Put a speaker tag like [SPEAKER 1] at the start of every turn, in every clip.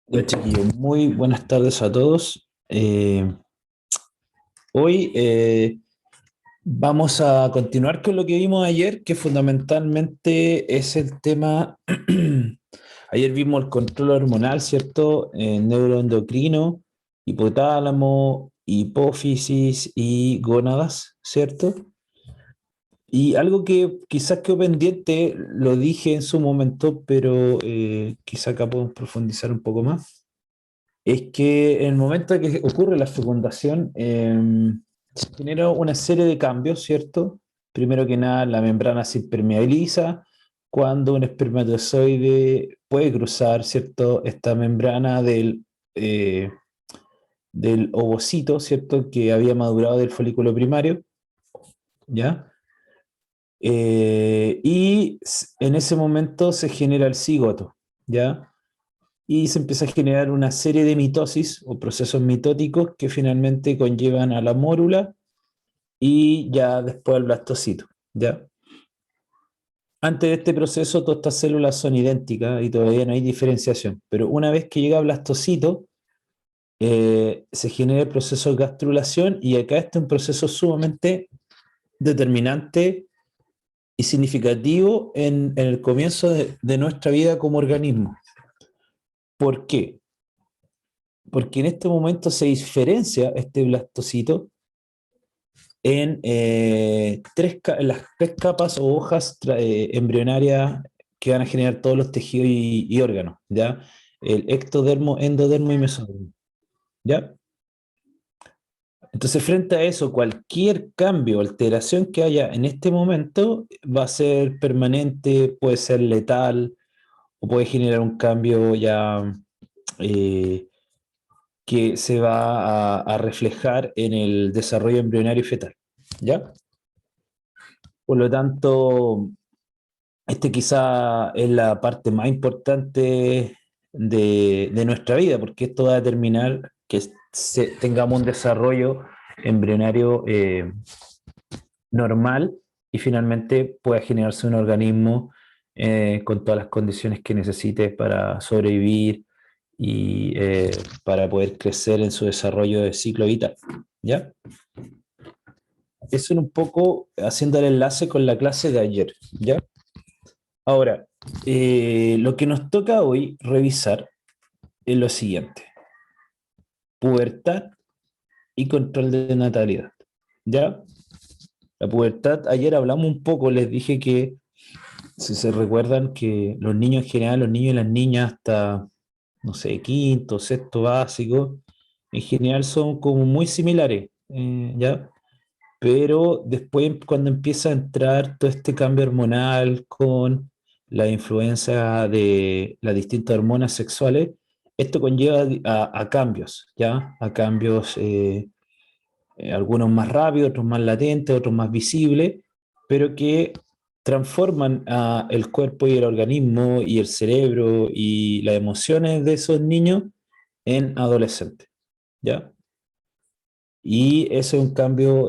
[SPEAKER 1] Ya, chiquillos, muy buenas tardes a todos. Hoy vamos a continuar con lo que vimos ayer, que fundamentalmente es el tema. Ayer vimos el control hormonal, ¿cierto? Neuroendocrino, hipotálamo, hipófisis y gónadas, ¿cierto? Y algo que quizás quedó pendiente, lo dije en su momento, pero quizás acá podemos profundizar un poco más. Es que en el momento que ocurre la fecundación, se genera una serie de cambios, ¿cierto? Primero que nada, la membrana se impermeabiliza cuando un espermatozoide puede cruzar, ¿cierto? Esta membrana eh, del ovocito, ¿cierto? Que había madurado del folículo primario, ¿ya? En ese momento se genera el cigoto, ¿ya? Y se empieza a generar una serie de mitosis o procesos mitóticos que finalmente conllevan a la mórula y ya después al blastocito, ¿ya? Antes de este proceso, todas estas células son idénticas y todavía no hay diferenciación, pero una vez que llega a blastocito, se genera el proceso de gastrulación y acá este es un proceso sumamente determinante y significativo en el comienzo de nuestra vida como organismo. ¿Por qué? Porque en este momento se diferencia este blastocito en las tres capas o hojas embrionarias que van a generar todos los tejidos y órganos, ¿ya? El ectodermo, endodermo y mesodermo, ¿ya? Entonces, frente a eso, cualquier cambio o alteración que haya en este momento va a ser permanente, puede ser letal o puede generar un cambio ya eh, que se va a reflejar en el desarrollo embrionario y fetal, ¿ya? Por lo tanto, este quizá es la parte más importante de nuestra vida, porque esto va a determinar que tengamos un desarrollo embrionario normal y finalmente pueda generarse un organismo con todas las condiciones que necesite para sobrevivir y para poder crecer en su desarrollo de ciclo vital. ¿Ya? Eso es un poco haciendo el enlace con la clase de ayer. ¿Ya? Ahora, lo que nos toca hoy revisar es lo siguiente: pubertad y control de natalidad. ¿Ya? La pubertad, ayer hablamos un poco, les dije que, si se recuerdan, que los niños en general, los niños y las niñas hasta, no sé, quinto, sexto básico, en general son como muy similares, ¿ya? Pero después, cuando empieza a entrar todo este cambio hormonal con la influencia de las distintas hormonas sexuales, esto conlleva a cambios, ¿ya? A cambios, algunos más rápidos, otros más latentes, otros más visibles, pero que transforman el cuerpo y el organismo y el cerebro y las emociones de esos niños en adolescentes, ¿ya? Y eso es un cambio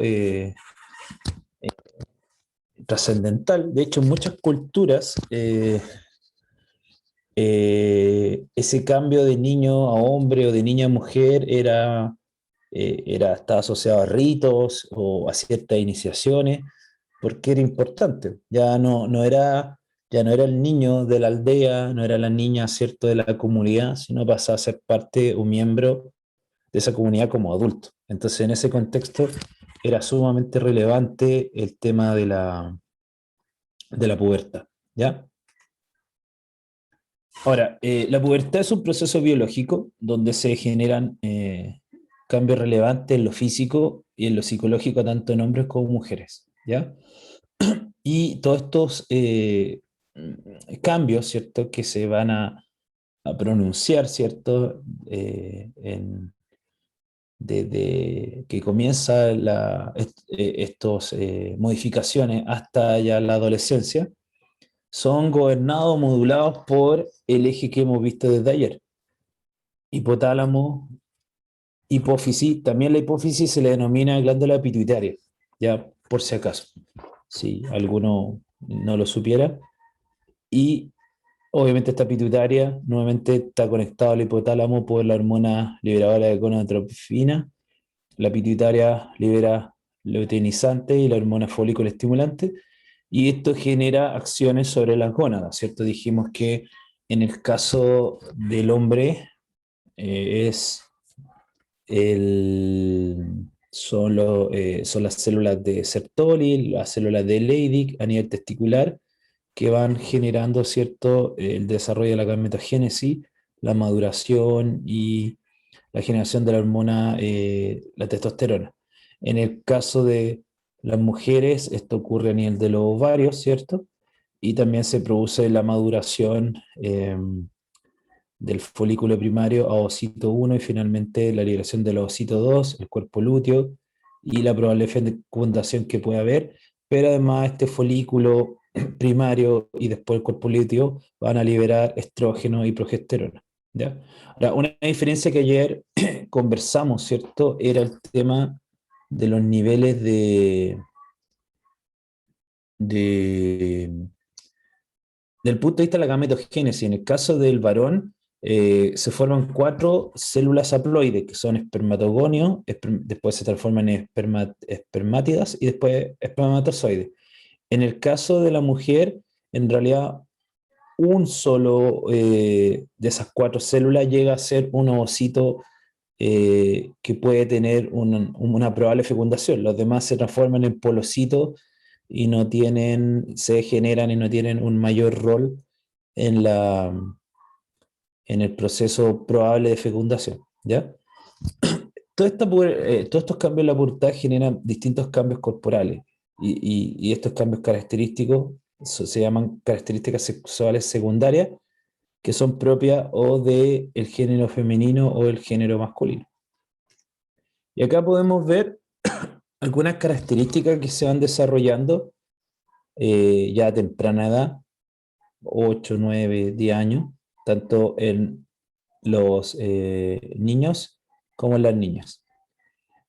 [SPEAKER 1] trascendental. De hecho, en muchas culturas, ese cambio de niño a hombre o de niña a mujer estaba asociado a ritos o a ciertas iniciaciones, porque era importante. Ya no era el niño de la aldea, no era la niña, ¿cierto?, de la comunidad, sino pasaba a ser parte o miembro de esa comunidad como adulto. Entonces, en ese contexto, era sumamente relevante el tema de la pubertad, ¿ya? Ahora, la pubertad es un proceso biológico donde se generan cambios relevantes en lo físico y en lo psicológico, tanto en hombres como mujeres, ¿ya? Y todos estos cambios, ¿cierto?, que se van a pronunciar, ¿cierto?, desde que comienza estas modificaciones hasta ya la adolescencia, son gobernados, modulados por el eje que hemos visto desde ayer: hipotálamo, hipófisis. También la hipófisis se le denomina glándula pituitaria, ya por si acaso, si alguno no lo supiera. Y Obviamente esta pituitaria nuevamente está conectada al hipotálamo por la hormona liberadora de gonadotropina. La pituitaria libera luteinizante y la hormona folículo estimulante, y esto genera acciones sobre las gónadas, ¿cierto? Dijimos que en el caso del hombre es son las células de Sertoli, las células de Leydig a nivel testicular, que van generando, ¿cierto?, el desarrollo de la gametogénesis, la maduración y la generación de la hormona, la testosterona. En el caso de las mujeres, esto ocurre a nivel de los ovarios, ¿cierto? Y también se produce la maduración del folículo primario a ovocito 1 y finalmente la liberación del ovocito 2, el cuerpo lúteo y la probable fecundación que puede haber, pero además este folículo primario y después el cuerpo lúteo van a liberar estrógeno y progesterona, ¿ya? Ahora, una diferencia que ayer conversamos, ¿cierto? Era el tema de los niveles de del punto de vista de la gametogénesis. En el caso del varón, se forman cuatro células haploides, que son espermatogonios, después se transforman en espermátidas y después espermatozoides. En el caso de la mujer, en realidad, un solo de esas cuatro células llega a ser un ovocito que puede tener una probable fecundación. Los demás se transforman en polocitos y no tienen, se generan y no tienen un mayor rol en en el proceso probable de fecundación, ¿ya? Todos estos cambios en la pubertad generan distintos cambios corporales y estos cambios característicos se llaman características sexuales secundarias, que son propias o del género femenino o el género masculino. Y acá podemos ver algunas características que se van desarrollando ya a temprana edad, 8, 9, 10 años, tanto en los niños como en las niñas,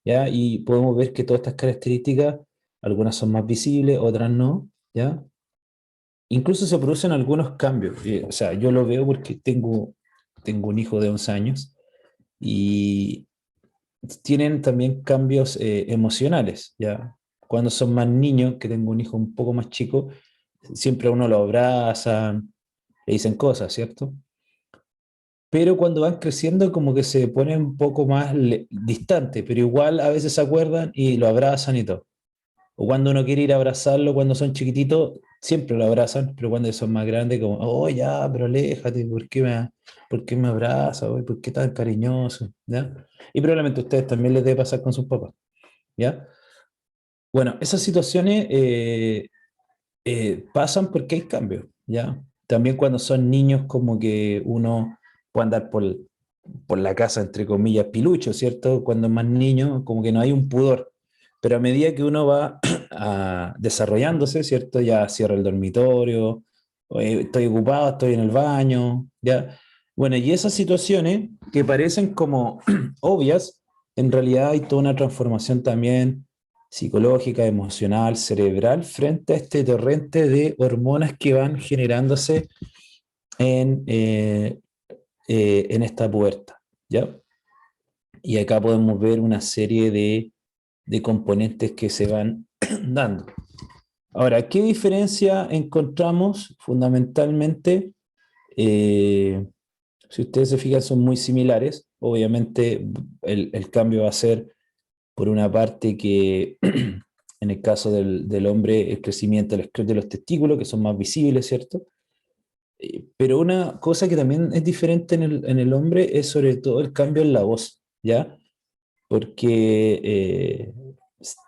[SPEAKER 1] ¿ya? Y podemos ver que todas estas características, algunas son más visibles, otras no, ¿ya? Incluso se producen algunos cambios, o sea, yo lo veo porque tengo un hijo de 11 años y tienen también cambios emocionales, ¿ya? Cuando son más niños, que tengo un hijo un poco más chico, siempre a uno lo abrazan, le dicen cosas, ¿cierto? Pero cuando van creciendo como que se ponen un poco más distantes, pero igual a veces se acuerdan y lo abrazan y todo. O cuando uno quiere ir a abrazarlo cuando son chiquititos, siempre lo abrazan, pero cuando son más grandes, como, oh, ya, pero aléjate, por qué me abraza? Oh, ¿por qué tan cariñoso? ¿Ya? Y probablemente a ustedes también les debe pasar con sus papás, ¿ya? Bueno, esas situaciones pasan porque hay cambios, ¿ya? También cuando son niños, como que uno puede andar por la casa, entre comillas, pilucho, ¿cierto? Cuando es más niño, como que no hay un pudor. Pero a medida que uno va desarrollándose, ¿cierto? Ya cierra el dormitorio, estoy ocupado, estoy en el baño, ¿ya? Bueno, y esas situaciones que parecen como obvias, en realidad hay toda una transformación también psicológica, emocional, cerebral, frente a este torrente de hormonas que van generándose en, eh, en esta pubertad, ¿ya? Y acá podemos ver una serie de componentes que se van dando. Ahora, ¿qué diferencia encontramos fundamentalmente? Eh, si ustedes se fijan, son muy similares. Obviamente, el cambio va a ser, por una parte, que en el caso del hombre, el crecimiento del escroto de los testículos, que son más visibles, ¿cierto? Pero una cosa que también es diferente en el hombre es sobre todo el cambio en la voz, ¿ya? Porque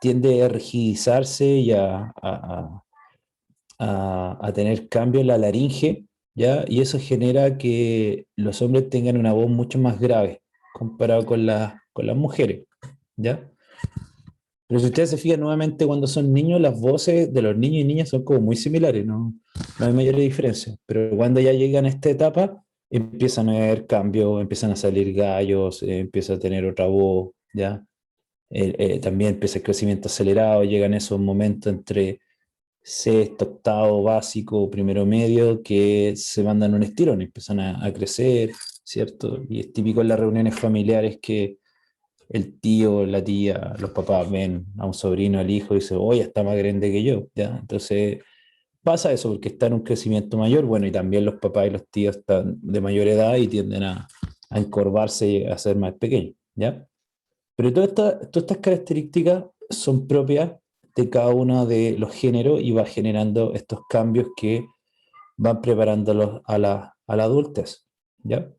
[SPEAKER 1] tiende a rigidizarse y a tener cambio en la laringe, ¿ya? Y eso genera que los hombres tengan una voz mucho más grave comparado con con las mujeres, ¿ya? Pero si ustedes se fijan nuevamente cuando son niños, las voces de los niños y niñas son como muy similares, no hay mayores diferencias. Pero cuando ya llegan a esta etapa, empiezan a haber cambios, empiezan a salir gallos, empieza a tener otra voz, ¿ya? También empieza el crecimiento acelerado, llegan esos momentos entre sexto, octavo, básico, primero medio, que se mandan un estirón y empiezan a crecer, ¿cierto? Y es típico en las reuniones familiares que el tío, la tía, los papás ven a un sobrino, al hijo, y dicen, oye, está más grande que yo, ¿ya? Entonces pasa eso porque está en un crecimiento mayor, bueno, y también los papás y los tíos están de mayor edad y tienden a encorvarse y a ser más pequeños, ¿ya? Pero todas estas características son propias de cada uno de los géneros y va generando estos cambios que van preparándolos a la adultez, ¿ya?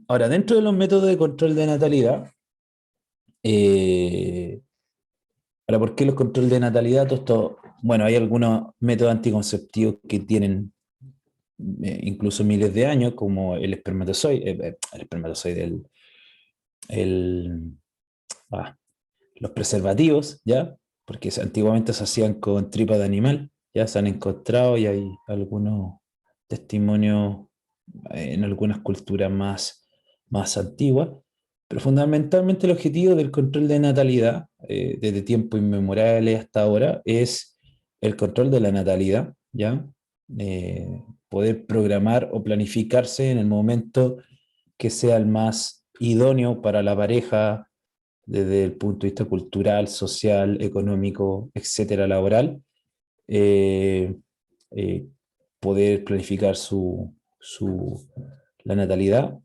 [SPEAKER 1] Ahora, dentro de los métodos de control de natalidad, eh, ahora, ¿por qué los control de natalidad? Todo esto, bueno, hay algunos métodos anticonceptivos que tienen incluso miles de años, como el espermatozoide, el, ah, los preservativos, ¿ya? Porque antiguamente se hacían con tripa de animal, ya se han encontrado y hay algunos testimonios en algunas culturas más antiguas, pero fundamentalmente el objetivo del control de natalidad, desde tiempos inmemoriales hasta ahora, es el control de la natalidad, ¿ya? Poder programar o planificarse en el momento que sea el más idóneo para la pareja, desde el punto de vista cultural, social, económico, etcétera, laboral, eh, eh, poder planificar la natalidad,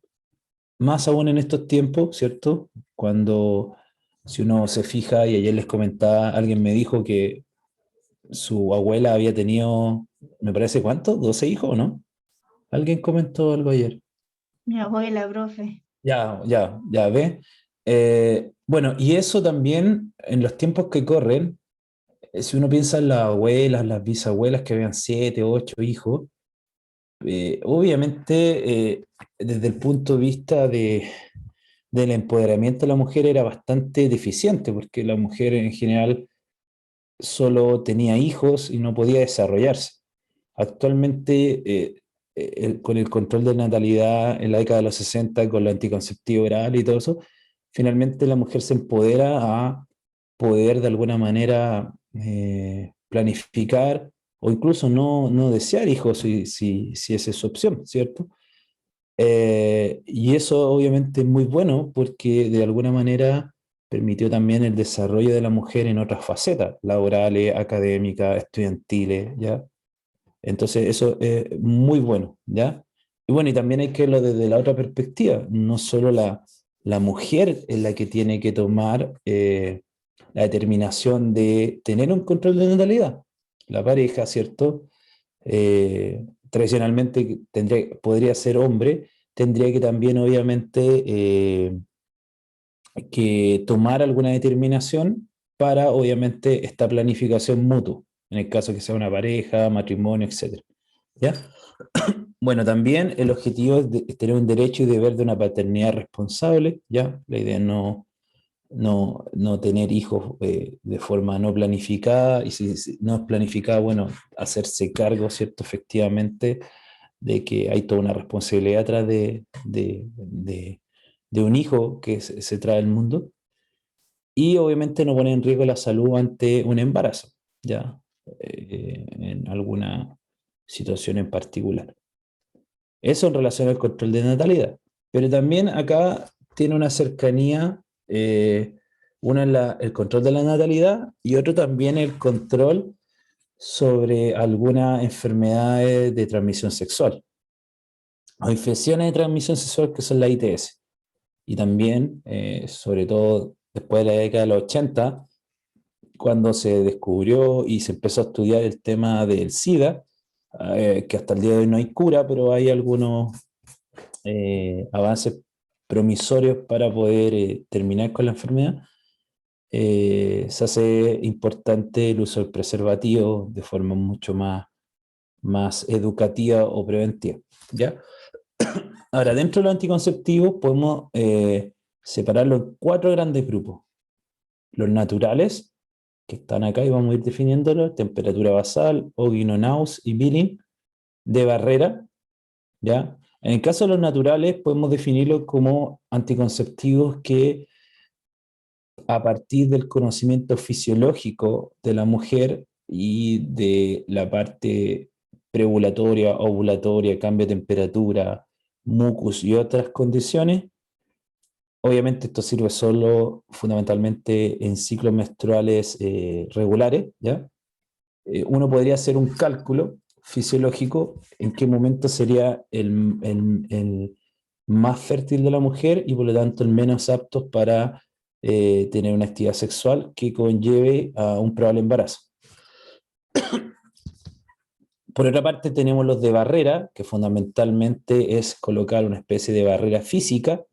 [SPEAKER 1] más aún en estos tiempos, ¿cierto? Cuando, si uno se fija, y ayer les comentaba, alguien me dijo que su abuela había tenido, me parece, ¿cuánto? ¿12 hijos, no? Alguien comentó algo ayer.
[SPEAKER 2] Mi abuela, profe.
[SPEAKER 1] Ya, ve. Bueno, y eso también en los tiempos que corren, si uno piensa en las abuelas, las bisabuelas que habían 7, 8 hijos, obviamente desde el punto de vista del empoderamiento de la mujer era bastante deficiente, porque la mujer en general solo tenía hijos y no podía desarrollarse. Actualmente, con el control de natalidad en la década de los 60, con lo anticonceptivo oral y todo eso, finalmente la mujer se empodera a poder de alguna manera planificar o incluso no desear hijos si esa es su opción, ¿cierto? Y eso obviamente es muy bueno porque de alguna manera permitió también el desarrollo de la mujer en otras facetas, laborales, académicas, estudiantiles, ¿ya? Entonces eso es muy bueno, ¿ya? Y bueno, y también hay que verlo desde la otra perspectiva, no solo la mujer es la que tiene que tomar la determinación de tener un control de natalidad, la pareja, ¿cierto? Tradicionalmente podría ser hombre, tendría que también obviamente que tomar alguna determinación para obviamente esta planificación mutua, en el caso que sea una pareja, matrimonio, etcétera. ¿Ya? Bueno, también el objetivo es tener un derecho y deber de una paternidad responsable, ¿ya? La idea es no tener hijos de forma no planificada, y si no es planificada, bueno, hacerse cargo, ¿cierto? Efectivamente, de que hay toda una responsabilidad atrás de un hijo que se trae al mundo, y obviamente no poner en riesgo la salud ante un embarazo, ¿ya? En alguna situación en particular. Eso en relación al control de natalidad. Pero también acá tiene una cercanía, una es el control de la natalidad y otro también el control sobre algunas enfermedades de transmisión sexual o infecciones de transmisión sexual que son la ITS. Y también, sobre todo después de la década de los 80, cuando se descubrió y se empezó a estudiar el tema del SIDA, que hasta el día de hoy no hay cura, pero hay algunos avances promisorios para poder terminar con la enfermedad, se hace importante el uso del preservativo de forma mucho más educativa o preventiva, ¿ya? Ahora, dentro de los anticonceptivos podemos separarlo en cuatro grandes grupos. Los naturales, que están acá y vamos a ir definiéndolos: temperatura basal, Ogino-Naus y Billing, de barrera, ¿ya? En el caso de los naturales, podemos definirlos como anticonceptivos que a partir del conocimiento fisiológico de la mujer y de la parte preovulatoria, ovulatoria, cambio de temperatura, mucus y otras condiciones. Obviamente esto sirve solo fundamentalmente en ciclos menstruales regulares, ¿ya? Uno podría hacer un cálculo fisiológico en qué momento sería el más fértil de la mujer y por lo tanto el menos apto para tener una actividad sexual que conlleve a un probable embarazo. Por otra parte tenemos los de barrera, que fundamentalmente es colocar una especie de barrera física,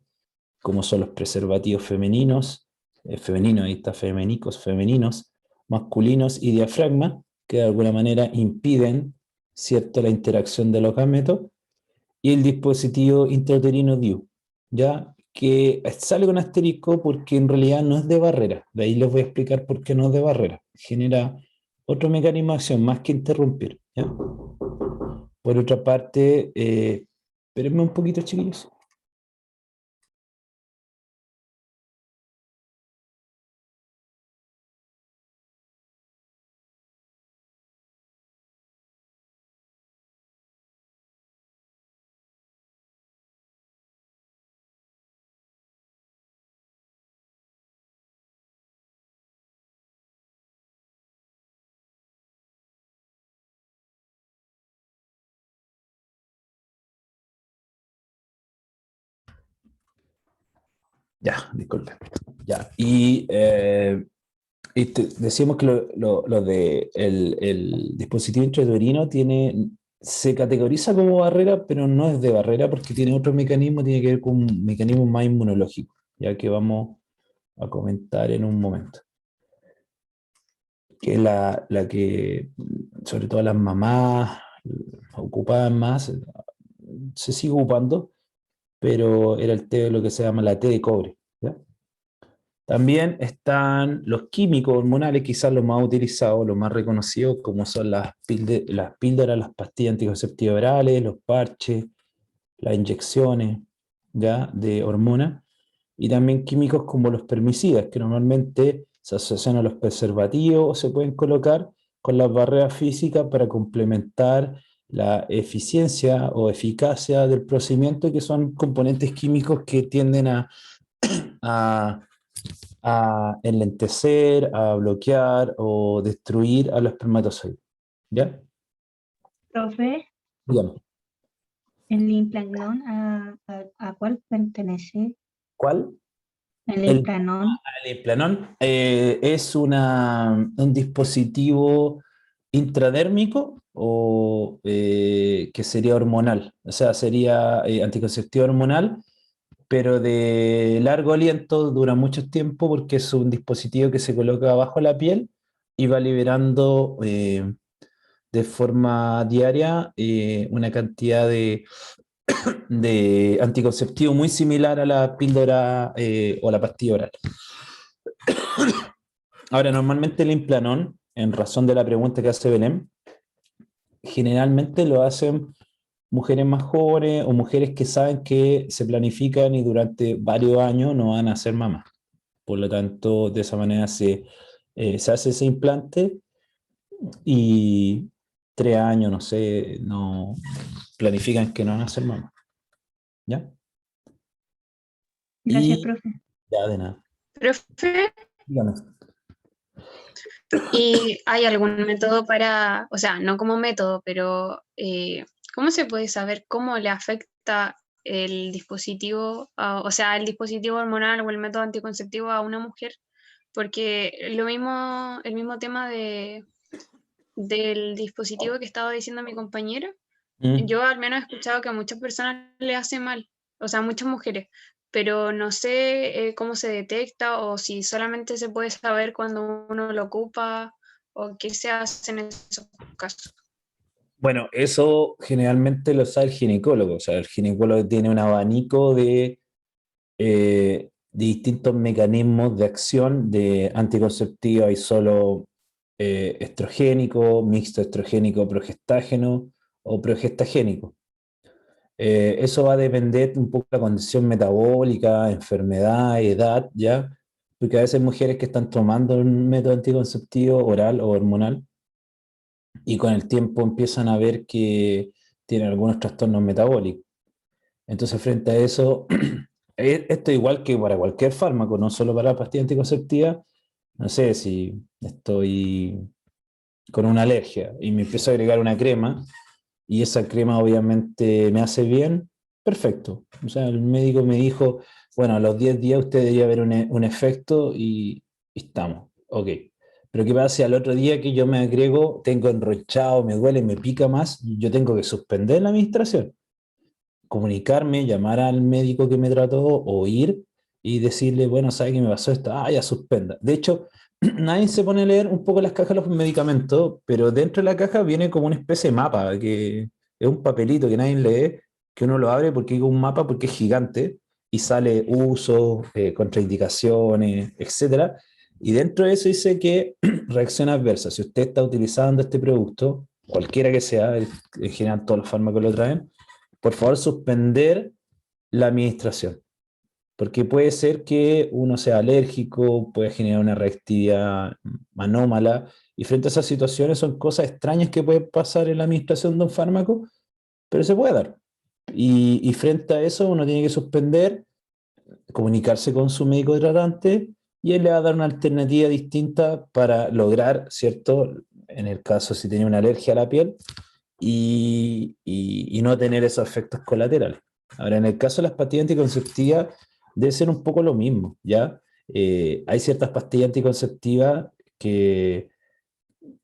[SPEAKER 1] como son los preservativos femeninos, femeninos, ahí está femenicos, femeninos, masculinos y diafragma, que de alguna manera impiden, ¿cierto?, la interacción de los gametos, y el dispositivo intrauterino DIU, ya que sale con asterisco porque en realidad no es de barrera. De ahí les voy a explicar por qué no es de barrera. Genera otro mecanismo de acción más que interrumpir, ¿ya? Por otra parte, espérenme un poquito, chiquillos. Ya, disculpe. Ya, decíamos que lo de el dispositivo intrauterino se categoriza como barrera, pero no es de barrera porque tiene otro mecanismo, tiene que ver con un mecanismo más inmunológico, ya que vamos a comentar en un momento. Que es la que, sobre todo las mamás, ocupaban más, se sigue ocupando, pero era el té, lo que se llama la té de cobre, ¿ya? También están los químicos hormonales, quizás los más utilizados, los más reconocidos, como son las píldoras, las pastillas anticonceptivas orales, los parches, las inyecciones, ¿ya?, de hormonas, y también químicos como los permicidas, que normalmente se asocian a los preservativos o se pueden colocar con las barreras físicas para complementar la eficiencia o eficacia del procedimiento, que son componentes químicos que tienden a enlentecer, a bloquear o destruir a los espermatozoides. ¿Ya?
[SPEAKER 2] Profe,
[SPEAKER 1] Dígame.
[SPEAKER 2] ¿el Implanon a cuál pertenece?
[SPEAKER 1] ¿Cuál?
[SPEAKER 2] El
[SPEAKER 1] El,
[SPEAKER 2] Implanon.
[SPEAKER 1] el Implanon es un dispositivo intradérmico o que sería hormonal, o sea, sería anticonceptivo hormonal, pero de largo aliento, dura mucho tiempo porque es un dispositivo que se coloca bajo la piel y va liberando de forma diaria una cantidad de anticonceptivo muy similar a la píldora o la pastilla oral. Ahora, normalmente el Implanon, en razón de la pregunta que hace Belén, generalmente lo hacen mujeres más jóvenes o mujeres que saben que se planifican y durante varios años no van a ser mamás. Por lo tanto, de esa manera se hace ese implante y 3 años, no sé, no planifican que no van a ser mamás. ¿Ya?
[SPEAKER 2] Gracias,
[SPEAKER 1] Y
[SPEAKER 2] profe.
[SPEAKER 1] ya de nada.
[SPEAKER 3] Profe,
[SPEAKER 1] Dígame.
[SPEAKER 3] ¿y hay algún método para, o sea, no como método, pero cómo se puede saber cómo le afecta el dispositivo, o sea, el dispositivo hormonal o el método anticonceptivo a una mujer? Porque el mismo tema del dispositivo que estaba diciendo mi compañera,
[SPEAKER 1] Mm.
[SPEAKER 3] yo al menos he escuchado que a muchas personas le hace mal, o sea, a muchas mujeres, pero no sé cómo se detecta o si solamente se puede saber cuando uno lo ocupa o qué se hace en esos casos.
[SPEAKER 1] Bueno, eso generalmente lo sabe el ginecólogo. O sea, el ginecólogo tiene un abanico de distintos mecanismos de acción de anticonceptiva. Hay solo estrogénico, mixto estrogénico, progestágeno o progestagénico. Eso va a depender un poco de la condición metabólica, enfermedad, edad, ¿ya? porque a veces hay mujeres que están tomando un método anticonceptivo oral o hormonal y con el tiempo empiezan a ver que tienen algunos trastornos metabólicos. Entonces, frente a eso, esto igual que para cualquier fármaco, no solo para la pastilla anticonceptiva, no sé si estoy con una alergia y me empiezo a agregar una crema y esa crema obviamente me hace bien, perfecto. O sea, el médico me dijo, bueno, a los 10 días usted debería ver un efecto y estamos, ok. Pero ¿qué pasa si al otro día que yo me agrego, tengo enrochado, me duele, me pica más, yo tengo que suspender la administración? Comunicarme, llamar al médico que me trató o ir y decirle, bueno, ¿sabe qué me pasó esto? Ah, ya suspenda. De hecho, nadie se pone a leer un poco las cajas de los medicamentos, pero dentro de la caja viene como una especie de mapa, que es un papelito que nadie lee, que uno lo abre porque es un mapa porque es gigante y sale uso, contraindicaciones, etcétera. Y dentro de eso dice que reacción adversa, si usted está utilizando este producto, cualquiera que sea, en general todos los fármacos lo traen, por favor suspender la administración, porque puede ser que uno sea alérgico, puede generar una reactividad anómala, y frente a esas situaciones son cosas extrañas que pueden pasar en la administración de un fármaco, pero se puede dar. Y frente a eso uno tiene que suspender, comunicarse con su médico tratante y él le va a dar una alternativa distinta para lograr, ¿cierto? En el caso si tiene una alergia a la piel, y no tener esos efectos colaterales. Ahora, en el caso de las pastillas anticonceptivas, debe ser un poco lo mismo, ¿ya? Hay ciertas pastillas anticonceptivas que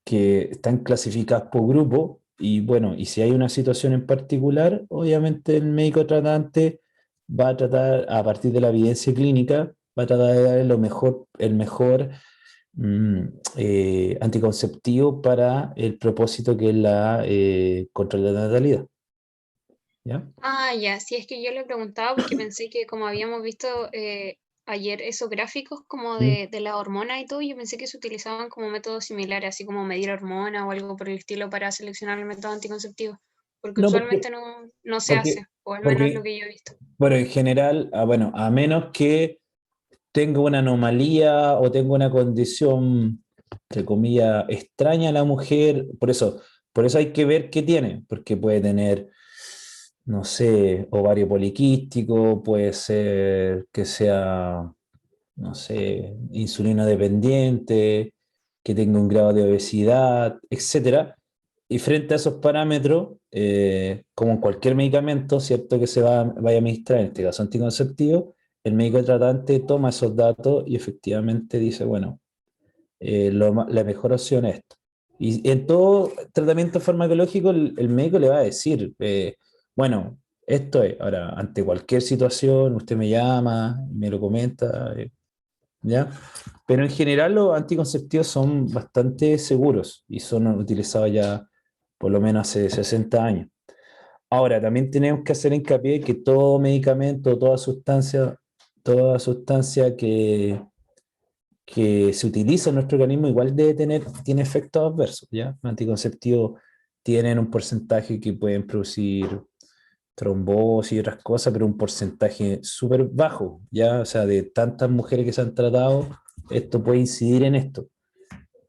[SPEAKER 1] están clasificadas por grupo y bueno, y si hay una situación en particular, obviamente el médico tratante va a tratar, a partir de la evidencia clínica, va a tratar de dar el mejor mm, anticonceptivo para el propósito que es la control de la natalidad. ¿Ya?
[SPEAKER 3] Ah, ya, sí, es que yo le preguntaba porque pensé que como habíamos visto ayer esos gráficos como
[SPEAKER 1] Mm.
[SPEAKER 3] de la hormona y todo, yo pensé que se utilizaban como métodos similares, así como medir hormona o algo por el estilo para seleccionar el método anticonceptivo, porque
[SPEAKER 1] No,
[SPEAKER 3] usualmente no se hace,
[SPEAKER 1] porque,
[SPEAKER 3] o al menos lo
[SPEAKER 1] porque,
[SPEAKER 3] que yo he visto.
[SPEAKER 1] bueno, en general, bueno, a menos que tenga una anomalía o tenga una condición, entre comillas, extraña a la mujer, por eso hay que ver qué tiene, porque puede tener, no sé, ovario poliquístico, puede ser que sea, no sé, insulino dependiente, que tenga un grado de obesidad, etcétera. Y frente a esos parámetros, como en cualquier medicamento, ¿cierto? Que vaya a administrar, en este caso anticonceptivo, el médico tratante toma esos datos y efectivamente dice, bueno, la mejor opción es esto. Y en todo tratamiento farmacológico, el médico le va a decir, bueno, esto es, ahora, ante cualquier situación, usted me llama, me lo comenta, ¿ya? Pero en general los anticonceptivos son bastante seguros y son utilizados ya por lo menos hace 60 años. Ahora, también tenemos que hacer hincapié que todo medicamento, toda sustancia que se utiliza en nuestro organismo igual tiene efectos adversos, ¿ya? Los anticonceptivos tienen un porcentaje que pueden producir trombosis y otras cosas, pero un porcentaje súper bajo, ¿ya? O sea, de tantas mujeres que se han tratado, esto puede incidir en esto.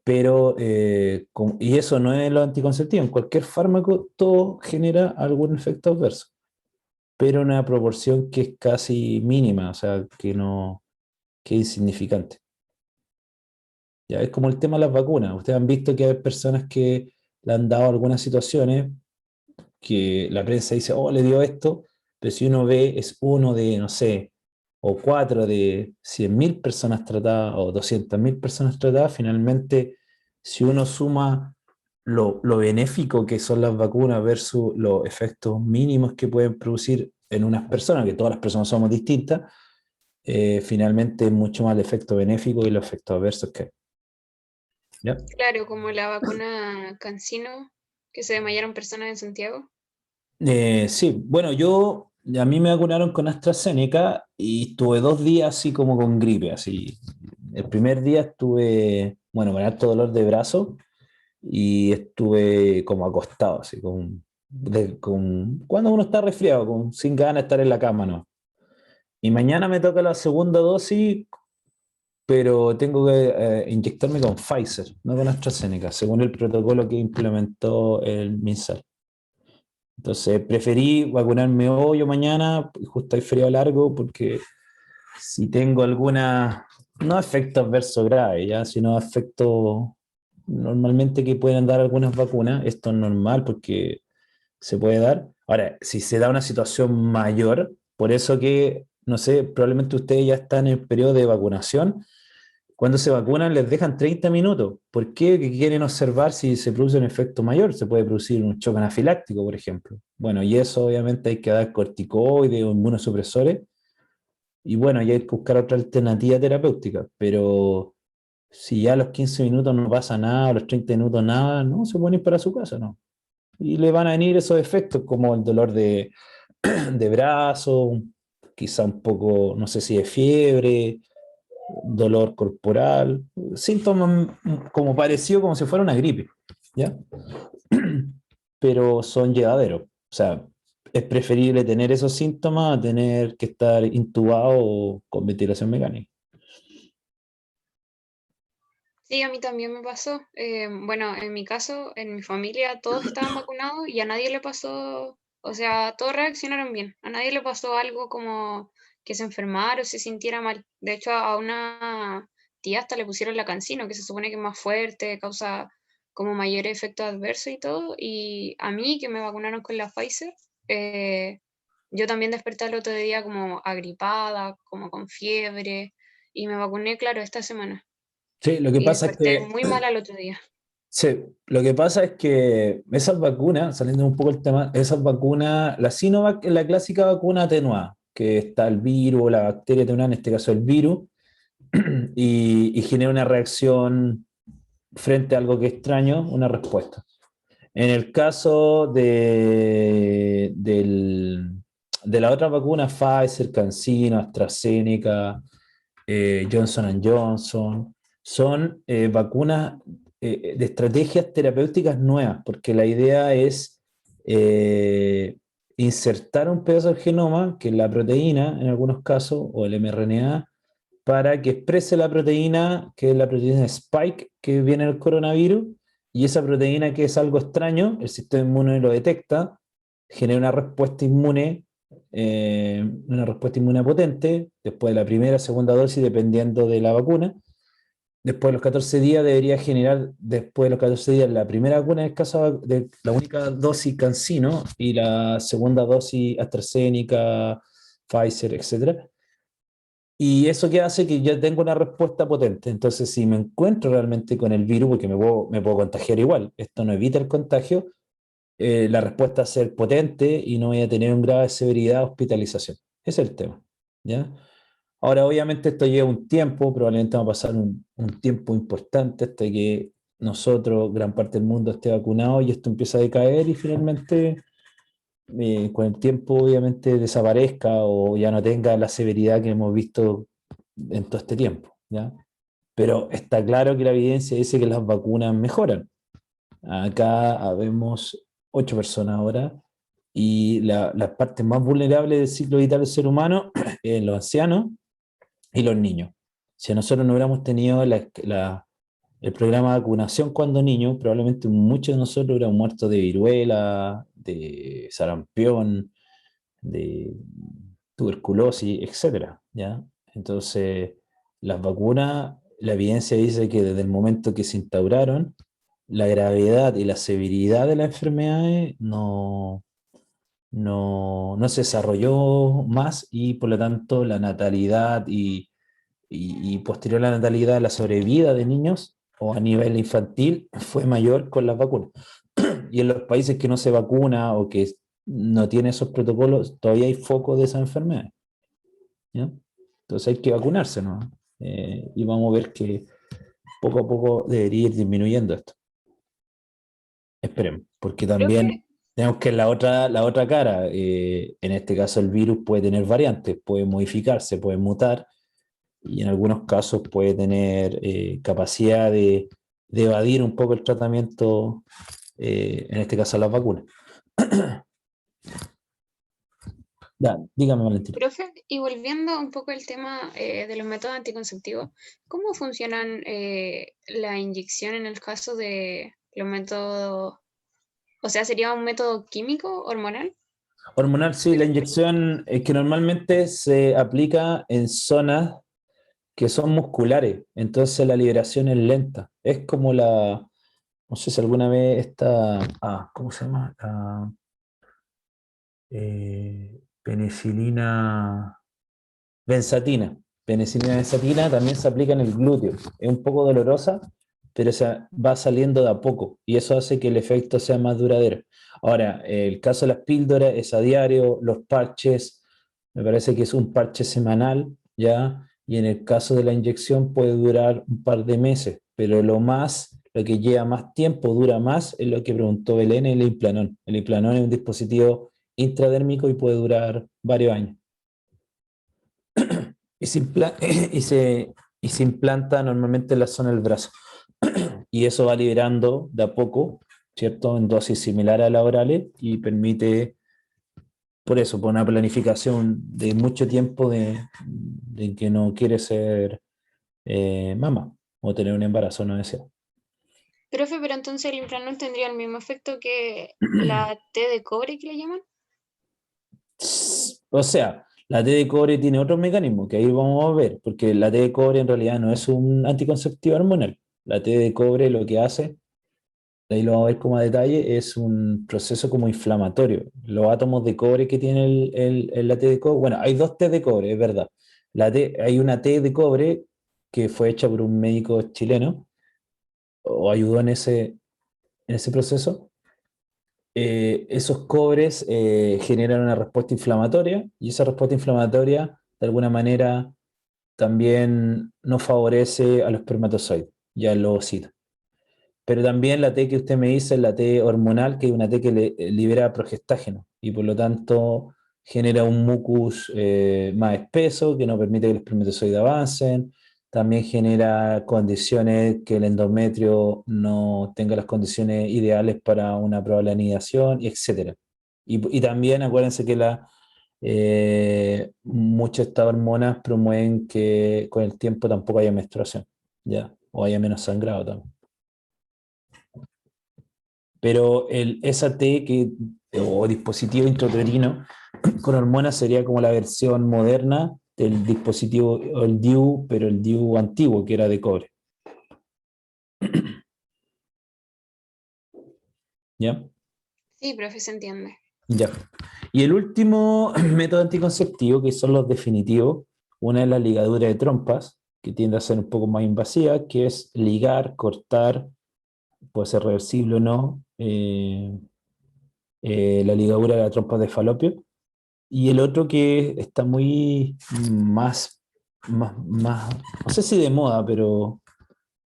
[SPEAKER 1] Pero, y eso no es lo anticonceptivo, en cualquier fármaco todo genera algún efecto adverso, pero en una proporción que es casi mínima, o sea, que es insignificante. Ya es como el tema de las vacunas. Ustedes han visto que hay personas que le han dado algunas situaciones que la prensa dice, oh, le dio esto, pero si uno ve, es uno de, no sé, o cuatro de 100.000 personas tratadas o 200.000 personas tratadas, finalmente, si uno suma lo benéfico que son las vacunas versus los efectos mínimos que pueden producir en unas personas, que todas las personas somos distintas, finalmente es mucho más el efecto benéfico y los efectos adversos que hay. ¿Ya?
[SPEAKER 3] Claro, como la vacuna Cancino, que se desmayaron personas en Santiago.
[SPEAKER 1] Sí, bueno, a mí me vacunaron con AstraZeneca y estuve 2 días así como con gripe, así. El primer día estuve, bueno, con alto dolor de brazo y estuve como acostado, así, cuando uno está resfriado, sin ganas de estar en la cama, ¿no? Y mañana me toca la segunda dosis, pero tengo que inyectarme con Pfizer, no con AstraZeneca, según el protocolo que implementó el MinSal. Entonces preferí vacunarme hoy o mañana, justo hay feriado largo, porque si tengo alguna, no efectos adversos graves, ¿ya? Sino efectos normalmente que pueden dar algunas vacunas, esto es normal porque se puede dar. Ahora, si se da una situación mayor, por eso que, no sé, probablemente ustedes ya están en el periodo de vacunación, cuando se vacunan les dejan 30 minutos. ¿Por qué? Que quieren observar si se produce un efecto mayor. Se puede producir un shock anafiláctico, por ejemplo. Bueno, y eso obviamente hay que dar corticoides o inmunosupresores. Y bueno, ya hay que buscar otra alternativa terapéutica. Pero si ya a los 15 minutos no pasa nada, a los 30 minutos nada, no, se pueden ir para su casa, ¿no? Y le van a venir esos efectos como el dolor de brazo, quizá un poco, no sé si de fiebre, dolor corporal, síntomas como parecido como si fuera una gripe, ¿ya? Pero son llevaderos. O sea, es preferible tener esos síntomas a tener que estar intubado o con ventilación mecánica.
[SPEAKER 3] Sí, a mí también me pasó. Bueno, en mi caso, en mi familia, todos estaban vacunados y a nadie le pasó, o sea, todos reaccionaron bien. A nadie le pasó algo como que se enfermara o se sintiera mal. De hecho, a una tía hasta le pusieron la CanSino, que se supone que es más fuerte, causa como mayor efecto adverso y todo. Y a mí, que me vacunaron con la Pfizer, yo también desperté el otro día como agripada, como con fiebre, y me vacuné, claro, esta semana.
[SPEAKER 1] Sí, lo que
[SPEAKER 3] Y
[SPEAKER 1] pasa es
[SPEAKER 3] desperté
[SPEAKER 1] que,
[SPEAKER 3] muy mal al otro día.
[SPEAKER 1] sí, lo que pasa es que esas vacunas, saliendo un poco el tema, esas vacunas, la Sinovac es la clásica vacuna atenuada, que está el virus, la bacteria atenuada, en este caso el virus, y genera una reacción frente a algo que es extraño, una respuesta. En el caso de la otra vacuna, Pfizer, CanSino, AstraZeneca, Johnson Johnson, son vacunas de estrategias terapéuticas nuevas, porque la idea es eh, insertar un pedazo del genoma, que es la proteína en algunos casos, o el mRNA, para que exprese la proteína, que es la proteína Spike que viene del coronavirus, y esa proteína que es algo extraño, el sistema inmune lo detecta, genera una respuesta inmune potente, después de la primera, segunda dosis, dependiendo de la vacuna. Después de los 14 días debería generar, después de los 14 días, la primera vacuna, en el caso de la única dosis CanSino y la segunda dosis AstraZeneca, Pfizer, etcétera. Y eso que hace que yo tenga una respuesta potente. Entonces, si me encuentro realmente con el virus, porque me puedo contagiar igual, esto no evita el contagio, la respuesta va a ser potente y no voy a tener un grado de severidad de hospitalización. Ese es el tema, ¿ya? Ahora, obviamente, esto lleva un tiempo, probablemente va a pasar un tiempo importante hasta que nosotros, gran parte del mundo, esté vacunado y esto empieza a decaer y finalmente, con el tiempo, obviamente, desaparezca o ya no tenga la severidad que hemos visto en todo este tiempo, ¿ya? Pero está claro que la evidencia dice que las vacunas mejoran. Acá habemos 8 personas ahora y las partes más vulnerables del ciclo vital del ser humano, los ancianos y los niños. Si nosotros no hubiéramos tenido el programa de vacunación cuando niños, probablemente muchos de nosotros hubiéramos muerto de viruela, de sarampión, de tuberculosis, etcétera, ¿ya? Entonces, las vacunas, la evidencia dice que desde el momento que se instauraron, la gravedad y la severidad de las enfermedades no se desarrolló más y por lo tanto la natalidad y posterior a la natalidad, la sobrevida de niños o a nivel infantil fue mayor con las vacunas. Y en los países que no se vacuna o que no tiene esos protocolos, todavía hay focos de esas enfermedades, ¿ya? Entonces hay que vacunarse, ¿no? Y vamos a ver que poco a poco debería ir disminuyendo esto. Esperemos, porque
[SPEAKER 3] Profe,
[SPEAKER 1] también tenemos que la otra cara. En este caso, el virus puede tener variantes, puede modificarse, puede mutar, y en algunos casos puede tener capacidad de evadir un poco el tratamiento, en este caso las vacunas. Ya, dígame, Valentina.
[SPEAKER 3] Profe, y volviendo un poco al tema de los métodos anticonceptivos, ¿cómo funcionan la inyección en el caso de los métodos? O sea, ¿sería un método químico, hormonal?
[SPEAKER 1] Hormonal, sí, la inyección es que normalmente se aplica en zonas que son musculares, entonces la liberación es lenta. Es como no sé si alguna vez ¿cómo se llama? Penicilina benzatina. Penicilina benzatina también se aplica en el glúteo. Es un poco dolorosa, pero va saliendo de a poco y eso hace que el efecto sea más duradero. Ahora, el caso de las píldoras es a diario, los parches, me parece que es un parche semanal, ¿ya? Y en el caso de la inyección puede durar un par de meses, pero lo que lleva más tiempo, dura más, es lo que preguntó Belén, el implanón. El implanón es un dispositivo intradérmico y puede durar varios años. Y se, impla- y se, y se implanta normalmente en la zona del brazo. Y eso va liberando de a poco, ¿cierto? En dosis similares a las orales y permite, por eso, por una planificación de mucho tiempo de que no quiere ser mamá o tener un embarazo no deseado.
[SPEAKER 3] Profe, pero entonces el Implanon tendría el mismo efecto que la T de cobre que le llaman.
[SPEAKER 1] O sea, la T de cobre tiene otros mecanismos que ahí vamos a ver, porque la T de cobre en realidad no es un anticonceptivo hormonal. La T de cobre lo que hace, de ahí lo vamos a ver como a detalle, es un proceso como inflamatorio. Los átomos de cobre que tiene la T de cobre, bueno, hay dos T de cobre, es verdad. Hay una T de cobre que fue hecha por un médico chileno, o ayudó en ese proceso. Esos cobres generan una respuesta inflamatoria y esa respuesta inflamatoria de alguna manera también no favorece a los espermatozoides y a los ovocitos. Pero también la T que usted me dice es la T hormonal, que es una T que libera progestágeno y por lo tanto genera un mucus más espeso que no permite que los espermatozoides avancen. También genera condiciones que el endometrio no tenga las condiciones ideales para una probable anidación, etc. Y también acuérdense que muchas de estas hormonas promueven que con el tiempo tampoco haya menstruación, ¿ya? O haya menos sangrado también. Pero el SAT o dispositivo intrauterino con hormonas sería como la versión moderna del dispositivo, o el DIU, pero el DIU antiguo, que era de cobre. ¿Ya?
[SPEAKER 3] Sí, profe, se entiende.
[SPEAKER 1] Ya. Y el último método anticonceptivo, que son los definitivos, una es la ligadura de trompas, que tiende a ser un poco más invasiva, que es ligar, cortar, puede ser reversible o no, la ligadura de la trompa de falopio. Y el otro que está muy no sé si de moda, pero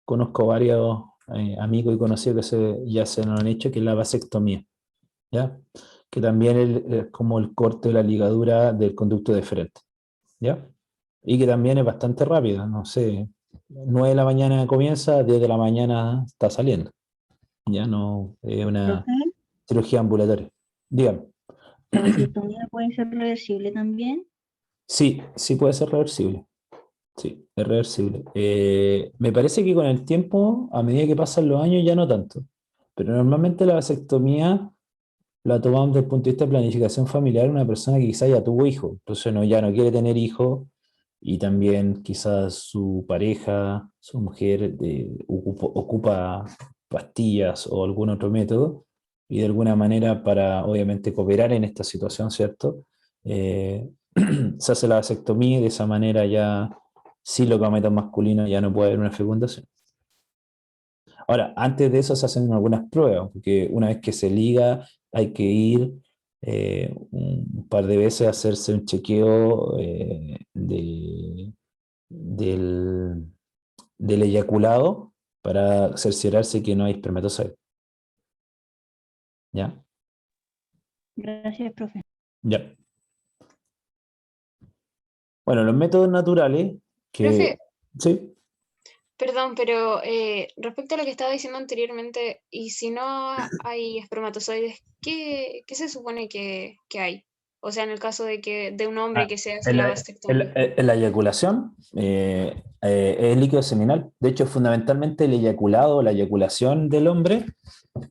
[SPEAKER 1] conozco varios amigos y conocidos ya se lo han hecho, que es la vasectomía, ¿ya? Que también es como el corte de la ligadura del conducto deferente, ¿ya? Y que también es bastante rápida, no sé, 9 de la mañana comienza, 10 de la mañana está saliendo, ya no es una
[SPEAKER 2] Profe,
[SPEAKER 1] cirugía ambulatoria. Dígame.
[SPEAKER 2] la vasectomía puede ser reversible también.
[SPEAKER 1] Sí, sí puede ser reversible. Sí, es reversible. Me parece que con el tiempo, a medida que pasan los años, ya no tanto. Pero normalmente la vasectomía la tomamos desde el punto de vista de planificación familiar, una persona que quizás ya tuvo hijos, entonces ya no quiere tener hijos y también quizás su pareja, su mujer, ocupa pastillas o algún otro método y de alguna manera para obviamente cooperar en esta situación, ¿cierto? Eh, se hace la vasectomía y de esa manera ya si los gametos masculinos ya no puede haber una fecundación. Ahora, antes de eso se hacen algunas pruebas, porque una vez que se liga hay que ir un par de veces a hacerse un chequeo del, del eyaculado para cerciorarse que no hay espermatozoides. ¿Ya?
[SPEAKER 2] Gracias, profe.
[SPEAKER 1] Ya. Bueno, los métodos naturales que...
[SPEAKER 3] Profe,
[SPEAKER 1] Sí.
[SPEAKER 3] perdón, pero respecto a lo que estaba diciendo anteriormente, y si no hay espermatozoides, ¿qué se supone que hay? O sea, en el caso de que de un hombre
[SPEAKER 1] Ah,
[SPEAKER 3] que se hace la vasectomía.
[SPEAKER 1] la eyaculación es líquido seminal. De hecho, fundamentalmente el eyaculado, la eyaculación del hombre,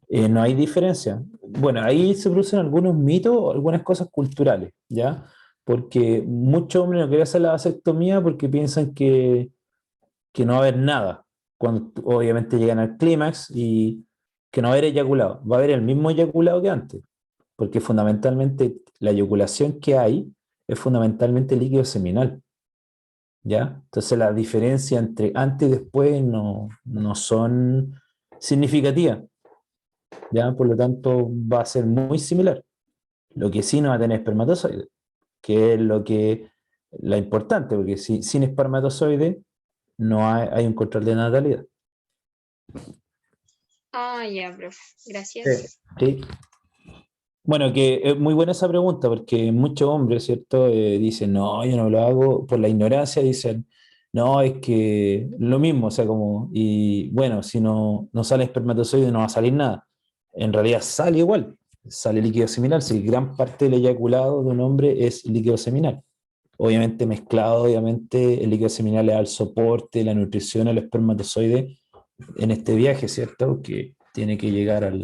[SPEAKER 1] no hay diferencia. Bueno, ahí se producen algunos mitos, algunas cosas culturales, ¿ya? Porque muchos hombres no quieren hacer la vasectomía porque piensan que no va a haber nada. Cuando obviamente llegan al clímax y que no va a haber eyaculado. Va a haber el mismo eyaculado que antes, porque fundamentalmente la eyaculación que hay es fundamentalmente líquido seminal, ¿ya? Entonces la diferencia entre antes y después no son significativas, ¿ya? Por lo tanto va a ser muy similar. Lo que sí no va a tener espermatozoides, que es la importante, porque sin espermatozoides no hay un control de natalidad.
[SPEAKER 3] Ah, ya, profe.
[SPEAKER 1] Sí.
[SPEAKER 3] Gracias.
[SPEAKER 1] Sí. Bueno, que es muy buena esa pregunta, porque muchos hombres, ¿cierto? Dicen, no, yo no lo hago por la ignorancia, dicen, no, es que lo mismo, o sea, como, y bueno, si no sale espermatozoide no va a salir nada. En realidad sale igual, sale líquido seminal, si gran parte del eyaculado de un hombre es líquido seminal. Obviamente mezclado, obviamente el líquido seminal le da el soporte, la nutrición al espermatozoide en este viaje, ¿cierto? Que tiene que llegar al,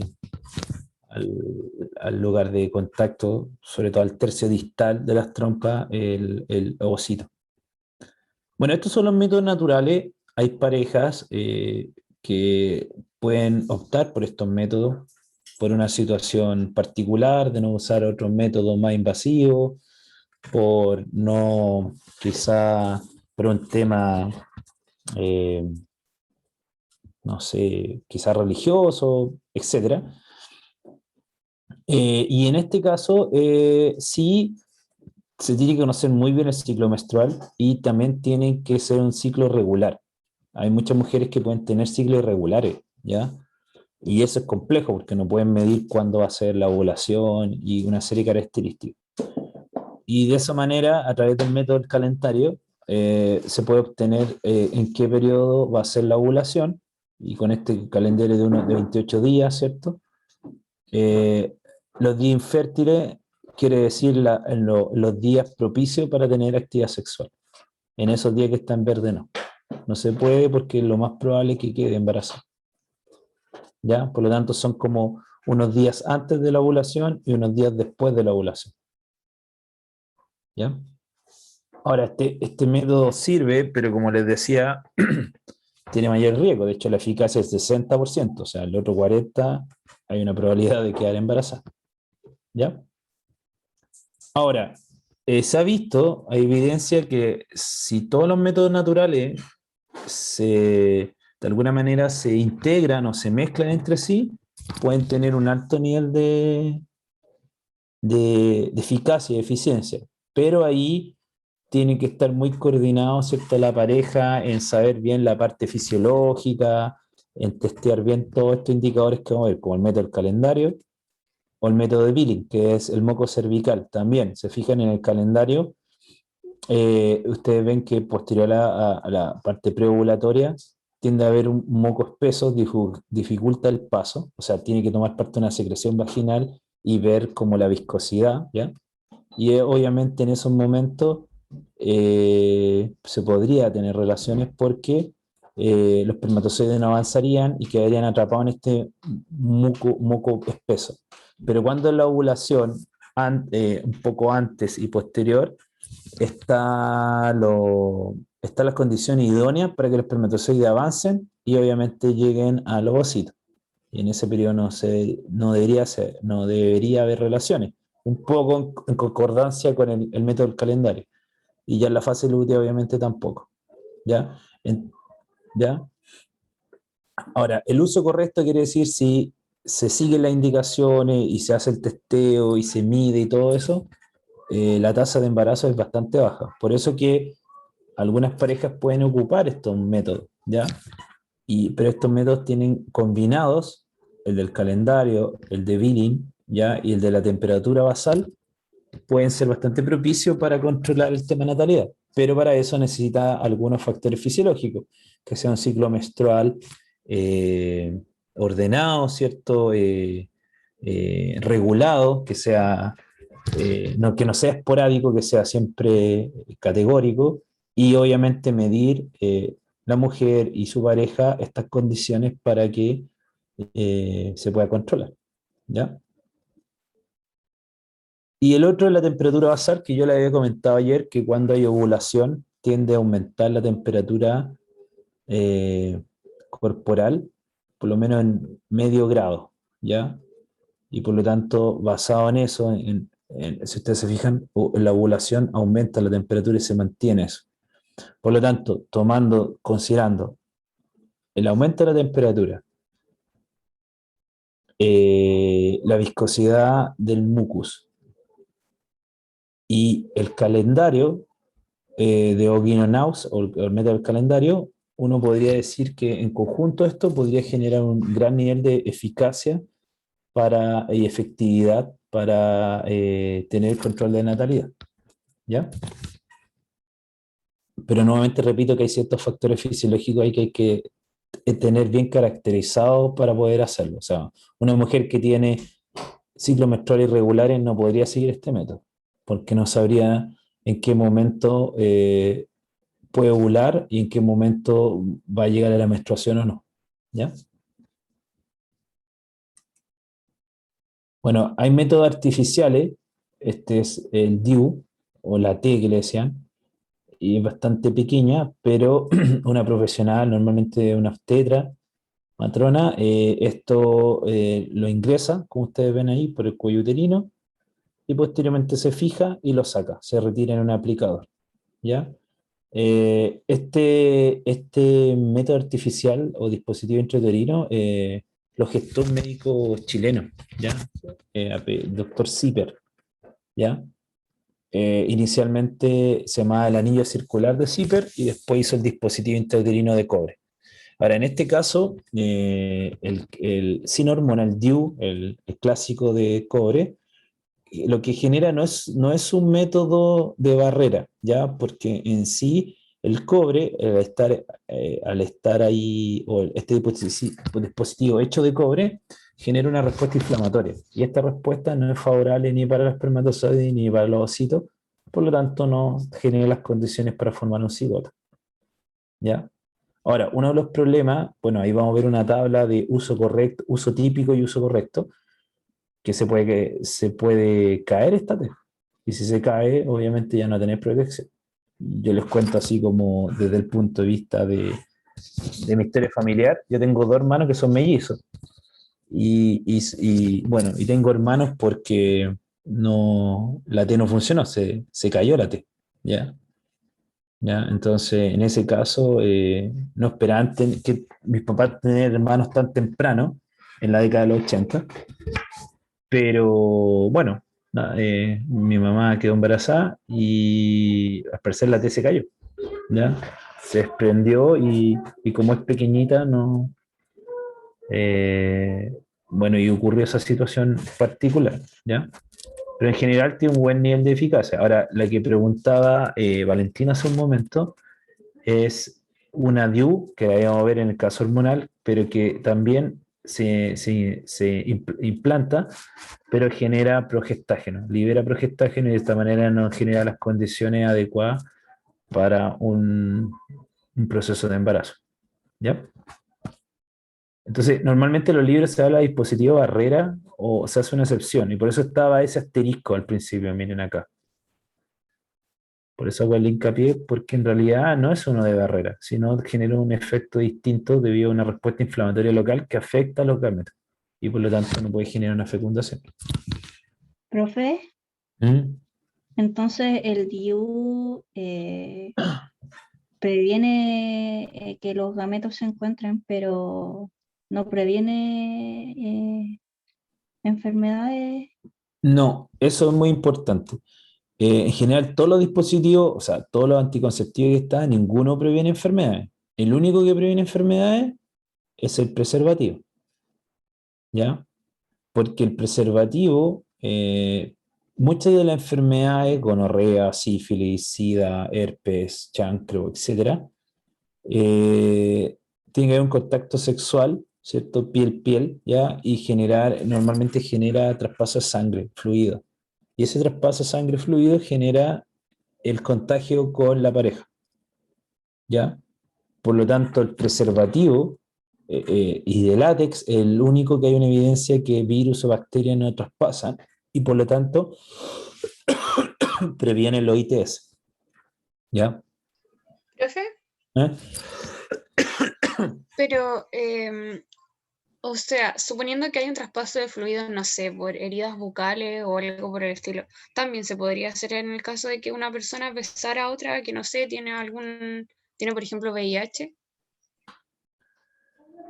[SPEAKER 1] al lugar de contacto, sobre todo al tercio distal de las trompas, el ovocito. Bueno, estos son los métodos naturales. Hay parejas que pueden optar por estos métodos por una situación particular, de no usar otros métodos más invasivos, por no, quizá por un tema, eh, no sé, quizá religioso, etcétera. Y en este caso, sí se tiene que conocer muy bien el ciclo menstrual y también tiene que ser un ciclo regular. Hay muchas mujeres que pueden tener ciclos irregulares, ¿ya? Y eso es complejo porque no pueden medir cuándo va a ser la ovulación y una serie de características. Y de esa manera, a través del método del calendario, se puede obtener en qué periodo va a ser la ovulación, y con este calendario de 28 días, ¿cierto? Eh, los días infértiles quiere decir los días propicios para tener actividad sexual. En esos días que está en verde no. No se puede porque lo más probable es que quede embarazada. ¿Ya? Por lo tanto, son como unos días antes de la ovulación y unos días después de la ovulación. ¿Ya? Ahora, este método sirve, pero como les decía, tiene mayor riesgo. De hecho, la eficacia es 60%, o sea, el otro 40% hay una probabilidad de quedar embarazada. ¿Ya? Ahora, se ha visto, hay evidencia que si todos los métodos naturales de alguna manera se integran o se mezclan entre sí, pueden tener un alto nivel de eficacia y eficiencia. Pero ahí tiene que estar muy coordinado, ¿cierto?, la pareja en saber bien la parte fisiológica, en testear bien todos estos indicadores que vamos a ver, como el método del calendario o el método de Billing, que es el moco cervical. También se fijan en el calendario, ustedes ven que posterior a la parte preovulatoria tiende a haber un moco espeso, dificulta el paso, o sea, tiene que tomar parte de una secreción vaginal y ver como la viscosidad, ¿ya? Y obviamente en esos momentos se podría tener relaciones porque los espermatozoides no avanzarían y quedarían atrapados en este moco espeso. Pero cuando la ovulación, un poco antes y posterior, están las condiciones idóneas para que los espermatozoides avancen y obviamente lleguen al ovocito. Y en ese periodo no debería haber relaciones. Un poco en concordancia con el método del calendario. Y ya en la fase lútea obviamente tampoco. ¿Ya? ¿Ya? Ahora, el uso correcto quiere decir si se siguen las indicaciones y se hace el testeo y se mide y todo eso, la tasa de embarazo es bastante baja. Por eso que algunas parejas pueden ocupar estos métodos, ¿ya? Pero estos métodos tienen combinados el del calendario, el de Billing, ¿ya? Y el de la temperatura basal, pueden ser bastante propicios para controlar el tema de natalidad. Pero para eso necesita algunos factores fisiológicos, que sea un ciclo menstrual eh, ordenado, ¿cierto? Regulado, que sea no, que no sea esporádico, que sea siempre categórico, y obviamente medir la mujer y su pareja estas condiciones para que se pueda controlar, ¿ya? Y el otro es la temperatura basal, que yo le había comentado ayer, que cuando hay ovulación tiende a aumentar la temperatura corporal, por lo menos en medio grado, ¿ya? Y por lo tanto, basado en eso, si ustedes se fijan, la ovulación aumenta la temperatura y se mantiene eso. Por lo tanto, considerando el aumento de la temperatura, la viscosidad del mucus y el calendario de Ogino-Naus o el método del calendario, uno podría decir que en conjunto esto podría generar un gran nivel de eficacia y efectividad para tener control de natalidad, ¿ya? Pero nuevamente repito que hay ciertos factores fisiológicos ahí que hay que tener bien caracterizados para poder hacerlo. O sea, una mujer que tiene ciclos menstruales irregulares no podría seguir este método, porque no sabría en qué momento puede ovular y en qué momento va a llegar a la menstruación o no, ¿ya? Bueno, hay métodos artificiales, este es el DIU, o la T que le decían, y es bastante pequeña, pero una profesional, normalmente una obstetra, matrona, esto lo ingresa, como ustedes ven ahí, por el cuello uterino, y posteriormente se fija y lo saca, se retira en un aplicador, ¿ya? Este método artificial o dispositivo intrauterino lo gestó un médico chileno, ¿ya? Doctor Zipper, ¿ya? Inicialmente se llamaba el anillo circular de Zipper y después hizo el dispositivo intrauterino de cobre. Ahora, en este caso, el sin hormonal DIU, el clásico de cobre, lo que genera no es un método de barrera, ¿ya? Porque en sí el cobre, al estar ahí, o este dispositivo hecho de cobre, genera una respuesta inflamatoria. Y esta respuesta no es favorable ni para los espermatozoides ni para los ocitos, por lo tanto no genera las condiciones para formar un cigoto, ¿ya? Ahora, uno de los problemas, bueno, ahí vamos a ver una tabla de uso correcto, uso típico y uso correcto, que se puede caer esta T. Y si se cae, obviamente ya no tenés protección. Yo les cuento así como desde el punto de vista de mi historia familiar. Yo tengo dos hermanos que son mellizos. Bueno, y tengo hermanos porque la T no funcionó, se cayó la T. ¿Ya? ¿Ya? Entonces, en ese caso, no esperaban que mis papás tener hermanos tan temprano, en la década de los 80, pero bueno, mi mamá quedó embarazada y al parecer la T se cayó, ¿ya? Se desprendió y como es pequeñita, no. Bueno, y ocurrió esa situación particular, ¿ya? Pero en general tiene un buen nivel de eficacia. Ahora, la que preguntaba Valentina hace un momento es una DIU que la vamos a ver en el caso hormonal, pero que también se implanta, pero genera progestágeno, libera progestágeno y de esta manera no genera las condiciones adecuadas para un proceso de embarazo, ¿ya? Entonces, normalmente en los libros se habla de dispositivo barrera o se hace una excepción, y por eso estaba ese asterisco al principio, miren acá. Por eso hago el hincapié, porque en realidad no es uno de barrera, sino genera un efecto distinto debido a una respuesta inflamatoria local que afecta a los gametos y por lo tanto no puede generar una fecundación.
[SPEAKER 2] Profe,
[SPEAKER 1] ¿Mm?
[SPEAKER 2] entonces el DIU previene que los gametos se encuentren, pero no previene enfermedades.
[SPEAKER 1] No, eso es muy importante. En general, todos los dispositivos, o sea, todos los anticonceptivos que están, ninguno previene enfermedades. El único que previene enfermedades es el preservativo, ¿ya? Porque el preservativo, muchas de las enfermedades, gonorrea, sífilis, sida, herpes, chancro, etcétera, tiene que haber un contacto sexual, ¿cierto? Piel-piel, ¿ya? Y normalmente genera traspaso de sangre, fluido, y ese traspaso de sangre fluido genera el contagio con la pareja, ¿ya? Por lo tanto, el preservativo y de látex, el único que hay una evidencia que virus o bacterias no traspasan y por lo tanto previenen los ITS, ¿ya?
[SPEAKER 3] Profe,
[SPEAKER 1] ¿Eh?
[SPEAKER 3] pero, o sea, suponiendo que hay un traspaso de fluido, no sé, por heridas bucales o algo por el estilo, también se podría hacer en el caso de que una persona besara a otra que, no sé, tiene por ejemplo VIH.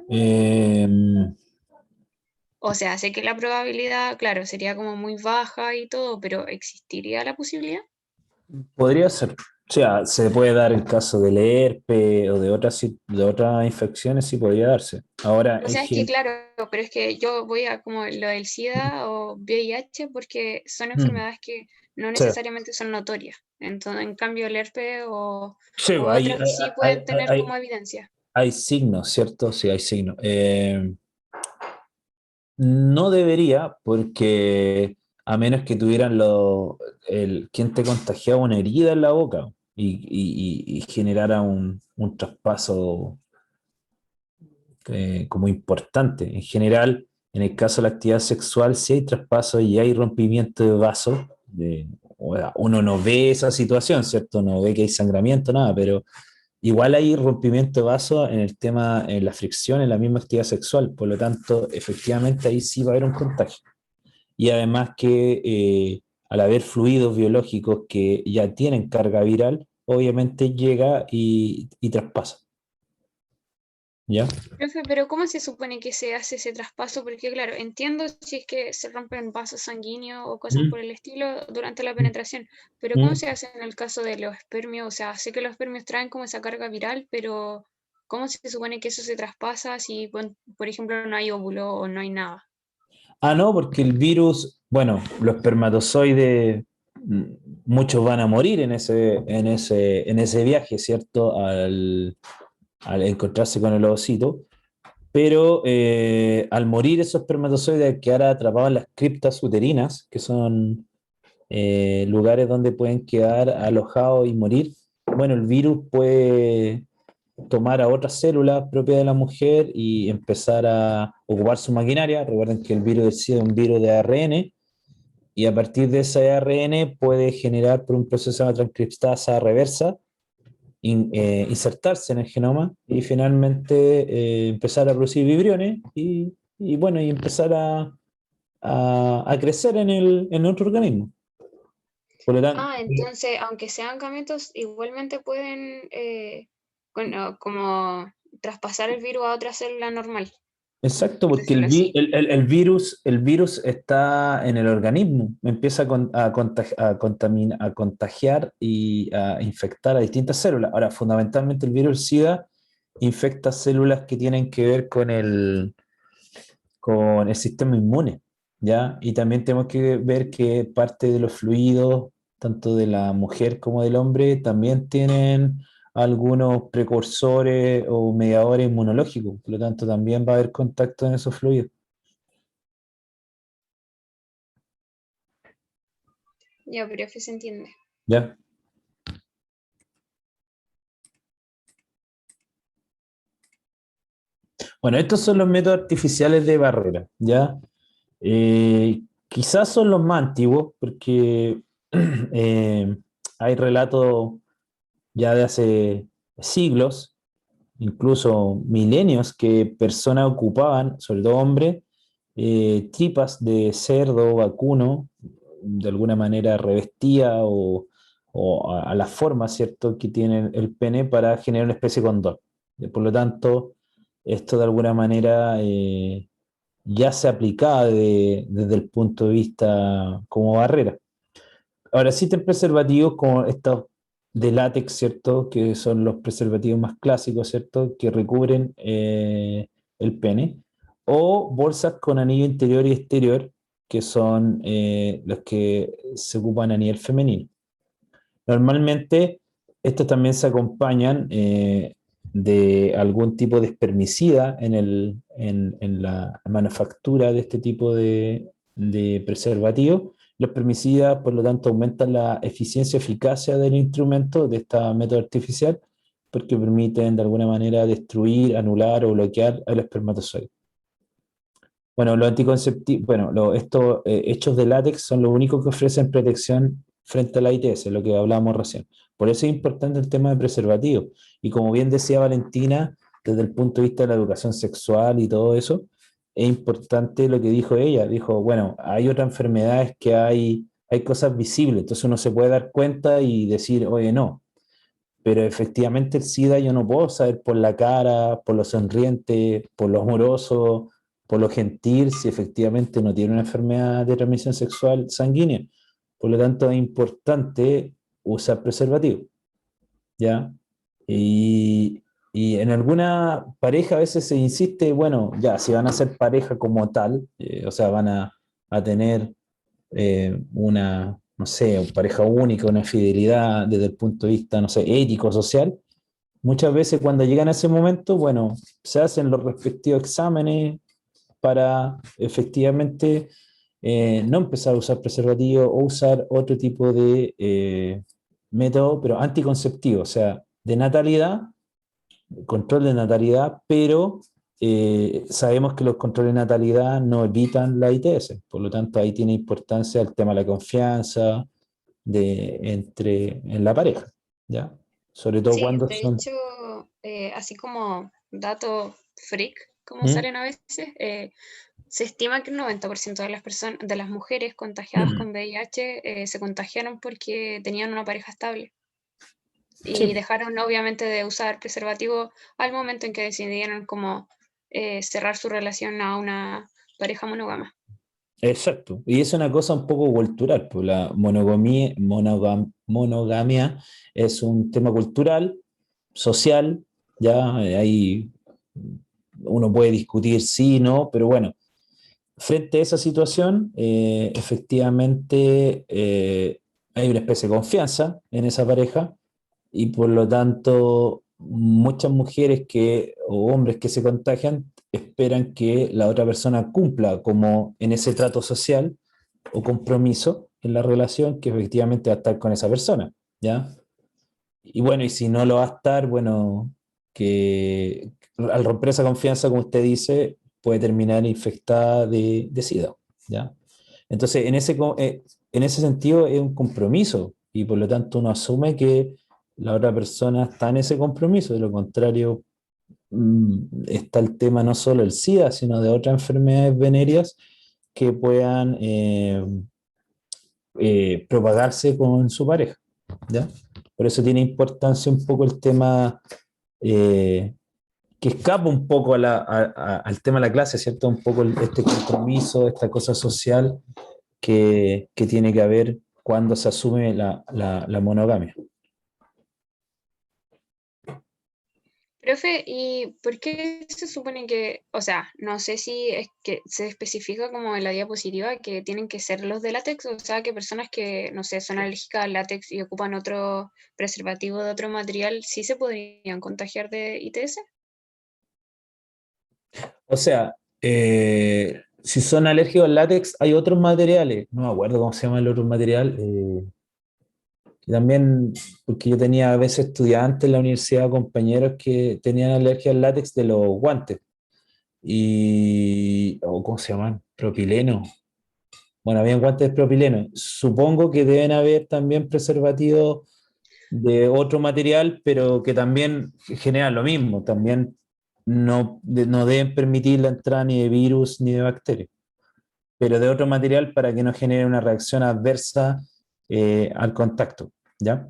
[SPEAKER 1] Eh,
[SPEAKER 3] O sea, sé que la probabilidad, claro, sería como muy baja y todo, pero ¿existiría la posibilidad?
[SPEAKER 1] Podría ser. O sea, se puede dar el caso del herpes o de otras infecciones, sí podría darse. Ahora,
[SPEAKER 3] O sea, es que claro, pero es que yo voy a como lo del SIDA o VIH porque son
[SPEAKER 1] mm,
[SPEAKER 3] enfermedades que no
[SPEAKER 1] sí,
[SPEAKER 3] necesariamente son notorias. Entonces, en cambio, el herpes
[SPEAKER 1] sí,
[SPEAKER 3] o otras sí
[SPEAKER 1] hay,
[SPEAKER 3] pueden tener
[SPEAKER 1] hay-
[SPEAKER 3] como evidencia.
[SPEAKER 1] hay signos, ¿cierto? Sí, hay signos. No debería, porque a menos que tuvieran quien te contagiaba una herida en la boca y generara un traspaso como importante. En general, en el caso de la actividad sexual, si hay traspaso y hay rompimiento de vasos, uno no ve esa situación, ¿cierto? No ve que hay sangramiento, nada, pero igual hay rompimiento de vasos en el tema, en la fricción, en la misma actividad sexual. Por lo tanto, efectivamente ahí sí va a haber un contagio. Y además que al haber fluidos biológicos que ya tienen carga viral, obviamente llega y traspasa. ¿Ya?
[SPEAKER 3] Profe, pero ¿cómo se supone que se hace ese traspaso? Porque claro, entiendo si es que se rompen vasos sanguíneos o cosas por
[SPEAKER 1] Mm,
[SPEAKER 3] el estilo durante la
[SPEAKER 1] mm,
[SPEAKER 3] penetración, pero ¿cómo
[SPEAKER 1] mm.
[SPEAKER 3] se hace en el caso de los espermios? O sea, sé que los espermios traen como esa carga viral, pero ¿cómo se supone que eso se traspasa si, por ejemplo, no hay óvulo o no hay nada?
[SPEAKER 1] Ah, no, porque el virus, bueno, los espermatozoides, mm, muchos van a morir en ese viaje, ¿cierto? Al encontrarse con el ovocito, pero al morir esos espermatozoides quedar atrapados en las criptas uterinas, que son lugares donde pueden quedar alojados y morir, bueno, el virus puede tomar a otras células propias de la mujer y empezar a ocupar su maquinaria. Recuerden que el virus del SIDA es un virus de ARN y a partir de ese ARN puede generar por un proceso de transcriptasa reversa, insertarse en el genoma y finalmente empezar a producir vibriones bueno, y empezar a crecer en otro organismo. Por lo tanto,
[SPEAKER 3] Ah, entonces, aunque sean gametos, igualmente pueden bueno, como traspasar el virus a otra célula normal,
[SPEAKER 1] exacto,
[SPEAKER 3] por
[SPEAKER 1] porque
[SPEAKER 3] decirlo así.
[SPEAKER 1] el virus está en el organismo, empieza a contagiar y a infectar a distintas células. Ahora, fundamentalmente el virus SIDA infecta células que tienen que ver con el sistema inmune, ¿ya? Y también tenemos que ver que parte de los fluidos, tanto de la mujer como del hombre, también tienen algunos precursores o mediadores inmunológicos, por lo tanto también va a haber contacto en esos fluidos,
[SPEAKER 3] Ya, pero que se entiende.
[SPEAKER 1] ¿ya? Bueno, estos son los métodos artificiales de barrera, ¿ya? Quizás son los más antiguos, porque eh, hay relatos ya de hace siglos, incluso milenios, que personas ocupaban, sobre todo hombres, tripas de cerdo vacuno, de alguna manera revestida o a la forma, ¿cierto?, que tiene el pene para generar una especie de condón. Por lo tanto, esto de alguna manera ya se aplicaba desde el punto de vista como barrera. Ahora existen preservativos como estos de látex, ¿cierto? Que son los preservativos más clásicos, ¿cierto? Que recubren el pene. O bolsas con anillo interior y exterior, que son los que se ocupan a nivel femenino. Normalmente, estos también se acompañan de algún tipo de espermicida en la manufactura de este tipo de preservativo Los permicidas, por lo tanto, aumentan la eficiencia, eficacia del instrumento, de esta método artificial, porque permiten de alguna manera destruir, anular o bloquear al espermatozoide. Bueno, los anticonceptivos, bueno, estos hechos de látex son los únicos que ofrecen protección frente a la ITS, lo que hablábamos recién. Por eso es importante el tema de preservativos. Y como bien decía Valentina, desde el punto de vista de la educación sexual y todo eso, es importante lo que dijo ella. Dijo, bueno, hay otras enfermedades que hay cosas visibles, entonces uno se puede dar cuenta y decir, oye, no. Pero efectivamente el SIDA yo no puedo saber por la cara, por lo sonriente, por lo amoroso, por lo gentil, si efectivamente no tiene una enfermedad de transmisión sexual sanguínea. Por lo tanto, es importante usar preservativo, ¿ya? Y, y en alguna pareja a veces se insiste, bueno, ya, si van a ser pareja como tal, o sea, van a tener una, no sé, una pareja única, una fidelidad desde el punto de vista, no sé, ético, social, muchas veces cuando llegan a ese momento, bueno, se hacen los respectivos exámenes para efectivamente no empezar a usar preservativo o usar otro tipo de método, pero anticonceptivo, o sea, de natalidad, control de natalidad, pero sabemos que los controles de natalidad no evitan la ITS, por lo tanto ahí tiene importancia el tema de la confianza en la pareja, ¿ya? Sobre todo
[SPEAKER 3] Sí,
[SPEAKER 1] cuando
[SPEAKER 3] de
[SPEAKER 1] son...
[SPEAKER 3] hecho, así como dato freak, como
[SPEAKER 1] ¿Mm?
[SPEAKER 3] salen a veces, se estima que el 90% de las personas, de las mujeres contagiadas con VIH se contagiaron porque tenían una pareja estable y
[SPEAKER 1] Sí,
[SPEAKER 3] dejaron obviamente de usar preservativo al momento en que decidieron como cerrar su relación a una pareja monógama.
[SPEAKER 1] exacto. Y es una cosa un poco cultural, pues la monogamia es un tema cultural, social, ya ahí uno puede discutir sí, no, pero bueno, frente a esa situación, efectivamente hay una especie de confianza en esa pareja y por lo tanto muchas mujeres o hombres que se contagian esperan que la otra persona cumpla como en ese trato social o compromiso en la relación que efectivamente va a estar con esa persona, ¿ya? Y bueno, y si no lo va a estar, bueno, que al romper esa confianza, como usted dice, puede terminar infectada de SIDA, ¿ya? Entonces, en ese sentido es un compromiso y por lo tanto uno asume que la otra persona está en ese compromiso, de lo contrario está el tema no solo del SIDA, sino de otras enfermedades venéreas que puedan propagarse con su pareja, ¿ya? Por eso tiene importancia un poco el tema eh, que escapa un poco al tema de la clase, ¿cierto? Un poco este compromiso, esta cosa social que tiene que haber cuando se asume la monogamia.
[SPEAKER 3] Profe, ¿y por qué se supone que, o sea, no sé si es que se especifica como en la diapositiva que tienen que ser los de látex, o sea, que personas que, no sé, son alérgicas al látex y ocupan otro preservativo de otro material, sí se podrían contagiar de ITS?
[SPEAKER 1] O sea, si son alérgicos al látex, hay otros materiales, no me acuerdo cómo se llama el otro material, y también, porque yo tenía a veces estudiantes en la universidad, compañeros que tenían alergia al látex de los guantes, o ¿cómo se llaman? Propileno. Bueno, habían guantes de propileno. Supongo que deben haber también preservativos de otro material, pero que también generan lo mismo. También no deben permitir la entrada ni de virus ni de bacterias, pero de otro material para que no genere una reacción adversa al contacto, ¿ya?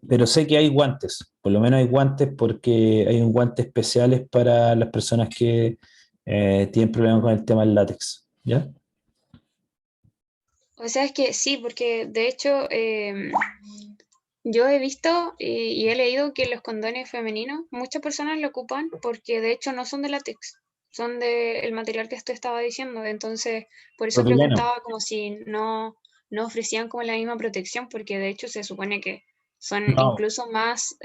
[SPEAKER 1] Pero sé que hay guantes, por lo menos hay guantes porque hay un guante especiales para las personas que tienen problemas con el tema del látex, ¿ya?
[SPEAKER 3] O sea, es que sí, porque de hecho yo he visto y he leído que los condones femeninos, muchas personas lo ocupan porque de hecho no son de látex, son del material que usted estaba diciendo. Entonces, por eso
[SPEAKER 1] Propileno.
[SPEAKER 3] preguntaba como si no ofrecían como la misma protección, porque de hecho se supone que son
[SPEAKER 1] No,
[SPEAKER 3] incluso más,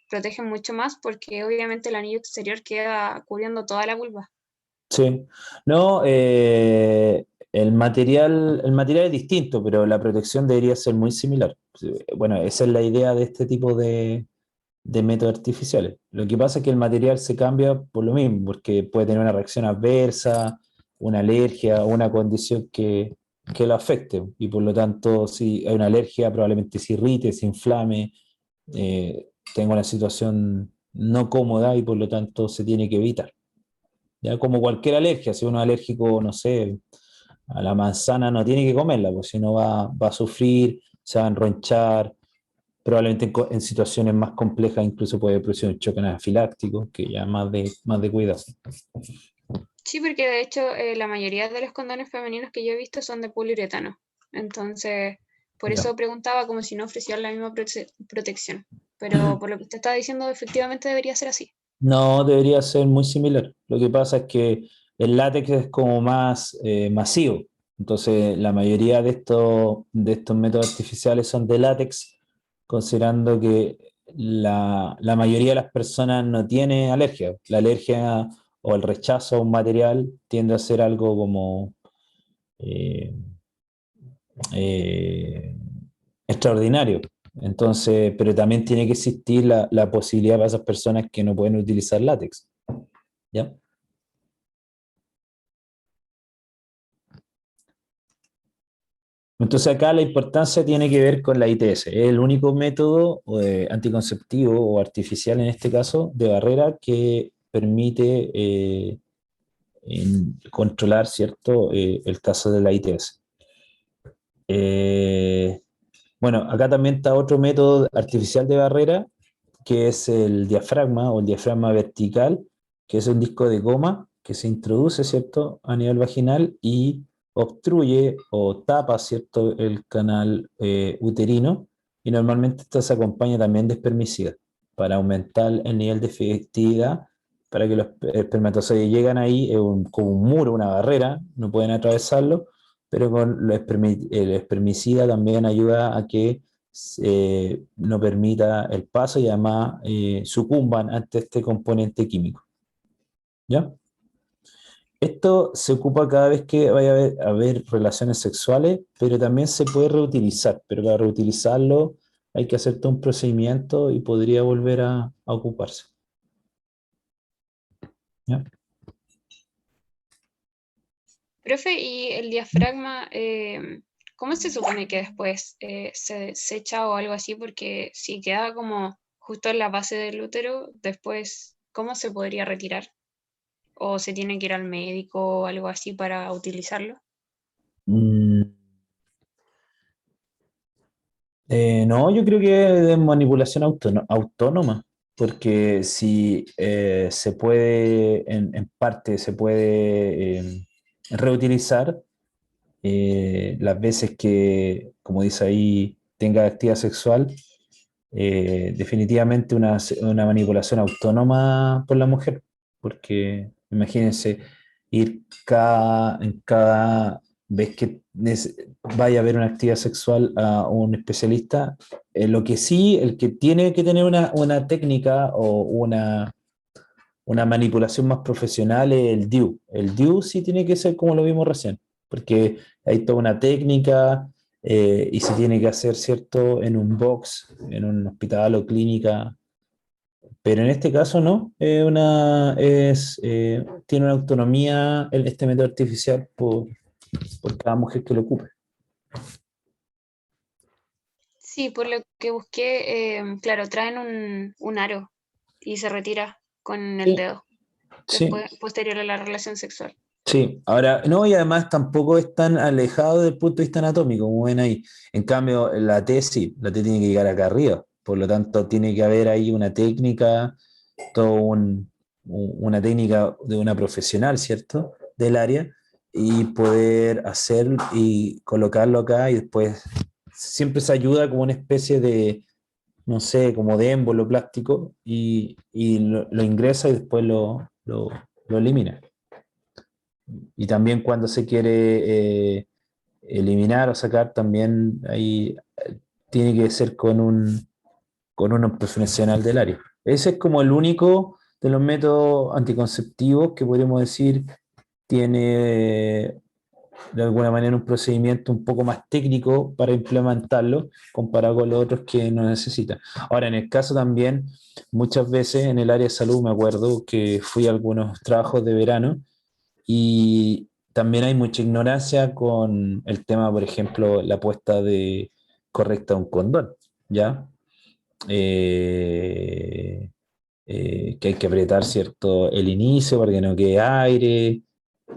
[SPEAKER 3] protegen mucho más porque obviamente el anillo exterior queda cubriendo toda la vulva.
[SPEAKER 1] Sí. No, el material es distinto, pero la protección debería ser muy similar. Sí, bueno, esa es la idea de este tipo de métodos artificiales. Lo que pasa es que el material se cambia por lo mismo, porque puede tener una reacción adversa, una alergia o una condición que lo afecte. Y por lo tanto, si hay una alergia, probablemente se irrite, se inflame, tenga una situación no cómoda y por lo tanto se tiene que evitar. Ya como cualquier alergia, si uno es alérgico, no sé, a la manzana no tiene que comerla, porque si no va a sufrir, se va a enronchar, probablemente en situaciones más complejas incluso puede producir un choque anafiláctico, que ya más de cuidado.
[SPEAKER 3] Sí, porque de hecho la mayoría de los condones femeninos que yo he visto son de poliuretano. Entonces, por
[SPEAKER 1] Ya.
[SPEAKER 3] eso preguntaba como si no ofrecían la misma protección. Pero por lo que usted está diciendo, efectivamente debería ser así.
[SPEAKER 1] No, debería ser muy similar. Lo que pasa es que el látex es como más masivo. Entonces, la mayoría de estos métodos artificiales son de látex, considerando que la mayoría de las personas no tiene alergia. La alergia o el rechazo a un material tiende a ser algo como eh, eh, extraordinario. Entonces, pero también tiene que existir la posibilidad para esas personas que no pueden utilizar látex. ¿Ya? Entonces acá la importancia tiene que ver con la ITS. Es el único método anticonceptivo o artificial en este caso de barrera que permite controlar, ¿cierto? El caso de la ITS. Eh, bueno, acá también está otro método artificial de barrera que es el diafragma o el diafragma vertical, que es un disco de goma que se introduce, ¿cierto?, a nivel vaginal y obstruye o tapa, ¿cierto?, el canal uterino y normalmente esto se acompaña también de espermicida para aumentar el nivel de efectividad para que los espermatozoides llegan ahí, es como un muro, una barrera, no pueden atravesarlo, pero con el espermicida también ayuda a que no permita el paso y además sucumban ante este componente químico. ¿Ya? Esto se ocupa cada vez que vaya a haber relaciones sexuales, pero también se puede reutilizar, pero para reutilizarlo hay que hacer todo un procedimiento y podría volver a ocuparse. ¿Ya?
[SPEAKER 3] Profe, ¿y el diafragma, cómo se supone que después se desecha o algo así? Porque si queda como justo en la base del útero, después, ¿cómo se podría retirar? ¿O se tiene que ir al médico o algo así para utilizarlo?
[SPEAKER 1] Mm, no, yo creo que es de manipulación autónoma, porque si se puede, en parte se puede reutilizar, las veces que, como dice ahí, tenga actividad sexual, definitivamente una manipulación autónoma por la mujer, porque imagínense ir en cada vez que vaya a haber una actividad sexual a un especialista, lo que sí, el que tiene que tener una técnica o una manipulación más profesional es el DIU. El DIU sí tiene que ser como lo vimos recién, porque hay toda una técnica y se tiene que hacer, ¿cierto?, en un box, en un hospital o clínica, pero en este caso no, tiene una autonomía este método artificial por cada mujer que lo ocupe.
[SPEAKER 3] Sí, por lo que busqué, claro, traen un aro y se retira con el
[SPEAKER 1] Sí,
[SPEAKER 3] dedo,
[SPEAKER 1] sí,
[SPEAKER 3] después, posterior a la relación sexual.
[SPEAKER 1] sí. Ahora, no, y además tampoco es tan alejado desde el punto de vista anatómico, como ven ahí. En cambio, la T sí, la T tiene que llegar acá arriba. Por lo tanto, tiene que haber ahí una técnica, todo una técnica de una profesional, ¿cierto? Del área, y poder hacer y colocarlo acá y después siempre se ayuda como una especie de, no sé, como de émbolo plástico y lo ingresa y después lo elimina. Y también cuando se quiere eliminar o sacar, también ahí tiene que ser con un profesional del área. Ese es como el único de los métodos anticonceptivos que podríamos decir tiene de alguna manera un procedimiento un poco más técnico para implementarlo comparado con los otros que no necesitan. Ahora, en el caso también, muchas veces en el área de salud, me acuerdo que fui a algunos trabajos de verano y también hay mucha ignorancia con el tema, por ejemplo, la puesta de correcta de un condón, ¿ya? Eh, que hay que apretar, ¿cierto? El inicio para que no quede aire.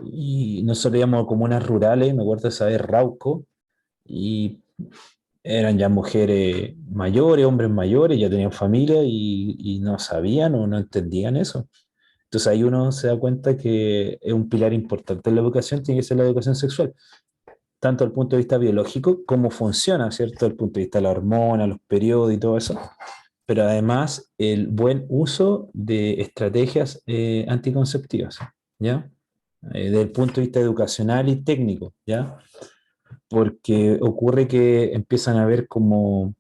[SPEAKER 1] Y nosotros íbamos a comunas rurales, me acuerdo de saber Rauco, y eran ya mujeres mayores, hombres mayores, ya tenían familia y no sabían o no entendían eso. Entonces ahí uno se da cuenta que es un pilar importante en la educación, tiene que ser la educación sexual, tanto desde el punto de vista biológico, cómo funciona, ¿cierto? Desde el punto de vista de la hormona, los periodos y todo eso, pero además el buen uso de estrategias anticonceptivas, ¿ya? Desde el punto de vista educacional y técnico, ¿ya? Porque ocurre que empiezan a haber como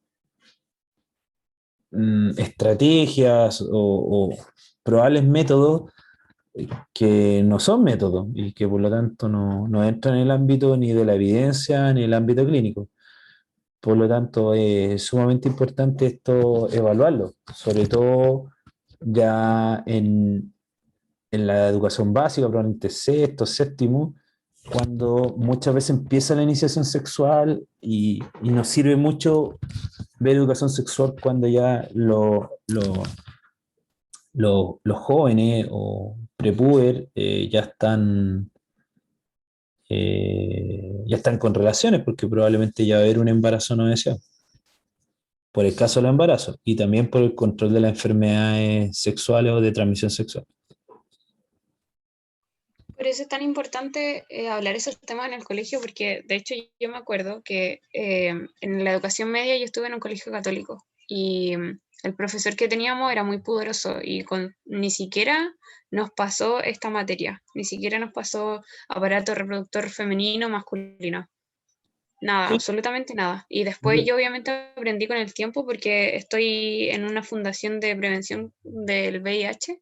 [SPEAKER 1] estrategias o probables métodos que no son métodos y que por lo tanto no entran en el ámbito ni de la evidencia ni el ámbito clínico. Por lo tanto, es sumamente importante esto evaluarlo, sobre todo ya en la educación básica, probablemente sexto, séptimo, cuando muchas veces empieza la iniciación sexual y nos sirve mucho ver educación sexual cuando ya los jóvenes o prepuber ya están con relaciones, porque probablemente ya va a haber un embarazo no deseado, por el caso del embarazo y también por el control de las enfermedades sexuales o de transmisión sexual.
[SPEAKER 3] Por eso es tan importante hablar esos temas en el colegio, porque de hecho yo me acuerdo que en la educación media yo estuve en un colegio católico y el profesor que teníamos era muy pudoroso y ni siquiera nos pasó esta materia, ni siquiera nos pasó aparato reproductor femenino, masculino. Nada,
[SPEAKER 1] Sí.
[SPEAKER 3] absolutamente nada. Y después yo obviamente aprendí con el tiempo porque estoy en una fundación de prevención del VIH.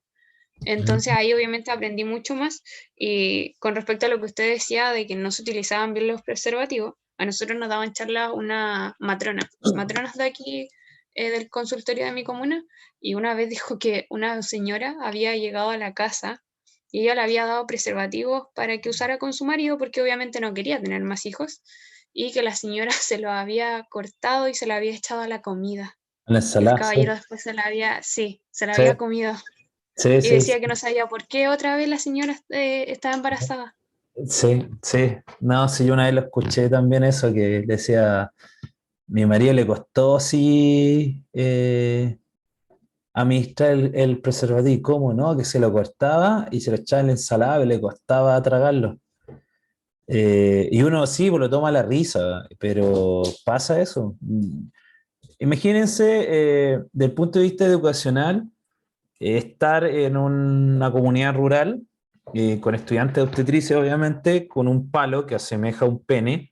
[SPEAKER 3] Entonces ahí obviamente aprendí mucho más y con respecto a lo que usted decía de que no se utilizaban bien los preservativos, a nosotros nos daban charlas una matronas de aquí del consultorio de mi comuna y una vez dijo que una señora había llegado a la casa y ella le había dado preservativos para que usara con su marido porque obviamente no quería tener más hijos y que la señora se lo había cortado y se lo había echado a la comida
[SPEAKER 1] La
[SPEAKER 3] y el
[SPEAKER 1] ensalada,
[SPEAKER 3] caballero
[SPEAKER 1] sí.
[SPEAKER 3] después se la
[SPEAKER 1] Sí,
[SPEAKER 3] había comido.
[SPEAKER 1] sí,
[SPEAKER 3] Y
[SPEAKER 1] sí,
[SPEAKER 3] decía que
[SPEAKER 1] sí.
[SPEAKER 3] no sabía por qué otra vez la señora estaba embarazada.
[SPEAKER 1] Sí, sí. No, sí, yo una vez lo escuché también eso, que decía, mi marido le costó sí administrar el preservativo, ¿cómo no? Que se lo cortaba y se lo echaba en la ensalada, y le costaba tragarlo. Y uno sí, pues lo toma a la risa, pero pasa eso. Imagínense, del punto de vista educacional, estar en una comunidad rural con estudiantes de obstetricia, obviamente, con un palo que asemeja a un pene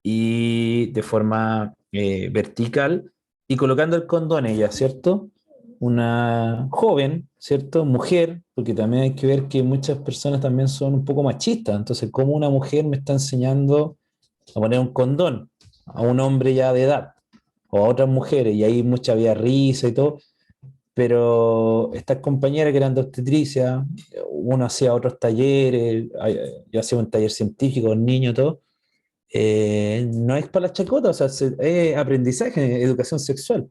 [SPEAKER 1] y de forma vertical y colocando el condón ella, ¿cierto? Una joven, ¿cierto? Mujer, porque también hay que ver que muchas personas también son un poco machistas, entonces, ¿cómo una mujer me está enseñando a poner un condón a un hombre ya de edad o a otras mujeres? Y ahí mucha había risa y todo, pero estas compañeras que eran de obstetricia, uno hacía otros talleres, yo hacía un taller científico con niños, todo, no es para la chacota, o sea, es aprendizaje, educación sexual,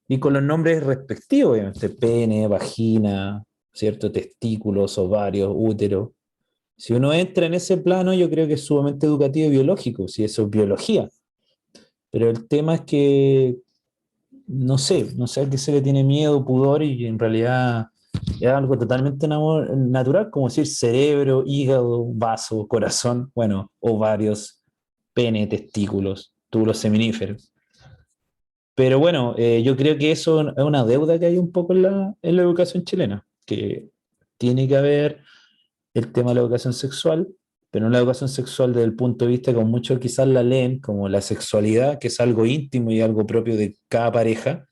[SPEAKER 1] y con los nombres respectivos, obviamente, pene, vagina, ¿cierto? Testículos, ovarios, útero. Si uno entra en ese plano, yo creo que es sumamente educativo y biológico, si eso es biología, pero el tema es que no sé a qué se le tiene miedo, pudor, y en realidad es algo totalmente natural, como decir cerebro, hígado, vaso, corazón, bueno, ovarios, pene, testículos, túbulos seminíferos. Pero bueno, yo creo que eso es una deuda que hay un poco en la educación chilena, que tiene que haber el tema de la educación sexual, pero no la educación sexual desde el punto de vista como muchos quizás la leen, como la sexualidad, que es algo íntimo y algo propio de cada pareja,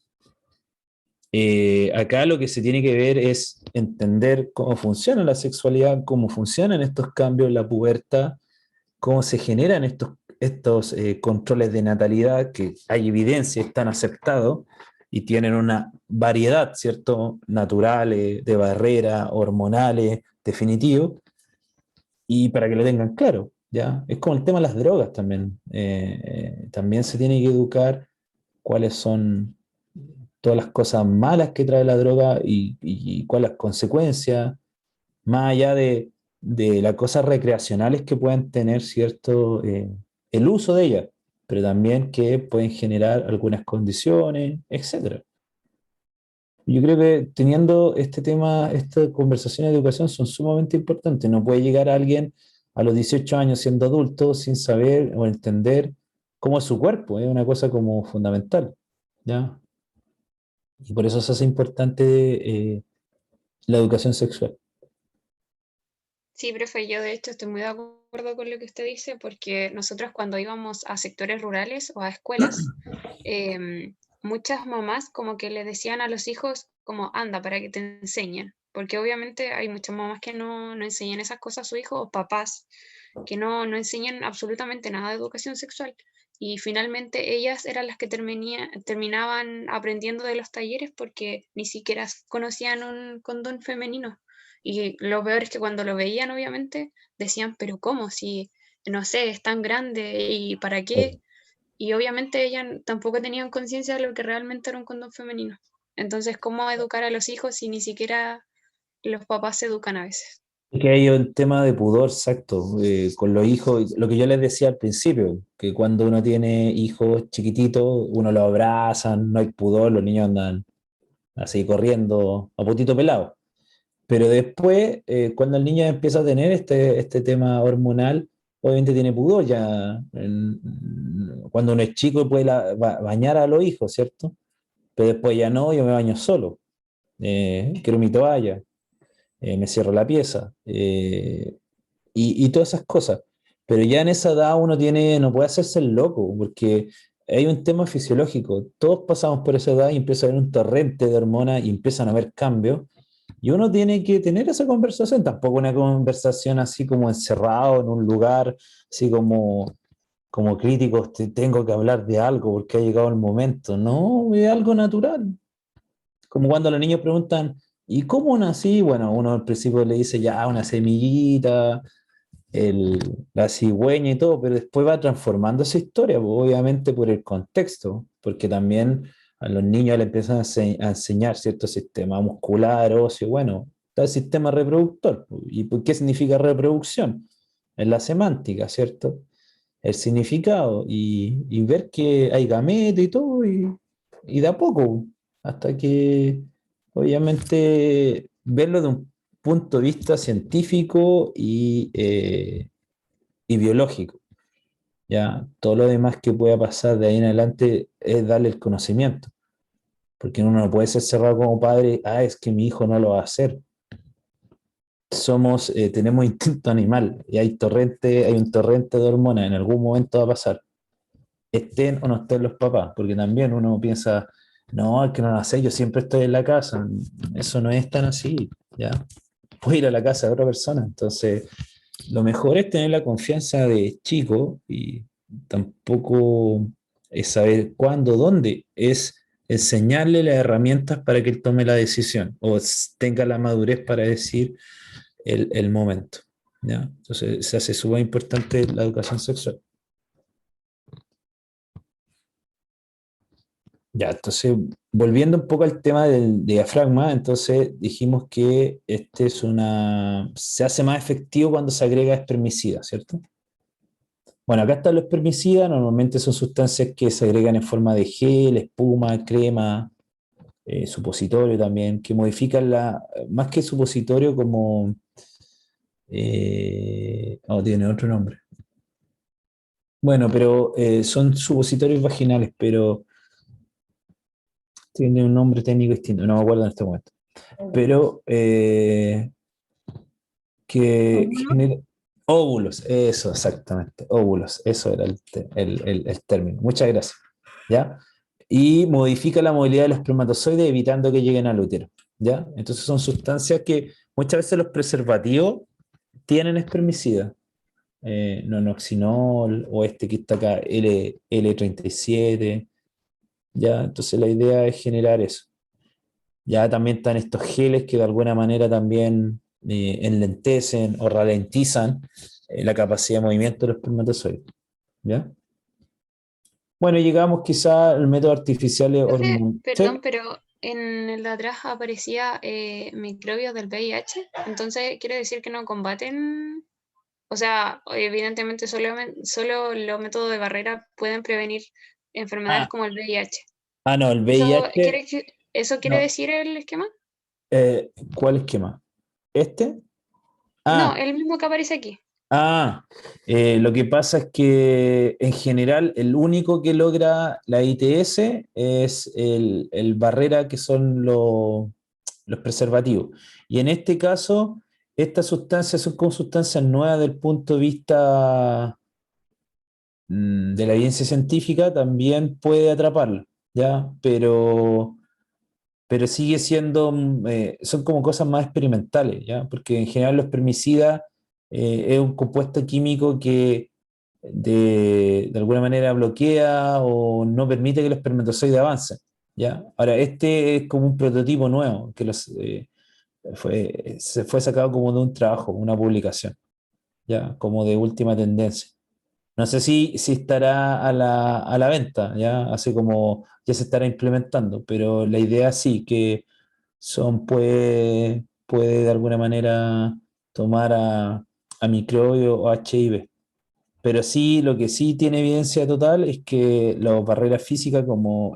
[SPEAKER 1] Acá lo que se tiene que ver es entender cómo funciona la sexualidad, cómo funcionan estos cambios en la pubertad, cómo se generan estos controles de natalidad que hay evidencia, están aceptados y tienen una variedad, ¿cierto? Naturales, de barreras, hormonales, definitivos, y para que lo tengan claro, ¿ya? Es como el tema de las drogas también. También se tiene que educar cuáles son todas las cosas malas que trae la droga y cuáles las consecuencias, más allá de las cosas recreacionales que pueden tener, ¿cierto? El uso de ellas, pero también que pueden generar algunas condiciones, etcétera. Yo creo que teniendo este tema, esta conversación de educación son sumamente importantes. No puede llegar a alguien a los 18 años siendo adulto sin saber o entender cómo es su cuerpo, es una cosa como fundamental, ¿ya? Y por eso se hace importante la educación sexual.
[SPEAKER 3] Sí, profe, yo de hecho estoy muy de acuerdo con lo que usted dice, porque nosotros cuando íbamos a sectores rurales o a escuelas, muchas mamás como que le decían a los hijos como anda para que te enseñen, porque obviamente hay muchas mamás que no enseñan esas cosas a su hijo o papás que no enseñan absolutamente nada de educación sexual. Y finalmente ellas eran las que terminaban aprendiendo de los talleres porque ni siquiera conocían un condón femenino. Y lo peor es que cuando lo veían, obviamente, decían, pero ¿cómo? Si, no sé, es tan grande y ¿para qué? Y obviamente ellas tampoco tenían conciencia de lo que realmente era un condón femenino. Entonces, ¿cómo educar a los hijos si ni siquiera los papás se educan a veces?
[SPEAKER 1] Es que hay un tema de pudor, exacto, con los hijos, lo que yo les decía al principio, que cuando uno tiene hijos chiquititos, uno los abraza, no hay pudor, los niños andan así corriendo a potito pelado. Pero después, cuando el niño empieza a tener este tema hormonal, obviamente tiene pudor ya. Cuando uno es chico puede bañar a los hijos, ¿cierto? Pero después ya no, yo me baño solo. Quiero mi toalla, me cierro la pieza, y todas esas cosas. Pero ya en esa edad uno no puede hacerse el loco, porque hay un tema fisiológico. Todos pasamos por esa edad y empieza a haber un torrente de hormonas y empiezan a haber cambios. Y uno tiene que tener esa conversación, tampoco una conversación así como encerrado en un lugar, así como críticos, tengo que hablar de algo porque ha llegado el momento. No, es algo natural. Como cuando los niños preguntan, ¿y cómo nací? Bueno, uno al principio le dice ya una semillita, la cigüeña y todo, pero después va transformando esa historia, pues, obviamente por el contexto, porque también a los niños le empiezan a enseñar cierto sistema muscular, óseo, bueno, está el sistema reproductor. Pues, ¿y por qué significa reproducción? Es la semántica, ¿cierto? El significado y ver que hay gametos y todo, y de a poco, hasta que obviamente verlo de un punto de vista científico y biológico. Ya, todo lo demás que pueda pasar de ahí en adelante es darle el conocimiento, porque uno no puede ser cerrado como padre, es que mi hijo no lo va a hacer. Tenemos instinto animal y hay un torrente de hormonas, en algún momento va a pasar, estén o no estén los papás, porque también uno piensa, no, es que no lo sé, yo siempre estoy en la casa. Eso no es tan así, ¿ya? Puedo ir a la casa de otra persona. Entonces, lo mejor es tener la confianza de chico y tampoco es saber cuándo, dónde, es enseñarle las herramientas para que él tome la decisión o tenga la madurez para decir el momento, ¿ya? Entonces, se hace súper importante la educación sexual. Ya, entonces, volviendo un poco al tema del diafragma, entonces dijimos que se hace más efectivo cuando se agrega espermicida, ¿cierto? Bueno, acá están los espermicidas, normalmente son sustancias que se agregan en forma de gel, espuma, crema, supositorio también, que modifican más que supositorio como, tiene otro nombre. Bueno, pero son supositorios vaginales, pero tiene un nombre técnico distinto, no me acuerdo en este momento. Pero que
[SPEAKER 2] ¿Óvulo?
[SPEAKER 1] genera óvulos, eso exactamente, óvulos, eso era el término. Muchas gracias. ¿Ya? y modifica la movilidad del espermatozoide evitando que lleguen al útero, ¿ya? Entonces son sustancias que muchas veces los preservativos tienen espermicida, nonoxinol o este que está acá, L37, ¿ya? Entonces la idea es generar eso. Ya también están estos geles que de alguna manera también enlentecen o ralentizan la capacidad de movimiento de los espermatozoides, ¿ya? Bueno, llegamos quizá al método artificial
[SPEAKER 3] Profe,
[SPEAKER 1] hormonal.
[SPEAKER 3] perdón,
[SPEAKER 1] ¿Sí?
[SPEAKER 3] pero en el de atrás aparecía microbios del VIH, entonces quiere decir que no combaten, o sea, evidentemente solo los métodos de barrera pueden prevenir enfermedades
[SPEAKER 1] Ah,
[SPEAKER 3] como el VIH.
[SPEAKER 1] no, el
[SPEAKER 3] ¿Eso
[SPEAKER 1] VIH,
[SPEAKER 3] eso quiere
[SPEAKER 1] no.
[SPEAKER 3] decir el esquema?
[SPEAKER 1] ¿Cuál esquema? ¿Este?
[SPEAKER 3] No,
[SPEAKER 1] Ah,
[SPEAKER 3] el mismo que aparece aquí.
[SPEAKER 1] ah, lo que pasa es que en general el único que logra la ITS es el barrera que son los preservativos. Y en este caso, estas sustancias son como sustancias nuevas del punto de vista de la evidencia científica, también puede atraparlo, ¿ya? Pero sigue siendo, son como cosas más experimentales, ¿ya? Porque en general los espermicidas es un compuesto químico que de alguna manera bloquea o no permite que los espermatozoides avancen, ¿ya? Ahora, este es como un prototipo nuevo que se fue sacado como de un trabajo, una publicación, ¿ya? Como de última tendencia. No sé si estará a la venta, ¿ya? Así como ya se estará implementando, pero la idea sí que puede de alguna manera tomar a microbio o HIV. Pero sí, lo que sí tiene evidencia total es que las barreras físicas como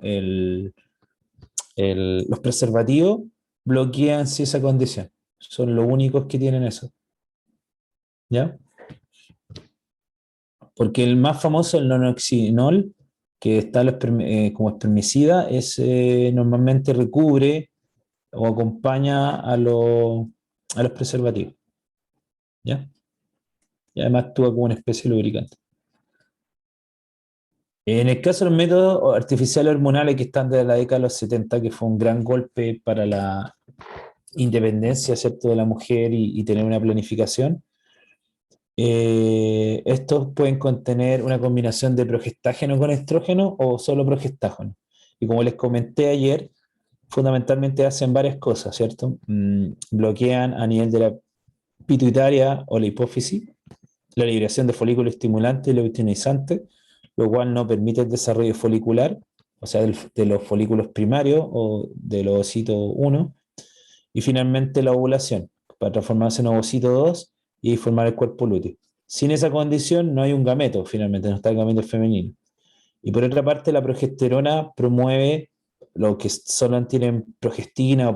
[SPEAKER 1] los preservativos bloquean sí esa condición. Son los únicos que tienen eso, ¿ya? Porque el más famoso, el nonoxinol, que está como espermicida, normalmente recubre o acompaña a los preservativos, ¿ya? Y además actúa como una especie de lubricante. En el caso de los métodos artificiales hormonales que están desde la década de los 70, que fue un gran golpe para la independencia, ¿cierto?, de la mujer y tener una planificación, estos pueden contener una combinación de progestágeno con estrógeno o solo progestágeno. Y como les comenté ayer, fundamentalmente hacen varias cosas, ¿cierto? Bloquean a nivel de la pituitaria o la hipófisis la liberación de folículos estimulantes y leutinizantes, lo cual no permite el desarrollo folicular, o sea, de los folículos primarios o de los ovocitos 1, y finalmente la ovulación, para transformarse en ovocito 2 y formar el cuerpo lúteo. Sin esa condición no hay un gameto, finalmente, no está el gameto femenino. Y por otra parte, la progesterona promueve lo que solo tienen progestina o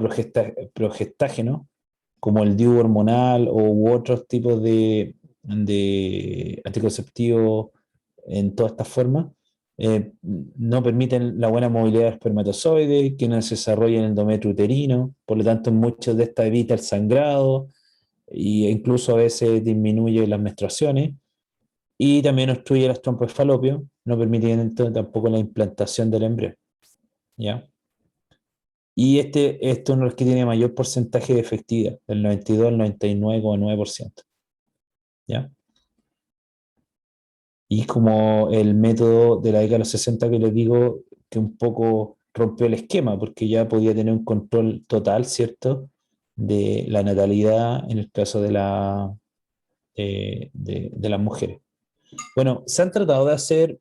[SPEAKER 1] progestágeno, como el DIU hormonal u otros tipos de anticonceptivos en todas estas formas, no permiten la buena movilidad del espermatozoide, que no se desarrolle en el endometrio uterino, por lo tanto, muchos de estas evita el sangrado e incluso a veces disminuye las menstruaciones y también obstruye las trompas de falopio, no permitiendo tampoco la implantación del embrión, ¿ya? Y este es uno de los que tiene mayor porcentaje de efectividad, del 92 al 99,9%, ¿ya? Y como el método de la década de los 60 que les digo, que un poco rompió el esquema, porque ya podía tener un control total, ¿cierto?, de la natalidad en el caso de las mujeres. Bueno, se han tratado de hacer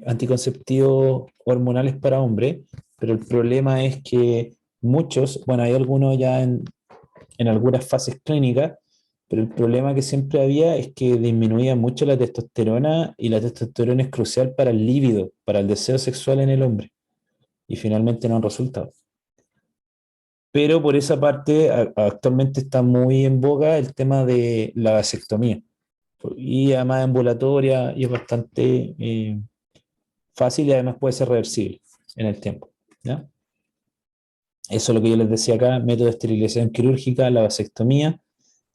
[SPEAKER 1] anticonceptivos hormonales para hombres, pero el problema es que muchos, bueno, hay algunos ya en algunas fases clínicas, pero el problema que siempre había es que disminuía mucho la testosterona y la testosterona es crucial para el líbido, para el deseo sexual en el hombre, y finalmente no han resultado. Pero por esa parte, actualmente está muy en boga el tema de la vasectomía y además ambulatoria y es bastante fácil y además puede ser reversible en el tiempo, ¿ya? Eso es lo que yo les decía acá, método de esterilización quirúrgica, la vasectomía,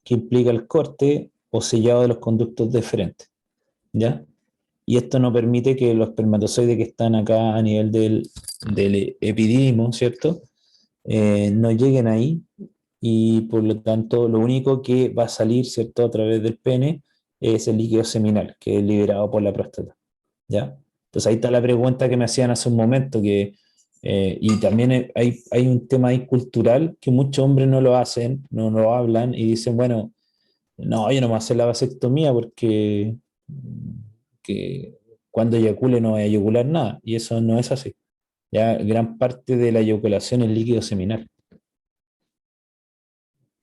[SPEAKER 1] que implica el corte o sellado de los conductos deferentes, ¿ya? y esto no permite que los espermatozoides que están acá a nivel del epididimo, ¿cierto? No lleguen ahí, y por lo tanto lo único que va a salir, ¿cierto?, a través del pene es el líquido seminal, que es liberado por la próstata, ¿ya? Entonces ahí está la pregunta que me hacían hace un momento, y también hay un tema ahí cultural que muchos hombres no lo hacen, no lo hablan y dicen, bueno, no, yo no me voy a hacer la vasectomía porque que cuando eyacule no voy a eyacular nada, y eso no es así. Ya gran parte de la eyaculación es líquido seminal.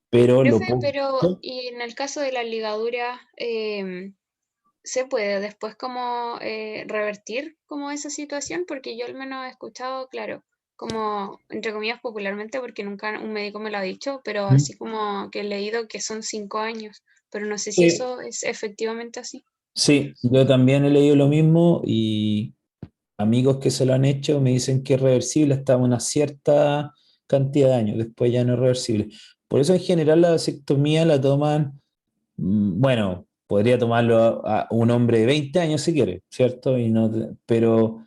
[SPEAKER 1] Pero lo
[SPEAKER 3] Profe,
[SPEAKER 1] poco.
[SPEAKER 3] pero y en el caso de la ligadura, ¿se puede después como revertir como esa situación? Porque yo al menos he escuchado, claro, como entre comillas popularmente, porque nunca un médico me lo ha dicho, pero así como que he leído que son 5 años, pero no sé si
[SPEAKER 1] Sí,
[SPEAKER 3] eso es efectivamente así.
[SPEAKER 1] sí, yo también he leído lo mismo y amigos que se lo han hecho me dicen que es reversible hasta una cierta cantidad de años, después ya no es reversible. Por eso en general la vasectomía la toman, bueno, podría tomarlo a un hombre de 20 años si quiere, ¿cierto? Pero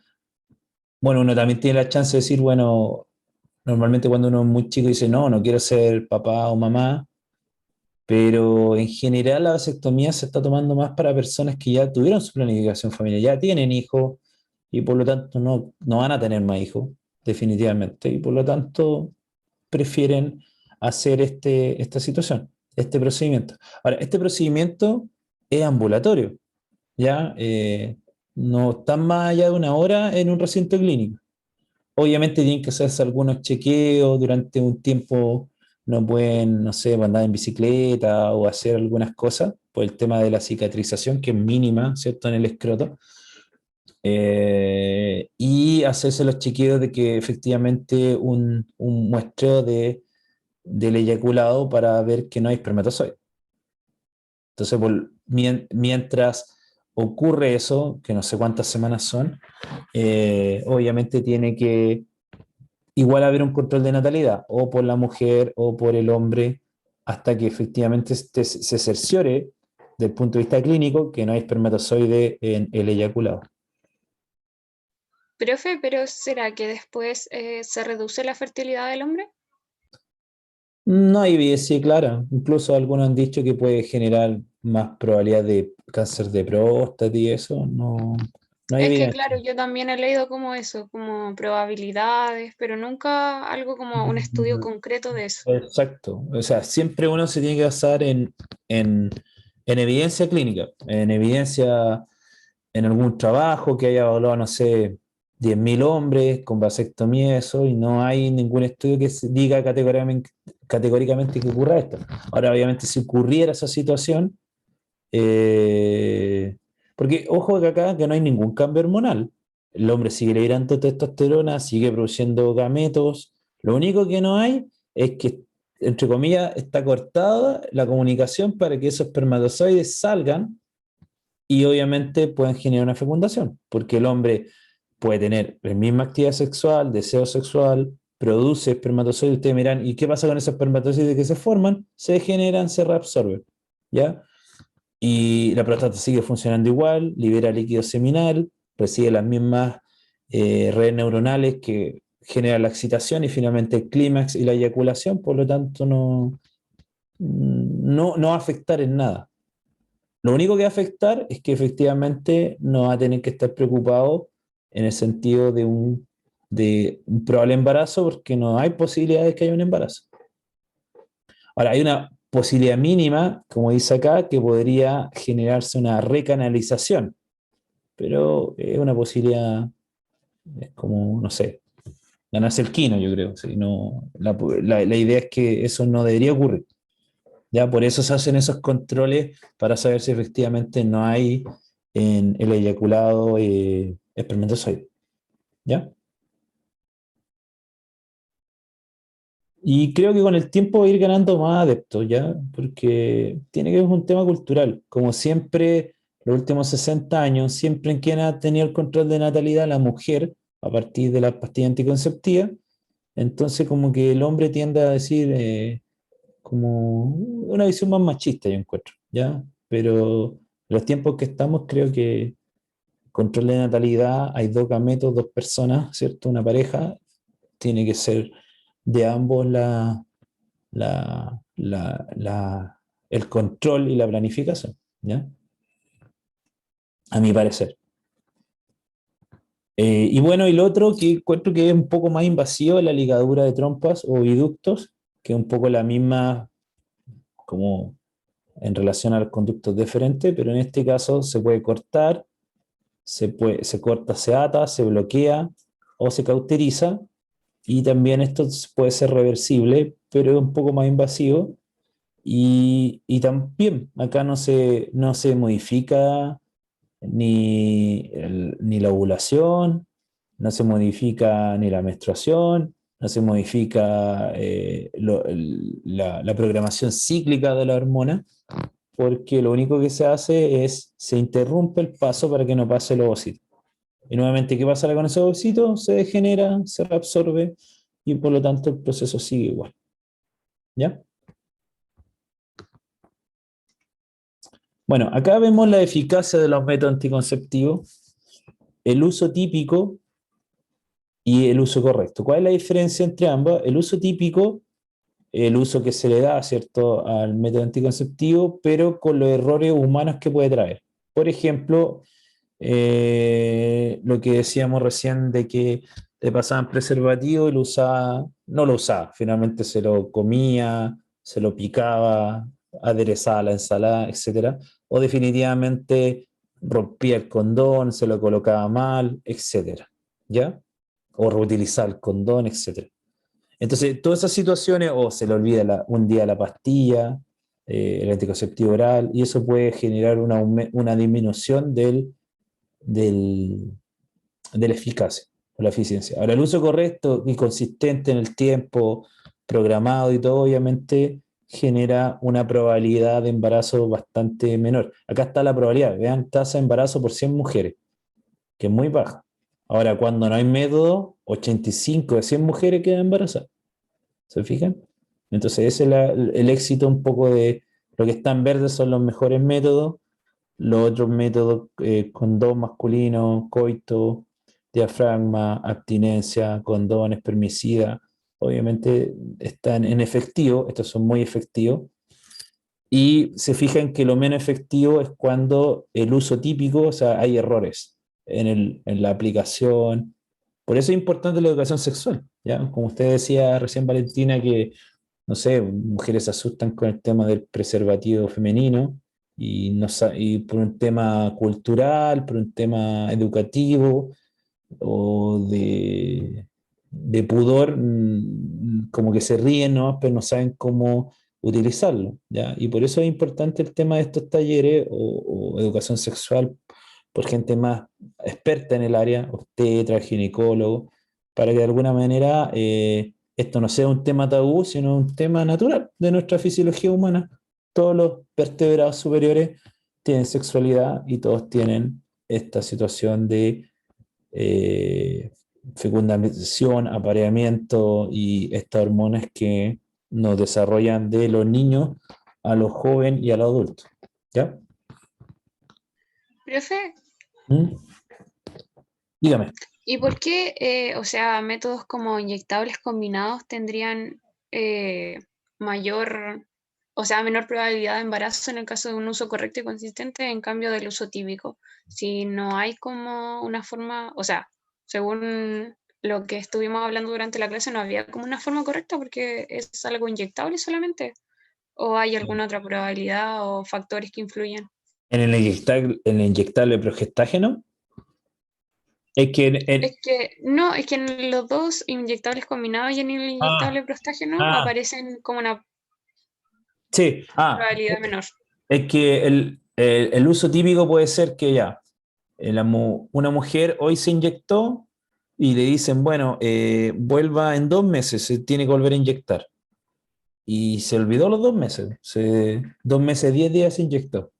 [SPEAKER 1] bueno, uno también tiene la chance de decir, bueno, normalmente cuando uno es muy chico dice, no, no quiero ser papá o mamá, pero en general la vasectomía se está tomando más para personas que ya tuvieron su planificación familiar, ya tienen hijos y por lo tanto no van a tener más hijos, definitivamente, y por lo tanto prefieren hacer esta situación, este procedimiento. Ahora, este procedimiento es ambulatorio, ¿ya? No están más allá de una hora en un recinto clínico. Obviamente tienen que hacerse algunos chequeos durante un tiempo, no pueden, no sé, andar en bicicleta o hacer algunas cosas por el tema de la cicatrización, que es mínima, ¿cierto?, en el escroto. Y hacerse los chequeos de que efectivamente un muestreo del eyaculado para ver que no hay espermatozoide. Entonces, mientras ocurre eso, que no sé cuántas semanas son, obviamente tiene que igual haber un control de natalidad, o por la mujer o por el hombre, hasta que efectivamente se cerciore, del punto de vista clínico, que no hay espermatozoide en el eyaculado.
[SPEAKER 3] Profe, pero ¿será que después se reduce la fertilidad del hombre?
[SPEAKER 1] No hay evidencia clara, incluso algunos han dicho que puede generar más probabilidad de cáncer de próstata y eso, no hay
[SPEAKER 3] Es que,
[SPEAKER 1] evidencia.
[SPEAKER 3] claro, yo también he leído como eso, como probabilidades, pero nunca algo como un estudio concreto de eso.
[SPEAKER 1] Exacto, o sea, siempre uno se tiene que basar en, en evidencia clínica, en evidencia en algún trabajo que haya evaluado, no sé, 10.000 hombres con vasectomía, eso, y no hay ningún estudio que diga categóricamente que ocurra esto. Ahora, obviamente, si ocurriera esa situación, eh, porque ojo que acá que no hay ningún cambio hormonal. El hombre sigue liberando testosterona, sigue produciendo gametos. Lo único que no hay es que, entre comillas, está cortada la comunicación para que esos espermatozoides salgan y obviamente pueden generar una fecundación, porque el hombre puede tener la misma actividad sexual, deseo sexual, produce espermatozoides, ustedes miran, ¿y qué pasa con esos espermatozoides que se forman? Se generan, se reabsorben, ¿ya? Y la próstata sigue funcionando igual, libera líquido seminal, recibe las mismas redes neuronales que generan la excitación y finalmente el clímax y la eyaculación, por lo tanto no va a afectar en nada. Lo único que va a afectar es que efectivamente no va a tener que estar preocupado en el sentido de un probable embarazo, porque no hay posibilidad de que haya un embarazo. Ahora, hay una posibilidad mínima, como dice acá, que podría generarse una recanalización, pero es una posibilidad, es como, no sé, ganarse el quino, yo creo. ¿Sí? No, la idea es que eso no debería ocurrir. ¿Ya? Por eso se hacen esos controles para saber si efectivamente no hay en el eyaculado espermatozoide. ¿Ya? Y creo que con el tiempo va a ir ganando más adeptos, ¿ya? Porque tiene que ver con un tema cultural. Como siempre, los últimos 60 años, siempre en quien ha tenido el control de natalidad la mujer, a partir de la pastilla anticonceptiva. Entonces, como que el hombre tiende a decir, como una visión más machista, yo encuentro, ¿ya? Pero los tiempos que estamos creo que control de natalidad, hay dos gametos, dos personas, ¿cierto? Una pareja, tiene que ser de ambos el control y la planificación, ¿ya? A mi parecer. Y bueno, y lo otro que encuentro que es un poco más invasivo es la ligadura de trompas o viductos, que es un poco la misma como en relación a los conductos deferentes, pero en este caso se puede cortar, se corta, se ata, se bloquea o se cauteriza, y también esto puede ser reversible, pero es un poco más invasivo, y también acá no se modifica ni la ovulación, no se modifica ni la menstruación, no se modifica la programación cíclica de la hormona, porque lo único que se hace es, se interrumpe el paso para que no pase el ovocito. Y nuevamente, ¿qué pasará con ese ovocito? Se degenera, se reabsorbe, y por lo tanto el proceso sigue igual. ¿Ya? Bueno, acá vemos la eficacia de los métodos anticonceptivos, el uso típico y el uso correcto. ¿Cuál es la diferencia entre ambos? El uso típico, el uso que se le da, ¿cierto?, al método anticonceptivo, pero con los errores humanos que puede traer. Por ejemplo, lo que decíamos recién de que le pasaban preservativo y no lo usaba, finalmente se lo comía, se lo picaba, aderezaba la ensalada, etcétera, o definitivamente rompía el condón, se lo colocaba mal, etcétera, ¿ya? O reutilizar el condón, etcétera. Entonces, todas esas situaciones, o se le olvida un día la pastilla, el anticonceptivo oral, y eso puede generar una disminución del, de la eficacia o la eficiencia. Ahora, el uso correcto y consistente en el tiempo, programado y todo, obviamente genera una probabilidad de embarazo bastante menor. Acá está la probabilidad, vean, tasa de embarazo por 100 mujeres, que es muy baja. Ahora, cuando no hay método, 85 de 100 mujeres quedan embarazadas. ¿Se fijan? Entonces, ese es el éxito un poco de lo que está en verde son los mejores métodos. Los otros métodos, condón masculino, coito, diafragma, abstinencia, condón, espermicida, obviamente están en efectivo, estos son muy efectivos. Y se fijan que lo menos efectivo es cuando el uso típico, o sea, hay errores en la aplicación. Por eso es importante la educación sexual, ¿ya? Como usted decía recién, Valentina, que, no sé, mujeres se asustan con el tema del preservativo femenino, y por un tema cultural, por un tema educativo o de pudor, como que se ríen, ¿no? Pero no saben cómo utilizarlo, ¿ya? Y por eso es importante el tema de estos talleres o educación sexual por gente más experta en el área, obstetra, ginecólogo, para que de alguna manera esto no sea un tema tabú, sino un tema natural de nuestra fisiología humana. Todos los vertebrados superiores tienen sexualidad y todos tienen esta situación de eh, fecundación, apareamiento y estas hormonas que nos desarrollan de los niños a los jóvenes y a los adultos. ¿Ya?
[SPEAKER 3] Profe,
[SPEAKER 1] ¿Mm? Dígame.
[SPEAKER 3] ¿y por qué, o sea, métodos como inyectables combinados tendrían mayor, o sea, menor probabilidad de embarazo en el caso de un uso correcto y consistente en cambio del uso típico? Si no hay como una forma, o sea, según lo que estuvimos hablando durante la clase, no había como una forma correcta porque es algo inyectable solamente, o hay alguna otra probabilidad o factores que influyen.
[SPEAKER 1] En el inyectable progestágeno, es que
[SPEAKER 3] Es que no, es que en los dos inyectables combinados y en el
[SPEAKER 1] ah,
[SPEAKER 3] inyectable prostágeno
[SPEAKER 1] ah,
[SPEAKER 3] aparecen como una
[SPEAKER 1] sí,
[SPEAKER 3] probabilidad menor.
[SPEAKER 1] es que el uso típico puede ser que ya, una mujer hoy se inyectó y le dicen, bueno, vuelva en 2 meses, se tiene que volver a inyectar. Y se olvidó los 2 meses. 2 meses, 10 días se inyectó.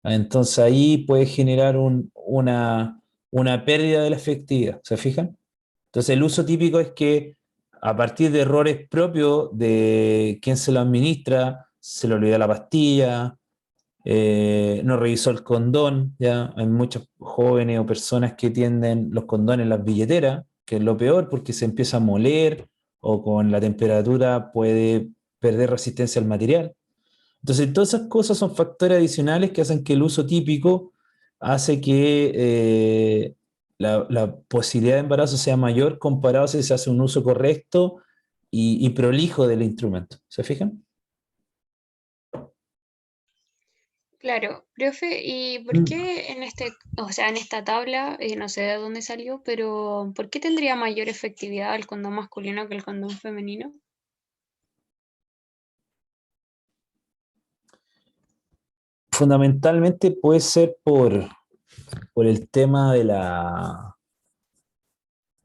[SPEAKER 1] Entonces ahí puede generar una pérdida de la efectividad. ¿Se fijan? Entonces el uso típico es que a partir de errores propios de quien se lo administra, se le olvida la pastilla, no revisó el condón, ¿ya? Hay muchos jóvenes o personas que tienden los condones en las billeteras, que es lo peor porque se empieza a moler o con la temperatura puede perder resistencia al material. Entonces, todas esas cosas son factores adicionales que hacen que el uso típico hace que la posibilidad de embarazo sea mayor comparado si se hace un uso correcto y prolijo del instrumento. ¿Se fijan?
[SPEAKER 3] Claro, profe, ¿y por qué en o sea, en esta tabla, no sé de dónde salió, pero ¿por qué tendría mayor efectividad el condón masculino que el condón femenino?
[SPEAKER 1] Fundamentalmente puede ser por el tema de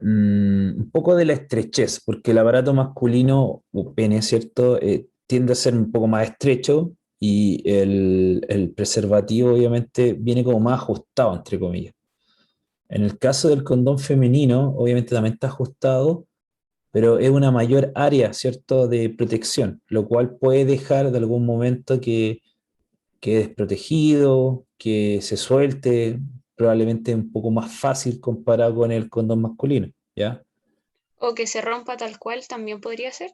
[SPEAKER 1] un poco de la estrechez, porque el aparato masculino, o pene, ¿cierto? Tiende a ser un poco más estrecho y el preservativo obviamente viene como más ajustado, entre comillas. En el caso del condón femenino, obviamente también está ajustado, pero es una mayor área, ¿cierto?, de protección, lo cual puede dejar de algún momento que quede desprotegido, que se suelte, probablemente un poco más fácil comparado con el condón masculino, ¿ya?
[SPEAKER 3] ¿O que se rompa tal cual también podría ser?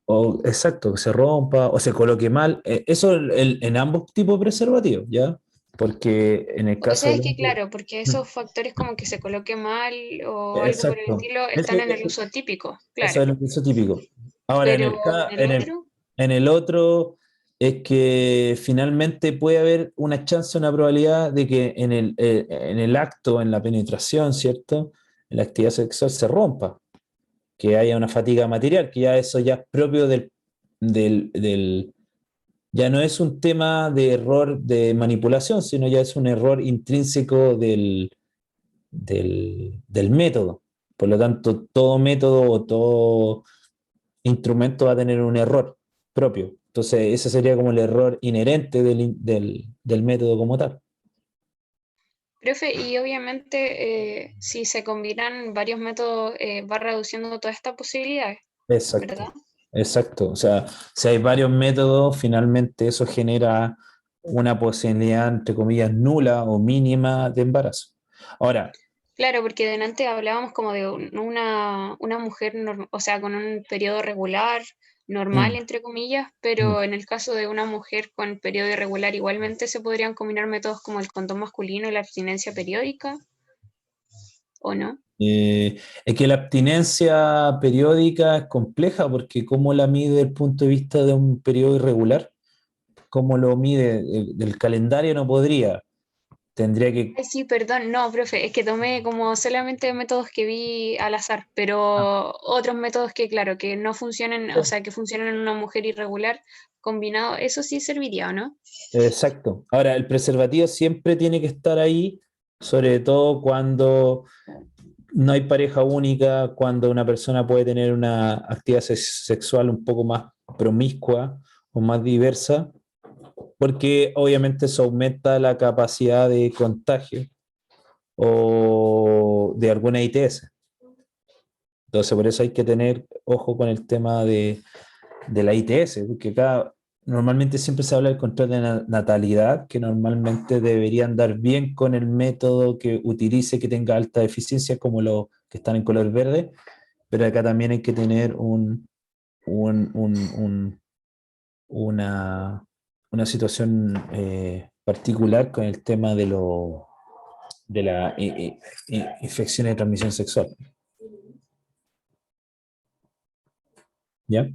[SPEAKER 1] O exacto, que se rompa o se coloque mal. Eso en ambos tipos de preservativos, ¿ya? Porque en el
[SPEAKER 3] O
[SPEAKER 1] caso
[SPEAKER 3] sea,
[SPEAKER 1] del
[SPEAKER 3] es que
[SPEAKER 1] hombre.
[SPEAKER 3] claro, porque
[SPEAKER 1] Mm,
[SPEAKER 3] esos factores como que se coloque mal o algo por el
[SPEAKER 1] exacto.
[SPEAKER 3] estilo
[SPEAKER 1] Eso,
[SPEAKER 3] están en el
[SPEAKER 1] eso,
[SPEAKER 3] uso típico,
[SPEAKER 1] eso
[SPEAKER 3] claro.
[SPEAKER 1] es el uso típico. Ahora,
[SPEAKER 3] Pero en el otro,
[SPEAKER 1] en el otro es que finalmente puede haber una chance, una probabilidad de que en el acto, en la penetración, ¿cierto? En la actividad sexual se rompa, que haya una fatiga material, que ya eso ya es propio del ya no es un tema de error de manipulación, sino ya es un error intrínseco del método. Por lo tanto, todo método o todo instrumento va a tener un error propio. Entonces, ese sería como el error inherente del método como tal.
[SPEAKER 3] profe, y obviamente si se combinan varios métodos va reduciendo todas estas posibilidades,
[SPEAKER 1] Exacto,
[SPEAKER 3] ¿verdad?
[SPEAKER 1] exacto. O sea, si hay varios métodos, finalmente eso genera una posibilidad, entre comillas, nula o mínima de embarazo. Ahora,
[SPEAKER 3] Claro, porque delante hablábamos como de una mujer, o sea, con un periodo regular, normal,
[SPEAKER 1] mm,
[SPEAKER 3] entre comillas,
[SPEAKER 1] mm.
[SPEAKER 3] pero en el caso de una mujer con periodo irregular, igualmente se podrían combinar métodos como el condón masculino y la abstinencia periódica, ¿o no?
[SPEAKER 1] Es que la abstinencia periódica es compleja porque ¿cómo la mide desde el punto de vista de un periodo irregular? ¿Cómo lo mide? Del calendario no podría. Tendría que...
[SPEAKER 3] Ay, sí, perdón, no, profe, es que tomé como solamente métodos que vi al azar, pero otros métodos que, claro, que no funcionen, o sea, que funcionan en una mujer irregular, combinado, eso sí serviría, ¿o no?
[SPEAKER 1] Exacto. Ahora, el preservativo siempre tiene que estar ahí, sobre todo cuando no hay pareja única, cuando una persona puede tener una actividad sexual un poco más promiscua o más diversa, porque obviamente eso aumenta la capacidad de contagio o de alguna ITS. Entonces, por eso hay que tener ojo con el tema de la ITS, porque normalmente siempre se habla del control de natalidad, que normalmente debería andar bien con el método que utilice, que tenga alta eficiencia, como los que están en color verde, pero acá también hay que tener un- un- un- una, una situación particular con el tema de la infección de transmisión sexual. ¿Ya?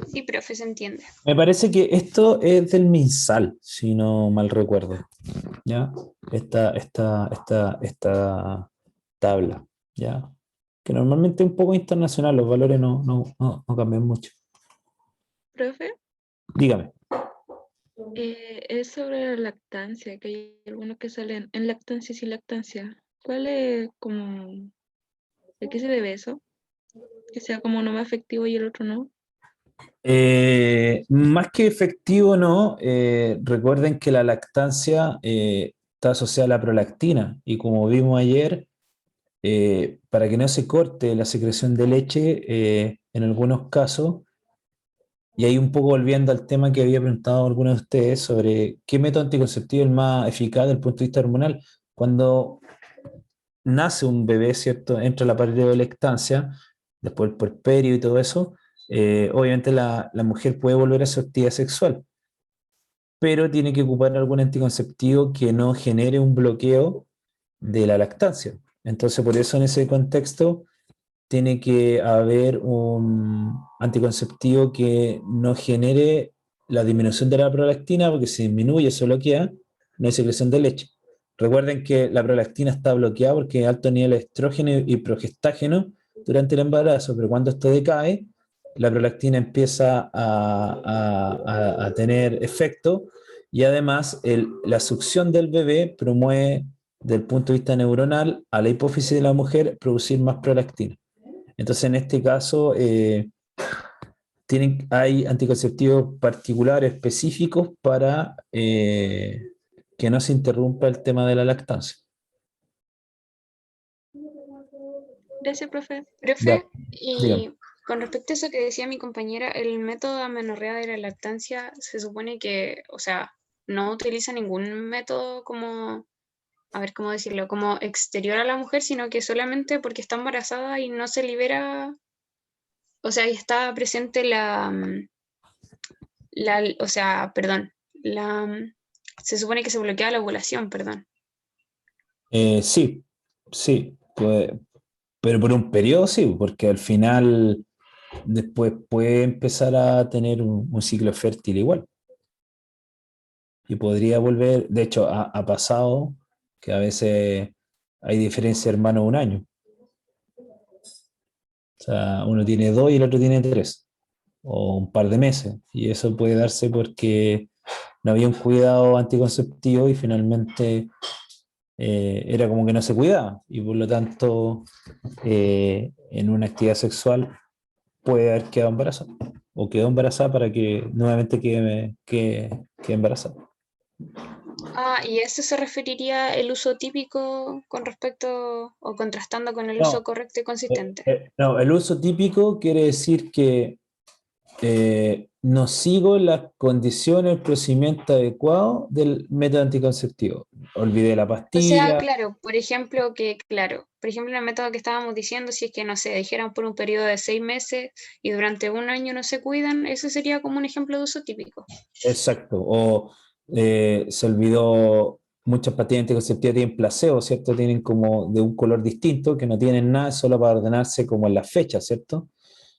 [SPEAKER 3] Sí, profe, se entiende.
[SPEAKER 1] Me parece que esto es del MinSal, si no mal recuerdo. ¿Ya? Esta tabla, ¿ya? Que normalmente es un poco internacional, los valores no cambian mucho.
[SPEAKER 4] Profe,
[SPEAKER 1] Dígame.
[SPEAKER 4] es sobre la lactancia, que hay algunos que salen en lactancia y sin lactancia. ¿Cuál es como, ¿a qué se debe eso? Que sea como uno más efectivo y el otro no.
[SPEAKER 1] Más que efectivo, no. Recuerden que la lactancia está asociada a la prolactina y como vimos ayer, para que no se corte la secreción de leche, en algunos casos Y ahí un poco volviendo al tema que había preguntado alguno de ustedes sobre qué método anticonceptivo es el más eficaz desde el punto de vista hormonal. Cuando nace un bebé, ¿cierto? Entra la periodo de lactancia, después el puerperio y todo eso, obviamente la mujer puede volver a su actividad sexual, pero tiene que ocupar algún anticonceptivo que no genere un bloqueo de la lactancia. Entonces, por eso en ese contexto tiene que haber un anticonceptivo que no genere la disminución de la prolactina, porque si disminuye, se bloquea, no hay secreción de leche. Recuerden que la prolactina está bloqueada porque hay alto nivel de estrógeno y progestágeno durante el embarazo, pero cuando esto decae, la prolactina empieza a tener efecto y además la succión del bebé promueve, desde el punto de vista neuronal, a la hipófisis de la mujer producir más prolactina. Entonces, en este caso, hay anticonceptivos particulares específicos para que no se interrumpa el tema de la lactancia.
[SPEAKER 4] Gracias, profe.
[SPEAKER 1] Ya,
[SPEAKER 3] Profe,
[SPEAKER 1] dígame.
[SPEAKER 3] y con respecto a eso que decía mi compañera, el método de amenorrea de la lactancia se supone que, o sea, no utiliza ningún método como, a ver cómo decirlo, como exterior a la mujer, sino que solamente porque está embarazada y no se libera, o sea, y está presente o sea, perdón, se supone que se bloquea la ovulación, perdón.
[SPEAKER 1] Sí, sí, pero por un periodo sí, porque al final después puede empezar a tener un ciclo fértil igual. Y podría volver, de hecho, ha pasado que a veces hay diferencia de hermanos un año. O sea, uno tiene 2 y el otro tiene 3, o un par de meses. Y eso puede darse porque no había un cuidado anticonceptivo y finalmente era como que no se cuidaba. Y por lo tanto, en una actividad sexual puede haber quedado embarazada. O quedó embarazada para que nuevamente quede embarazada.
[SPEAKER 3] Ah, ¿y a eso se referiría el uso típico con respecto o contrastando con el uso
[SPEAKER 1] No,
[SPEAKER 3] correcto y consistente?
[SPEAKER 1] no, el uso típico quiere decir que no sigo las condiciones, el procedimiento adecuado del método anticonceptivo. Olvidé la
[SPEAKER 3] O sea,
[SPEAKER 1] pastilla.
[SPEAKER 3] claro, por ejemplo, en el método que estábamos diciendo, si es que, no sé, dijeran por un periodo de 6 meses y durante un año no se cuidan, eso sería como un ejemplo de uso típico.
[SPEAKER 1] Exacto. O se olvidó, muchas pastillas anticonceptivas tienen placebo, ¿cierto? Tienen como de un color distinto, que no tienen nada, solo para ordenarse como en la fecha, ¿cierto?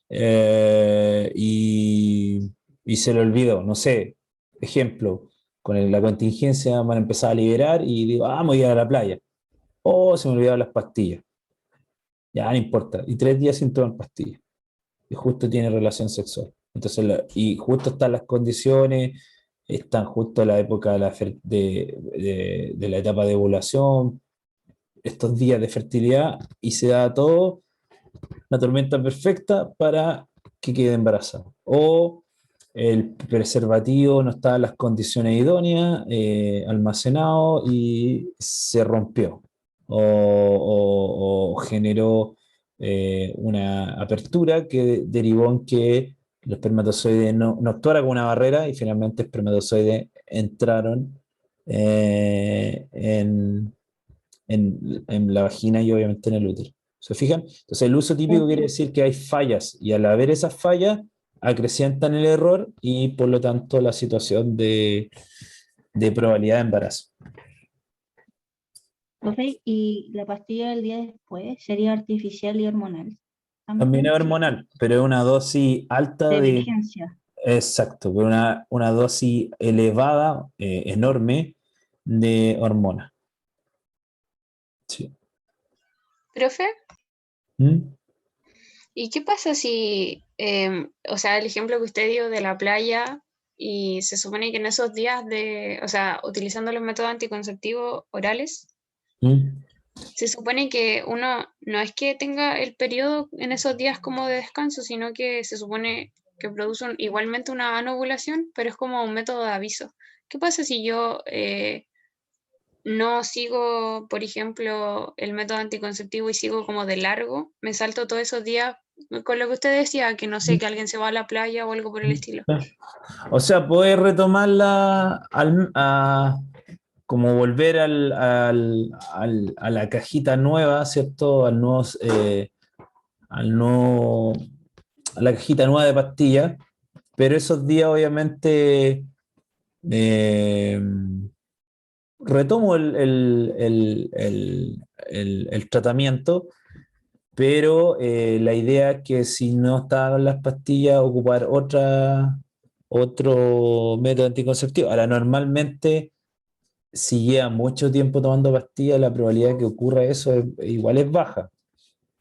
[SPEAKER 1] Eh, y, y se le olvidó, no sé, ejemplo, la contingencia van a empezar a liberar y digo, vamos a ir a la playa. Oh, se me olvidaron las pastillas. Ya, no importa. Y 3 días sin tomar pastillas. Y justo tiene relación sexual. Entonces, y justo están las condiciones, están justo la época de la etapa de ovulación, estos días de fertilidad, y se da todo, la tormenta perfecta para que quede embarazada. O el preservativo no estaba en las condiciones idóneas, almacenado y se rompió. O generó una apertura que derivó en que los espermatozoides no actuara como una barrera y finalmente espermatozoides entraron en la vagina y obviamente en el útero. ¿Se fijan? Entonces el uso típico quiere decir que hay fallas y al haber esas fallas acrecientan el error y por lo tanto la situación de probabilidad de embarazo.
[SPEAKER 2] Profe, y la pastilla del día después sería artificial y hormonal.
[SPEAKER 1] También es
[SPEAKER 2] También,
[SPEAKER 1] hormonal, pero es una dosis alta
[SPEAKER 2] de
[SPEAKER 1] de...
[SPEAKER 2] emergencia.
[SPEAKER 1] Exacto, pero una dosis elevada, enorme de hormona. Sí.
[SPEAKER 3] Profe,
[SPEAKER 1] ¿Mm?
[SPEAKER 3] ¿y qué pasa si, o sea, el ejemplo que usted dio de la playa y se supone que en esos días o sea, utilizando los métodos anticonceptivos orales,
[SPEAKER 1] ¿Mm?
[SPEAKER 3] se supone que uno no es que tenga el periodo en esos días como de descanso, sino que se supone que produce igualmente una anovulación, pero es como un método de aviso. ¿Qué pasa si yo no sigo, por ejemplo, el método anticonceptivo y sigo como de largo, me salto todos esos días con lo que usted decía, que no sé, que alguien se va a la playa o algo por el estilo.
[SPEAKER 1] O sea, puedes retomarla como volver a la cajita nueva, ¿cierto? Al nuevo, a la cajita nueva de pastillas, pero esos días obviamente eh, retomo el tratamiento, pero la idea es que si no están las pastillas, ocupar otro método anticonceptivo. Ahora, normalmente, si lleva mucho tiempo tomando pastillas, la probabilidad de que ocurra eso igual es baja.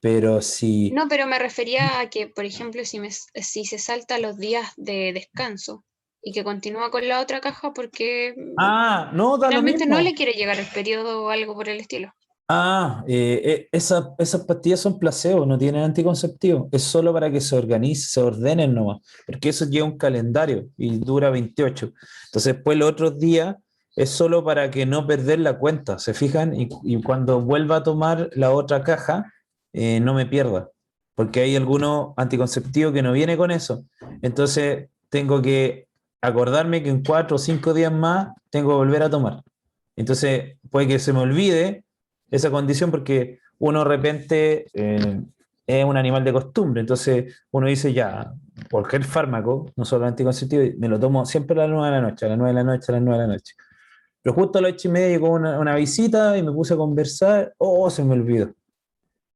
[SPEAKER 1] Pero si...
[SPEAKER 3] No, pero me refería a que, por ejemplo, si se salta los días de descanso y que continúa con la otra caja porque
[SPEAKER 1] Ah, no, da lo
[SPEAKER 3] finalmente no
[SPEAKER 1] mismo.
[SPEAKER 3] le quiere llegar el periodo o algo por el estilo.
[SPEAKER 1] Esas pastillas son placebo, no tienen anticonceptivo. Es solo para que se organice, se ordenen nomás. Porque eso lleva un calendario y dura 28. Entonces, después los otros días es solo para que no perder la cuenta, ¿se fijan? Y cuando vuelva a tomar la otra caja, no me pierda. Porque hay algunos anticonceptivos que no viene con eso. Entonces, tengo que acordarme que en 4 o 5 días más tengo que volver a tomar. Entonces, puede que se me olvide esa condición porque uno de repente es un animal de costumbre, entonces uno dice ya, cualquier fármaco, no solo anticonceptivo, me lo tomo siempre a las 9 de la noche, a las 9 de la noche, a las 9 de la noche. Pero justo a las 8:30 llegó una visita y me puse a conversar, se me olvidó,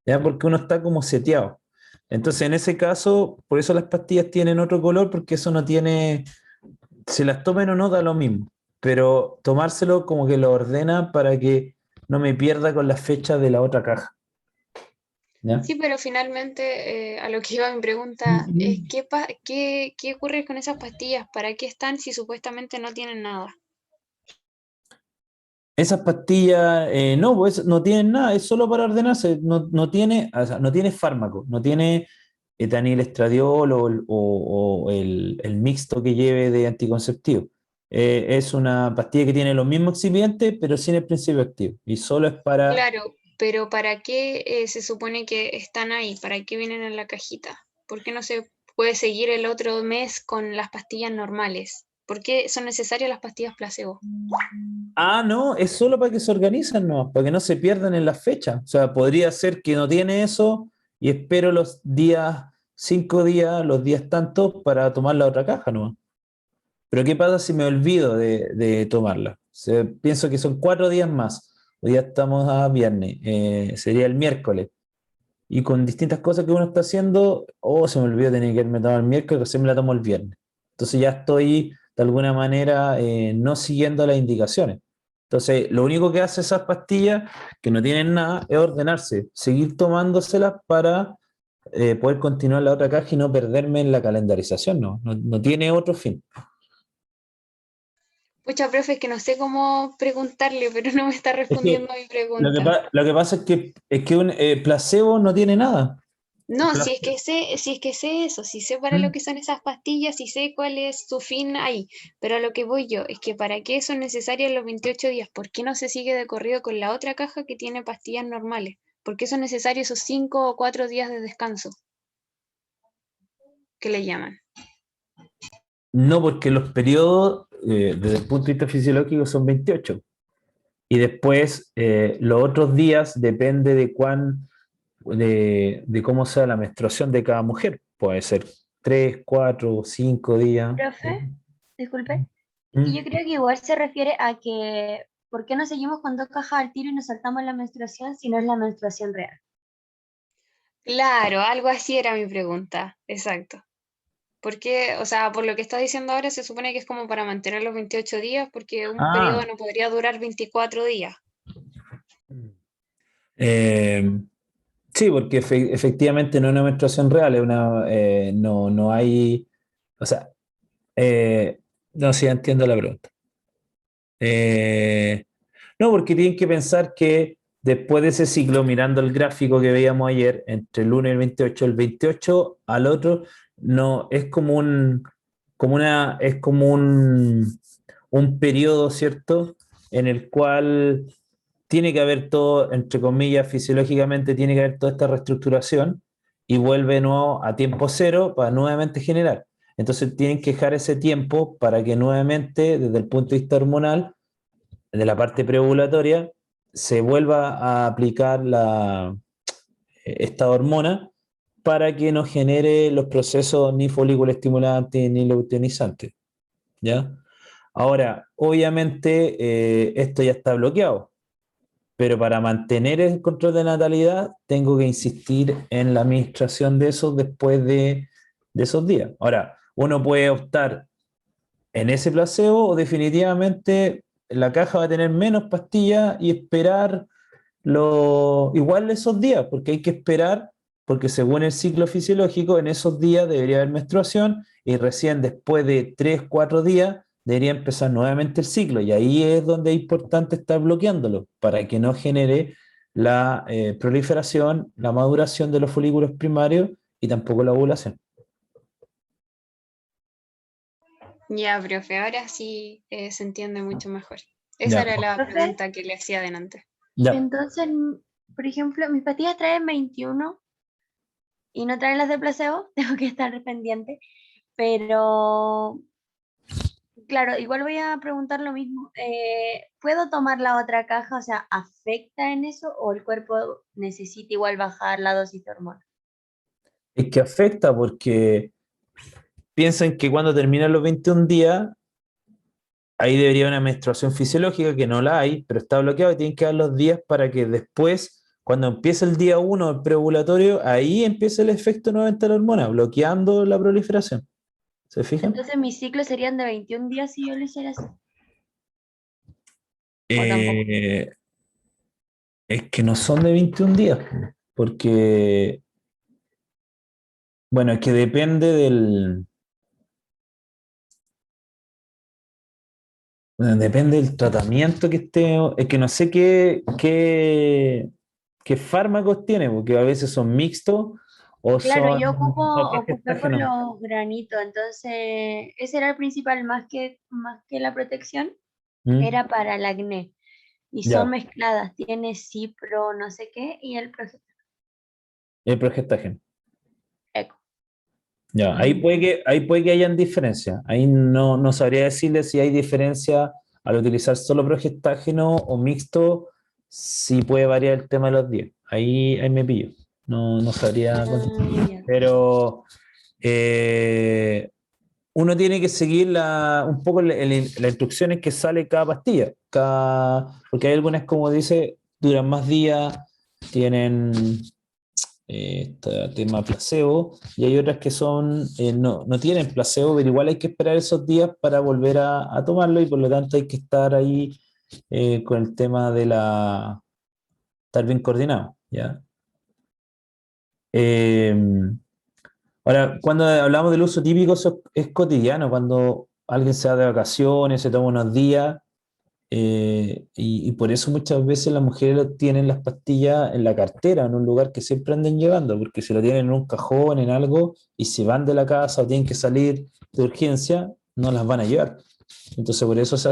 [SPEAKER 1] ¿ya? Porque uno está como seteado. Entonces en ese caso, por eso las pastillas tienen otro color, porque eso no tiene, si las tomen o no da lo mismo, pero tomárselo como que lo ordena para que no me pierda con las fechas de la otra caja. ¿Ya?
[SPEAKER 3] Sí, pero finalmente a lo que iba mi pregunta es ¿qué ocurre con esas pastillas? ¿Para qué están si supuestamente no tienen nada?
[SPEAKER 1] Esas pastillas, no, pues no tienen nada, es solo para ordenarse, no tiene, o sea, no tiene fármaco, no tiene etanil estradiol o el mixto que lleve de anticonceptivo. Es una pastilla que tiene los mismos excipientes, pero sin el principio activo, y solo es para...
[SPEAKER 3] Claro, pero ¿para qué se supone que están ahí? ¿Para qué vienen en la cajita? ¿Por qué no se puede seguir el otro mes con las pastillas normales? ¿Por qué son necesarias las pastillas placebo?
[SPEAKER 1] Ah, no, es solo para que se organizan, no, para que no se pierdan en las fechas. O sea, podría ser que no tiene eso y espero los días, 5 días, los días tantos para tomar la otra caja, ¿no? Pero ¿qué pasa si me olvido de tomarla? Pienso que son 4 días más. Hoy ya estamos a viernes, sería el miércoles. Y con distintas cosas que uno está haciendo, se me olvidó, tenía que haberme tomado el miércoles, recién me la tomo el viernes. Entonces ya estoy de alguna manera no siguiendo las indicaciones. Entonces, lo único que hace esas pastillas, que no tienen nada, es ordenarse, seguir tomándoselas para poder continuar la otra caja y no perderme en la calendarización, no tiene otro fin.
[SPEAKER 3] Pucha, profe, es que no sé cómo preguntarle, pero no me está
[SPEAKER 1] Es que
[SPEAKER 3] respondiendo a mi
[SPEAKER 1] lo que,
[SPEAKER 3] pregunta.
[SPEAKER 1] pa- lo que pasa es que un placebo no tiene nada.
[SPEAKER 3] No,
[SPEAKER 1] Pla-
[SPEAKER 3] si es que sé eso, si sé para lo
[SPEAKER 1] ¿Mm?
[SPEAKER 3] que son esas pastillas, si sé cuál es su fin ahí, pero a lo que voy yo es que para qué son necesarias los 28 días, ¿por qué no se sigue de corrido con la otra caja que tiene pastillas normales? ¿Por qué son necesarios esos 5 o 4 días de descanso que le llaman?
[SPEAKER 1] No, porque los periodos, desde el punto de vista fisiológico, son 28. Y después, los otros días depende de cómo sea la menstruación de cada mujer. Puede ser 3, 4, 5 días.
[SPEAKER 2] Profe, disculpe. Es que yo
[SPEAKER 1] ¿Mm?
[SPEAKER 2] creo que igual se refiere a que ¿por qué no seguimos con 2 cajas al tiro y nos saltamos la menstruación si no es la menstruación real?
[SPEAKER 3] Claro, algo así era mi pregunta, exacto. Porque, o sea, por lo que está diciendo ahora, se supone que es como para mantener los 28 días, porque un periodo
[SPEAKER 1] Ah,
[SPEAKER 3] no podría durar 24 días.
[SPEAKER 1] eh, sí, porque efectivamente no es una menstruación real, no hay, o sea, no sé, entiendo la pregunta. Eh, no, porque tienen que pensar que después de ese ciclo, mirando el gráfico que veíamos ayer, entre el 1 y el 28 al otro, no, es como un periodo, ¿cierto? En el cual tiene que haber todo, entre comillas, fisiológicamente tiene que haber toda esta reestructuración y vuelve de nuevo a tiempo cero para nuevamente generar. Entonces tienen que dejar ese tiempo para que nuevamente, desde el punto de vista hormonal, de la parte preovulatoria, se vuelva a aplicar esta hormona para que no genere los procesos ni folículo estimulante ni luteinizante, ¿ya? Ahora, obviamente, esto ya está bloqueado, pero para mantener el control de natalidad tengo que insistir en la administración de eso después de esos días. Ahora, uno puede optar en ese placebo o definitivamente la caja va a tener menos pastillas y esperar igual esos días, porque hay que esperar, porque según el ciclo fisiológico, en esos días debería haber menstruación y recién después de 3, 4 días debería empezar nuevamente el ciclo y ahí es donde es importante estar bloqueándolo para que no genere la proliferación, la maduración de los folículos primarios y tampoco la ovulación.
[SPEAKER 3] Ya, profe, ahora sí se entiende mucho mejor. Esa
[SPEAKER 1] Ya,
[SPEAKER 3] era la
[SPEAKER 2] Profe,
[SPEAKER 3] pregunta que le hacía delante.
[SPEAKER 1] ya.
[SPEAKER 2] entonces, por ejemplo, mis pastillas traen 21 y no traen las de placebo, tengo que estar pendiente, pero claro, igual voy a preguntar lo mismo. ¿Puedo tomar la otra caja? O sea, ¿afecta en eso o el cuerpo necesita igual bajar la dosis de hormona?
[SPEAKER 1] Es que afecta porque piensan que cuando terminan los 21 días, ahí debería haber una menstruación fisiológica, que no la hay, pero está bloqueado y tienen que dar los días para que después, cuando empiece el día 1, el preovulatorio, ahí empieza el efecto nuevamente de la hormona, bloqueando la proliferación. ¿Se fijan?
[SPEAKER 2] Entonces mis ciclos serían de 21 días si yo lo hiciera así. O tampoco.
[SPEAKER 1] Eh, es que no son de 21 días, porque, bueno, es que depende del tratamiento que esté, es que no sé qué fármacos tiene, porque a veces son mixtos o
[SPEAKER 2] Claro,
[SPEAKER 1] son
[SPEAKER 2] yo ocupé por
[SPEAKER 1] gestágenos.
[SPEAKER 2] los granitos, entonces ese era el principal, más que la protección,
[SPEAKER 1] ¿Mm?
[SPEAKER 2] era para el acné. Y son
[SPEAKER 1] Ya,
[SPEAKER 2] mezcladas, tiene cipro, no sé qué, y el
[SPEAKER 1] el progestágeno.
[SPEAKER 2] Eco.
[SPEAKER 1] Ya, ahí puede que hayan diferencias. Ahí no sabría decirle si hay diferencia al utilizar solo progestágeno o mixto, si puede variar el tema de los días. Ahí me pillo. No sabría contestar.
[SPEAKER 2] Ya.
[SPEAKER 1] Pero eh, uno tiene que seguir un poco las instrucciones que sale cada pastilla. Porque hay algunas, como dice, duran más días, tienen este tema placebo, y hay otras que no tienen placebo, pero igual hay que esperar esos días para volver a tomarlo y por lo tanto hay que estar ahí con el tema estar bien coordinado, ¿ya? Eh, Ahora, cuando hablamos del uso típico, eso es cotidiano, cuando alguien se va de vacaciones, se toma unos días, y por eso muchas veces las mujeres tienen las pastillas en la cartera, en un lugar que siempre anden llevando, porque si lo tienen en un cajón, en algo, y si van de la casa o tienen que salir de urgencia, no las van a llevar. Entonces por eso se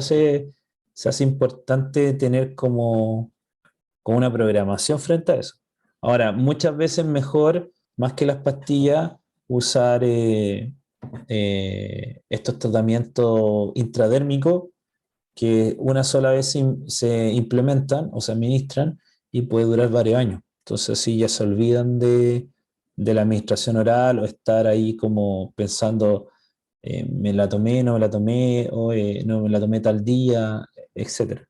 [SPEAKER 1] hace importante tener como una programación frente a eso. Ahora, muchas veces mejor, más que las pastillas, usar estos tratamientos intradérmicos que una sola vez se implementan o se administran y puede durar varios años. Entonces, así ya se olvidan de la administración oral o estar ahí como pensando, me la tomé, no me la tomé, o no me la tomé tal día, etcétera.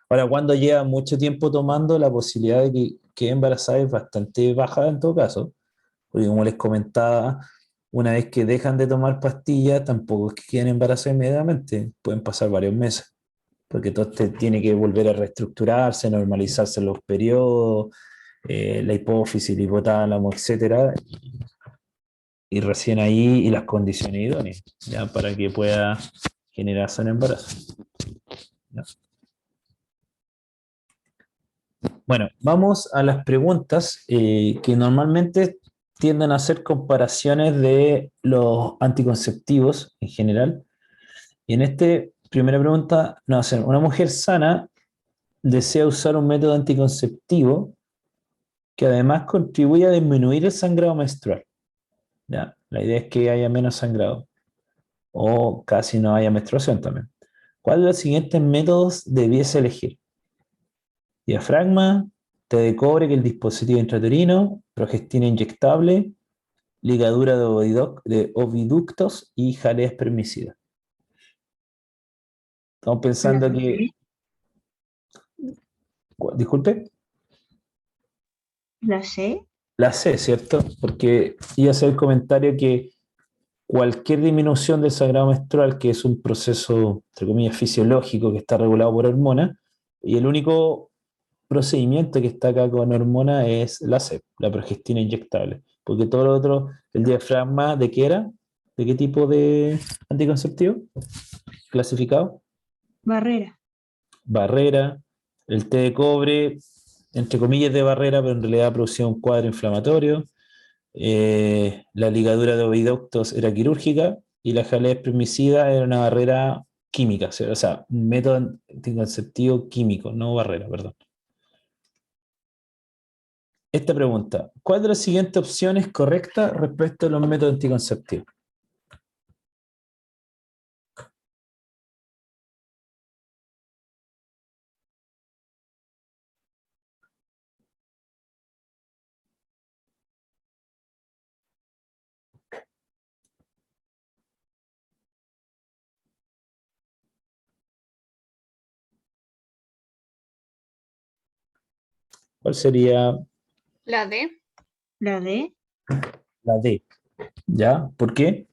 [SPEAKER 1] Ahora, cuando lleva mucho tiempo tomando, la posibilidad de que quede embarazada es bastante baja en todo caso, porque como les comentaba, una vez que dejan de tomar pastillas, tampoco es que queden embarazadas inmediatamente, pueden pasar varios meses, porque todo este tiene que volver a reestructurarse, normalizarse los periodos, la hipófisis, el hipotálamo, etcétera, y recién ahí y las condiciones idóneas, ya para que pueda generarse un embarazo. ¿Ya? Bueno, vamos a las preguntas que normalmente tienden a hacer comparaciones de los anticonceptivos en general. Y en esta primera pregunta nos hacen, ¿una mujer sana desea usar un método anticonceptivo que además contribuye a disminuir el sangrado menstrual. ¿Ya? La idea es que haya menos sangrado o casi no haya menstruación también. ¿Cuál de los siguientes métodos debiese elegir? Diafragma, té de cobre, que es el dispositivo intrauterino, progestina inyectable, ligadura de oviductos y jalea espermicida. Estamos pensando que... Disculpe.
[SPEAKER 2] ¿La sé?
[SPEAKER 1] La C, ¿cierto? Porque iba a hacer el comentario que cualquier disminución del sangrado menstrual, que es un proceso, entre comillas, fisiológico que está regulado por hormonas, y el único procedimiento que está acá con hormona es la C, la progestina inyectable. Porque todo lo otro, el diafragma, ¿de qué era? ¿De qué tipo de anticonceptivo? ¿Clasificado?
[SPEAKER 2] Barrera.
[SPEAKER 1] Barrera, el té de cobre, entre comillas de barrera, pero en realidad producía un cuadro inflamatorio. La ligadura de oviductos era quirúrgica y la jalea espermicida era una barrera química, o sea, un método anticonceptivo químico, no barrera, perdón. Esta pregunta, ¿cuál de las siguientes opciones es correcta respecto a los métodos anticonceptivos? ¿Cuál sería
[SPEAKER 3] La D,
[SPEAKER 2] ¿La D?
[SPEAKER 1] la D? ¿Ya? ¿Por qué?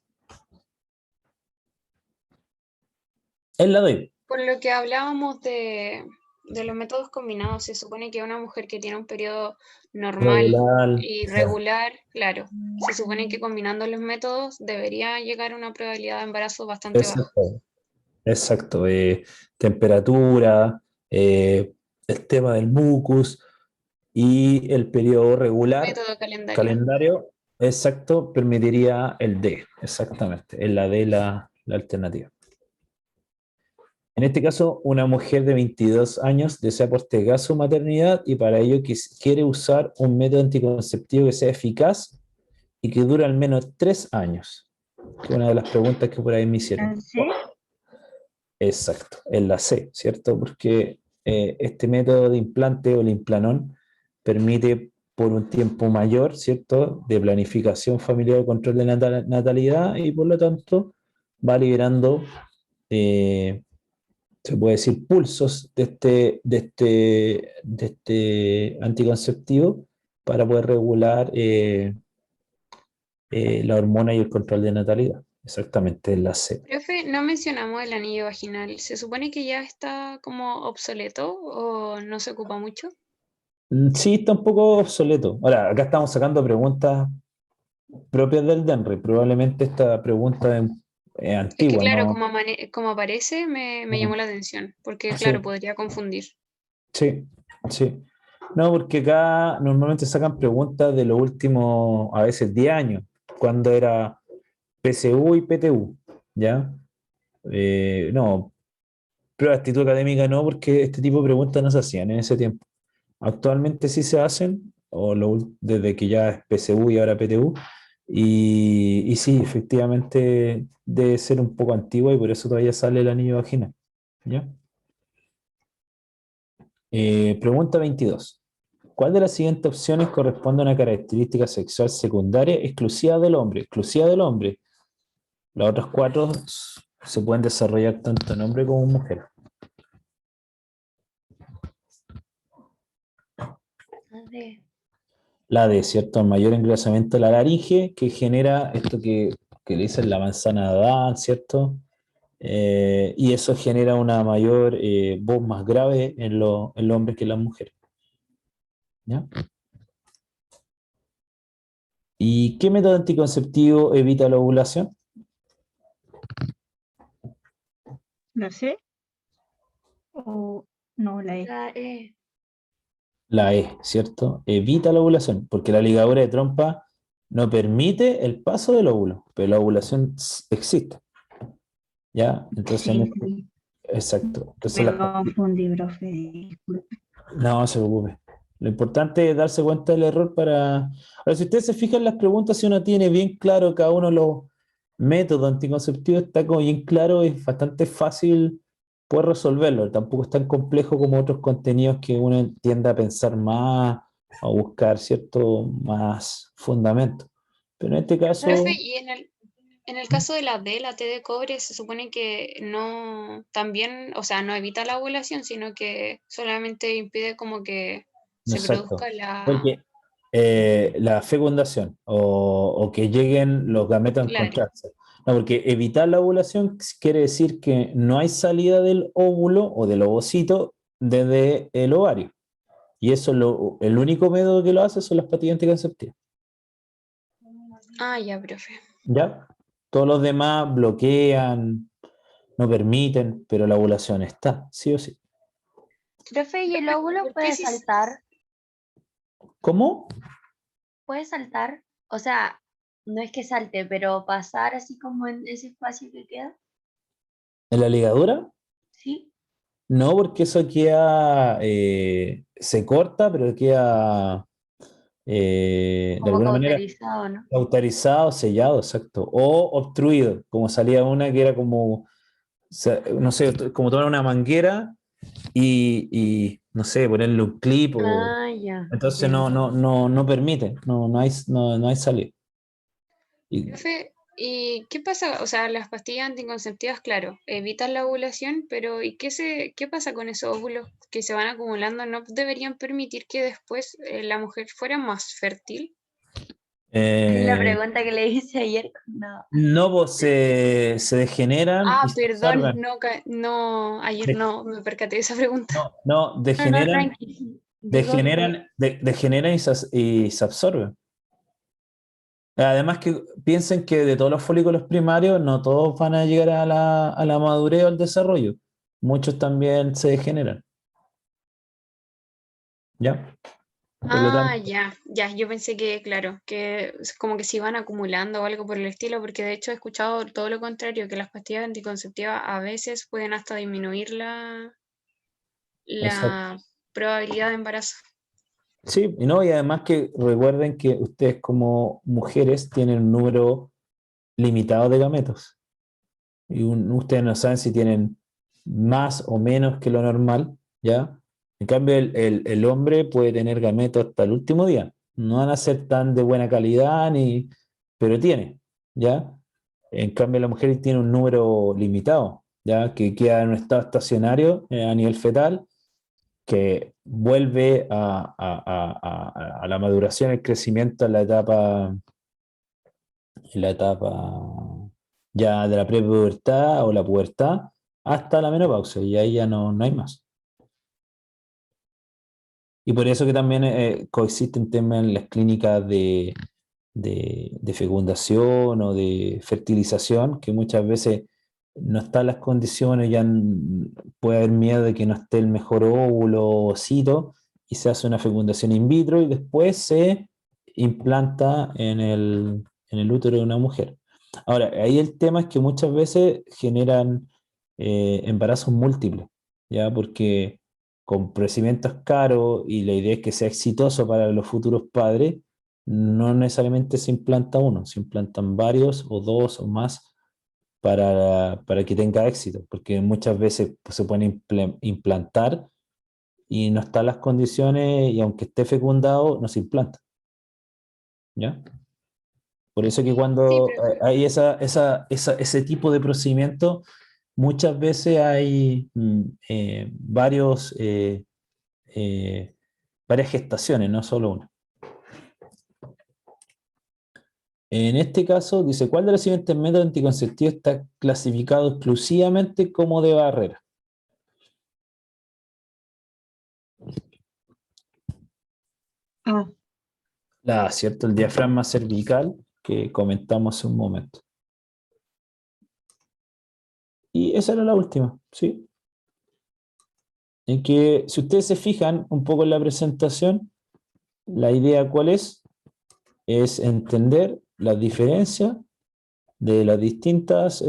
[SPEAKER 1] Es la D.
[SPEAKER 3] por lo que hablábamos de los métodos combinados, se supone que una mujer que tiene un periodo normal
[SPEAKER 1] Regular.
[SPEAKER 3] y regular, claro, se supone que combinando los métodos debería llegar a una probabilidad de embarazo bastante baja.
[SPEAKER 1] Exacto. Exacto. Temperatura, el tema del mucus y el periodo regular,
[SPEAKER 3] Método calendario.
[SPEAKER 1] calendario, exacto, permitiría el D. Exactamente. Es la D la alternativa. En este caso, una mujer de 22 años desea postergar su maternidad y para ello quiere usar un método anticonceptivo que sea eficaz y que dure al menos 3 años. Que es una de las preguntas que por ahí me hicieron.
[SPEAKER 2] ¿La C?
[SPEAKER 1] Exacto, es la C, ¿cierto? Porque este método de implante o el implanón permite por un tiempo mayor, ¿cierto?, de planificación familiar o control de natalidad y por lo tanto va liberando, se puede decir, pulsos de este anticonceptivo para poder regular la hormona y el control de natalidad. Exactamente, es la C.
[SPEAKER 3] Profe, no mencionamos el anillo vaginal. ¿Se supone que ya está como obsoleto o no se ocupa mucho?
[SPEAKER 1] Sí, está un poco obsoleto. Ahora, acá estamos sacando preguntas propias del DENRE. Probablemente esta pregunta es
[SPEAKER 3] Es que
[SPEAKER 1] antigua,
[SPEAKER 3] claro,
[SPEAKER 1] ¿no?
[SPEAKER 3] como aparece me llamó la atención, porque claro,
[SPEAKER 1] Sí,
[SPEAKER 3] podría confundir.
[SPEAKER 1] sí, sí. No, porque acá normalmente sacan preguntas de los últimos, a veces 10 años, cuando era PSU y PTU, ¿ya? No, prueba de actitud académica no, porque este tipo de preguntas no se hacían en ese tiempo. Actualmente sí se hacen, desde que ya es PSU y ahora PTU, y sí, efectivamente debe ser un poco antigua y por eso todavía sale el anillo vaginal. ¿Ya? Pregunta 22. ¿Cuál de las siguientes opciones corresponde a una característica sexual secundaria exclusiva del hombre? Exclusiva del hombre. Las otras cuatro se pueden desarrollar tanto en hombre como en mujer.
[SPEAKER 2] La D.
[SPEAKER 1] La D, ¿cierto? Mayor engrosamiento de la laringe que genera esto que le dicen la manzana de Adán, ¿cierto? Y eso genera una mayor voz más grave en los hombres que en las mujeres. ¿Ya? ¿Y qué método anticonceptivo evita la ovulación?
[SPEAKER 2] ¿La C? ¿O no, la E?
[SPEAKER 3] La E.
[SPEAKER 1] La E, ¿cierto? Evita la ovulación, porque la ligadura de trompa no permite el paso del óvulo, pero la ovulación existe. ¿Ya? Entonces,
[SPEAKER 2] Sí, sí.
[SPEAKER 1] exacto. Entonces
[SPEAKER 5] Me
[SPEAKER 1] las
[SPEAKER 5] confundí, profe. Disculpe.
[SPEAKER 1] no se preocupe. Lo importante es darse cuenta del error para... Ahora, si ustedes se fijan en las preguntas, si uno tiene bien claro cada uno de los métodos anticonceptivos, está como bien claro, es bastante fácil poder resolverlo. Tampoco es tan complejo como otros contenidos que uno tiende a pensar más, a buscar cierto más fundamento. Pero en este
[SPEAKER 3] Profe,
[SPEAKER 1] caso,
[SPEAKER 3] y en el caso de la T de cobre, se supone que no, también, o sea, no evita la ovulación, sino que solamente impide como que se
[SPEAKER 1] exacto.
[SPEAKER 3] produzca la...
[SPEAKER 1] Porque la fecundación o que lleguen los gametos a
[SPEAKER 3] Claro.
[SPEAKER 1] encontrarse. No, porque evitar la ovulación quiere decir que no hay salida del óvulo o del ovocito desde el ovario. Y eso el único método que lo hace son las pastillas anticonceptivas.
[SPEAKER 3] Ah, ya, profe.
[SPEAKER 1] ¿Ya? Todos los demás bloquean, no permiten, pero la ovulación está, sí o sí.
[SPEAKER 2] Profe, ¿y el óvulo
[SPEAKER 3] ¿Por qué
[SPEAKER 2] puede
[SPEAKER 3] si...
[SPEAKER 2] saltar?
[SPEAKER 1] ¿Cómo?
[SPEAKER 2] ¿Puede saltar? O sea, no es que salte, pero pasar así como en ese espacio que queda.
[SPEAKER 1] ¿En la ligadura?
[SPEAKER 2] ¿Sí?
[SPEAKER 1] No, porque eso queda, se corta, pero queda de
[SPEAKER 2] Como
[SPEAKER 1] alguna manera
[SPEAKER 2] cauterizado, ¿no?
[SPEAKER 1] cauterizado, sellado, exacto, o obstruido, como salía una que era como, no sé, como tomar una manguera y, no sé, ponerle un clip o
[SPEAKER 2] Ah, ya,
[SPEAKER 1] entonces
[SPEAKER 2] entiendo.
[SPEAKER 1] no permite, no hay salida. Y,
[SPEAKER 3] Profe, ¿y qué pasa? O sea, las pastillas anticonceptivas, claro, evitan la ovulación, pero ¿y qué pasa con esos óvulos que se van acumulando? ¿No deberían permitir que después la mujer fuera más fértil?
[SPEAKER 2] La
[SPEAKER 1] eh,
[SPEAKER 2] pregunta que le hice ayer, no.
[SPEAKER 1] no, pues, se degeneran y
[SPEAKER 3] Ah,
[SPEAKER 1] se
[SPEAKER 3] perdón,
[SPEAKER 1] absorben.
[SPEAKER 3] no, ayer
[SPEAKER 1] De-
[SPEAKER 3] no me percaté de esa pregunta.
[SPEAKER 1] no,
[SPEAKER 2] No, no,
[SPEAKER 1] degeneran,
[SPEAKER 2] tranqui. Digo que,
[SPEAKER 1] degeneran y se absorben. Además que piensen que de todos los folículos primarios, no todos van a llegar a la madurez o al desarrollo. Muchos también se degeneran, ¿ya? Por lo
[SPEAKER 3] Ah,
[SPEAKER 1] tanto,
[SPEAKER 3] ya, yo pensé que, claro, que es como que se iban acumulando o algo por el estilo, porque de hecho he escuchado todo lo contrario, que las pastillas anticonceptivas a veces pueden hasta disminuir
[SPEAKER 1] exacto.
[SPEAKER 3] la probabilidad de embarazo.
[SPEAKER 1] Sí, y no, y además que recuerden que ustedes como mujeres tienen un número limitado de gametos. Y ustedes no saben si tienen más o menos que lo normal, ¿ya? En cambio, el hombre puede tener gametos hasta el último día. No van a ser tan de buena calidad, pero tiene, ¿ya? En cambio, la mujer tiene un número limitado, ¿ya? Que queda en un estado estacionario a nivel fetal, que vuelve a la maduración, el crecimiento en la etapa ya de la prepubertad o la pubertad hasta la menopausia, y ahí ya no hay más. Y por eso que también coexisten temas en las clínicas de fecundación o de fertilización, que muchas veces no están las condiciones, puede haber miedo de que no esté el mejor óvulo o cito, y se hace una fecundación in vitro y después se implanta en el útero de una mujer. Ahora, ahí el tema es que muchas veces generan embarazos múltiples, ¿ya? Porque con procedimientos caros y la idea es que sea exitoso para los futuros padres, no necesariamente se implanta uno, se implantan varios o dos o más para que tenga éxito, porque muchas veces pues, se pueden implantar y no están las condiciones y aunque esté fecundado, no se implanta, ¿ya? Por eso que
[SPEAKER 3] Sí,
[SPEAKER 1] cuando
[SPEAKER 3] profe.
[SPEAKER 1] hay ese tipo de procedimiento, muchas veces hay eh, varias gestaciones, no solo una. En este caso, dice, ¿cuál de los siguientes métodos anticonceptivos está clasificado exclusivamente como de barrera?
[SPEAKER 5] Ah,
[SPEAKER 1] La, ¿cierto? El diafragma cervical que comentamos hace un momento. Y esa era la última, ¿sí? En que si ustedes se fijan un poco en la presentación, la idea cuál es entender las diferencias de las distintas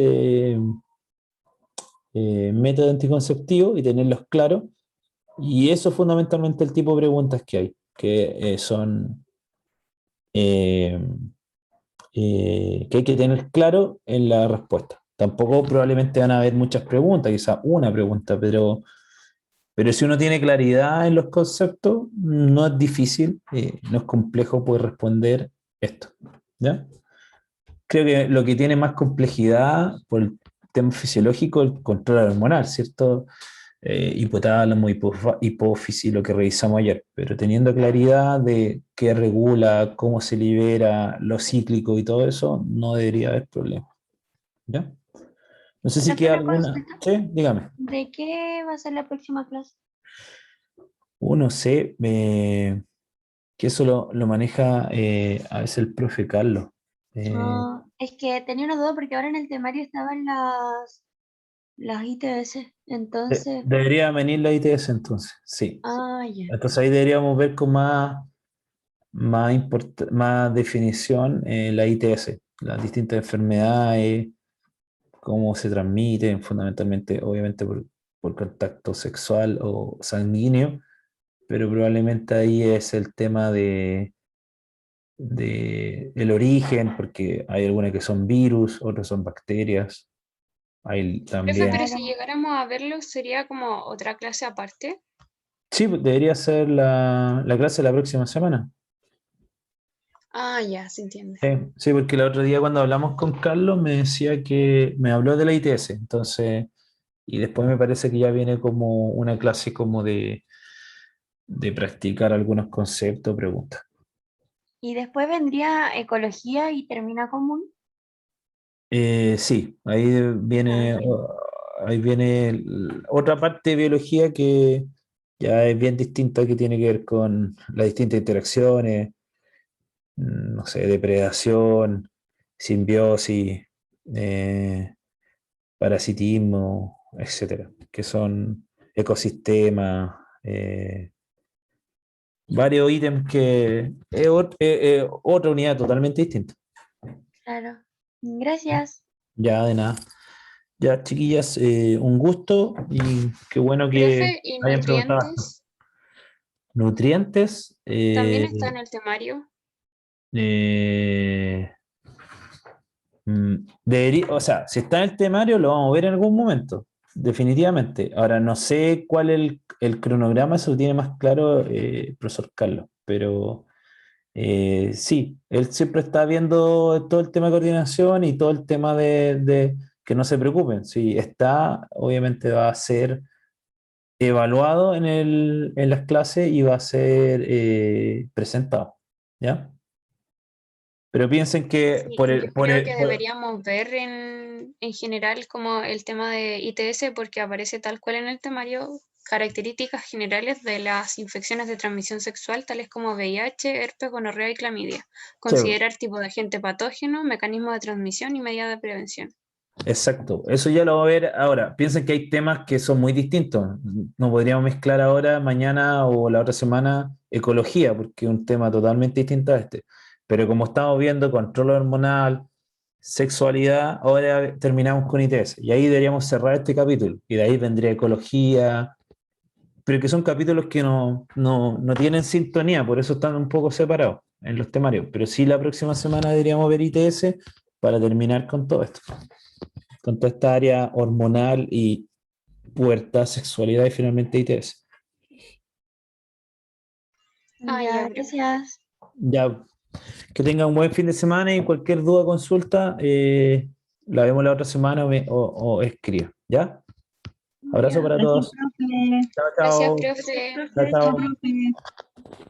[SPEAKER 1] métodos anticonceptivos y tenerlos claros. Y eso es fundamentalmente el tipo de preguntas que hay, que son eh, que hay que tener claro en la respuesta. Tampoco probablemente van a haber muchas preguntas, quizás una pregunta, pero si uno tiene claridad en los conceptos, no es difícil, no es complejo poder responder esto. ¿Ya? Creo que lo que tiene más complejidad por el tema fisiológico, el control hormonal, ¿cierto? Hipotálamo, hipófisis, lo que revisamos ayer, pero teniendo claridad de qué regula, cómo se libera, lo cíclico y todo eso, no debería haber problema. ¿Ya? No sé si
[SPEAKER 2] Profe,
[SPEAKER 1] queda
[SPEAKER 2] una
[SPEAKER 1] alguna.
[SPEAKER 2] consulta.
[SPEAKER 1] Sí, dígame.
[SPEAKER 2] ¿De qué va a ser la próxima clase?
[SPEAKER 1] Uno sé que eso lo maneja a veces el profe Carlos.
[SPEAKER 2] Es que tenía una duda porque ahora en el temario estaban las ITS. Entonces,
[SPEAKER 1] Debería venir la ITS entonces, sí.
[SPEAKER 2] ya.
[SPEAKER 1] Entonces ahí deberíamos ver con más definición la ITS, las distintas enfermedades, cómo se transmiten, fundamentalmente, obviamente por contacto sexual o sanguíneo, pero probablemente ahí es el tema de el origen, porque hay algunas que son virus, otras son bacterias, hay
[SPEAKER 3] Profe,
[SPEAKER 1] también.
[SPEAKER 3] pero si
[SPEAKER 2] Claro.
[SPEAKER 3] llegáramos a verlo, sería como otra clase aparte.
[SPEAKER 1] Sí, debería ser la clase de la próxima semana.
[SPEAKER 3] Ah, ya, se entiende.
[SPEAKER 1] Sí, porque el otro día cuando hablamos con Carlos me decía que me habló de la ITS, entonces, y después me parece que ya viene como una clase como de practicar algunos conceptos, preguntas.
[SPEAKER 2] Y después vendría ecología y termina común.
[SPEAKER 1] Sí,
[SPEAKER 2] Ah, sí.
[SPEAKER 1] ahí viene otra parte de biología que ya es bien distinta, que tiene que ver con las distintas interacciones, no sé, depredación, simbiosis, eh, parasitismo, etcétera, que son ecosistemas, varios ítems que es otra unidad totalmente distinta.
[SPEAKER 2] Claro. Gracias.
[SPEAKER 1] Ya de nada. Ya, chiquillas, un gusto y qué bueno que
[SPEAKER 3] Profe, ¿y
[SPEAKER 1] hayan preguntado esto.
[SPEAKER 3] nutrientes?
[SPEAKER 1] Nutrientes,
[SPEAKER 3] También está en el temario.
[SPEAKER 1] eh, o sea, si está en el temario lo vamos a ver en algún momento, definitivamente. Ahora, no sé cuál es el cronograma, eso lo tiene más claro el profesor Carlos, pero sí, él siempre está viendo todo el tema de coordinación y todo el tema de que no se preocupen. Si está, obviamente va a ser evaluado en las clases y va a ser presentado, ¿ya? Pero piensen que
[SPEAKER 3] Sí, yo creo que deberíamos ver en general como el tema de ITS porque aparece tal cual en el temario características generales de las infecciones de transmisión sexual tales como VIH, herpes, gonorrea y clamidia.
[SPEAKER 1] sí,
[SPEAKER 3] Considerar tipo de agente patógeno, mecanismo de transmisión y medida de prevención.
[SPEAKER 1] exacto, eso ya lo va a ver ahora. Piensen que hay temas que son muy distintos. No podríamos mezclar ahora, mañana o la otra semana ecología, porque es un tema totalmente distinto a este. Pero como estamos viendo control hormonal, sexualidad, ahora terminamos con ITS. Y ahí deberíamos cerrar este capítulo. Y de ahí vendría ecología, pero que son capítulos que no tienen sintonía, por eso están un poco separados en los temarios. Pero sí la próxima semana deberíamos ver ITS para terminar con todo esto, con toda esta área hormonal y pubertad, sexualidad y finalmente ITS.
[SPEAKER 3] Ah,
[SPEAKER 2] Ya,
[SPEAKER 3] ya, profe.
[SPEAKER 2] gracias.
[SPEAKER 1] Ya, que tengan un buen fin de semana y cualquier duda, consulta, la vemos la otra semana o escriba. ¿Ya? Abrazo
[SPEAKER 2] Ya.
[SPEAKER 1] para
[SPEAKER 5] Gracias,
[SPEAKER 1] todos.
[SPEAKER 5] profe.
[SPEAKER 1] Chao,
[SPEAKER 3] Gracias,
[SPEAKER 1] chao.
[SPEAKER 3] profe.
[SPEAKER 1] Chao,
[SPEAKER 5] Profe, chao,
[SPEAKER 1] chao.
[SPEAKER 5] profe.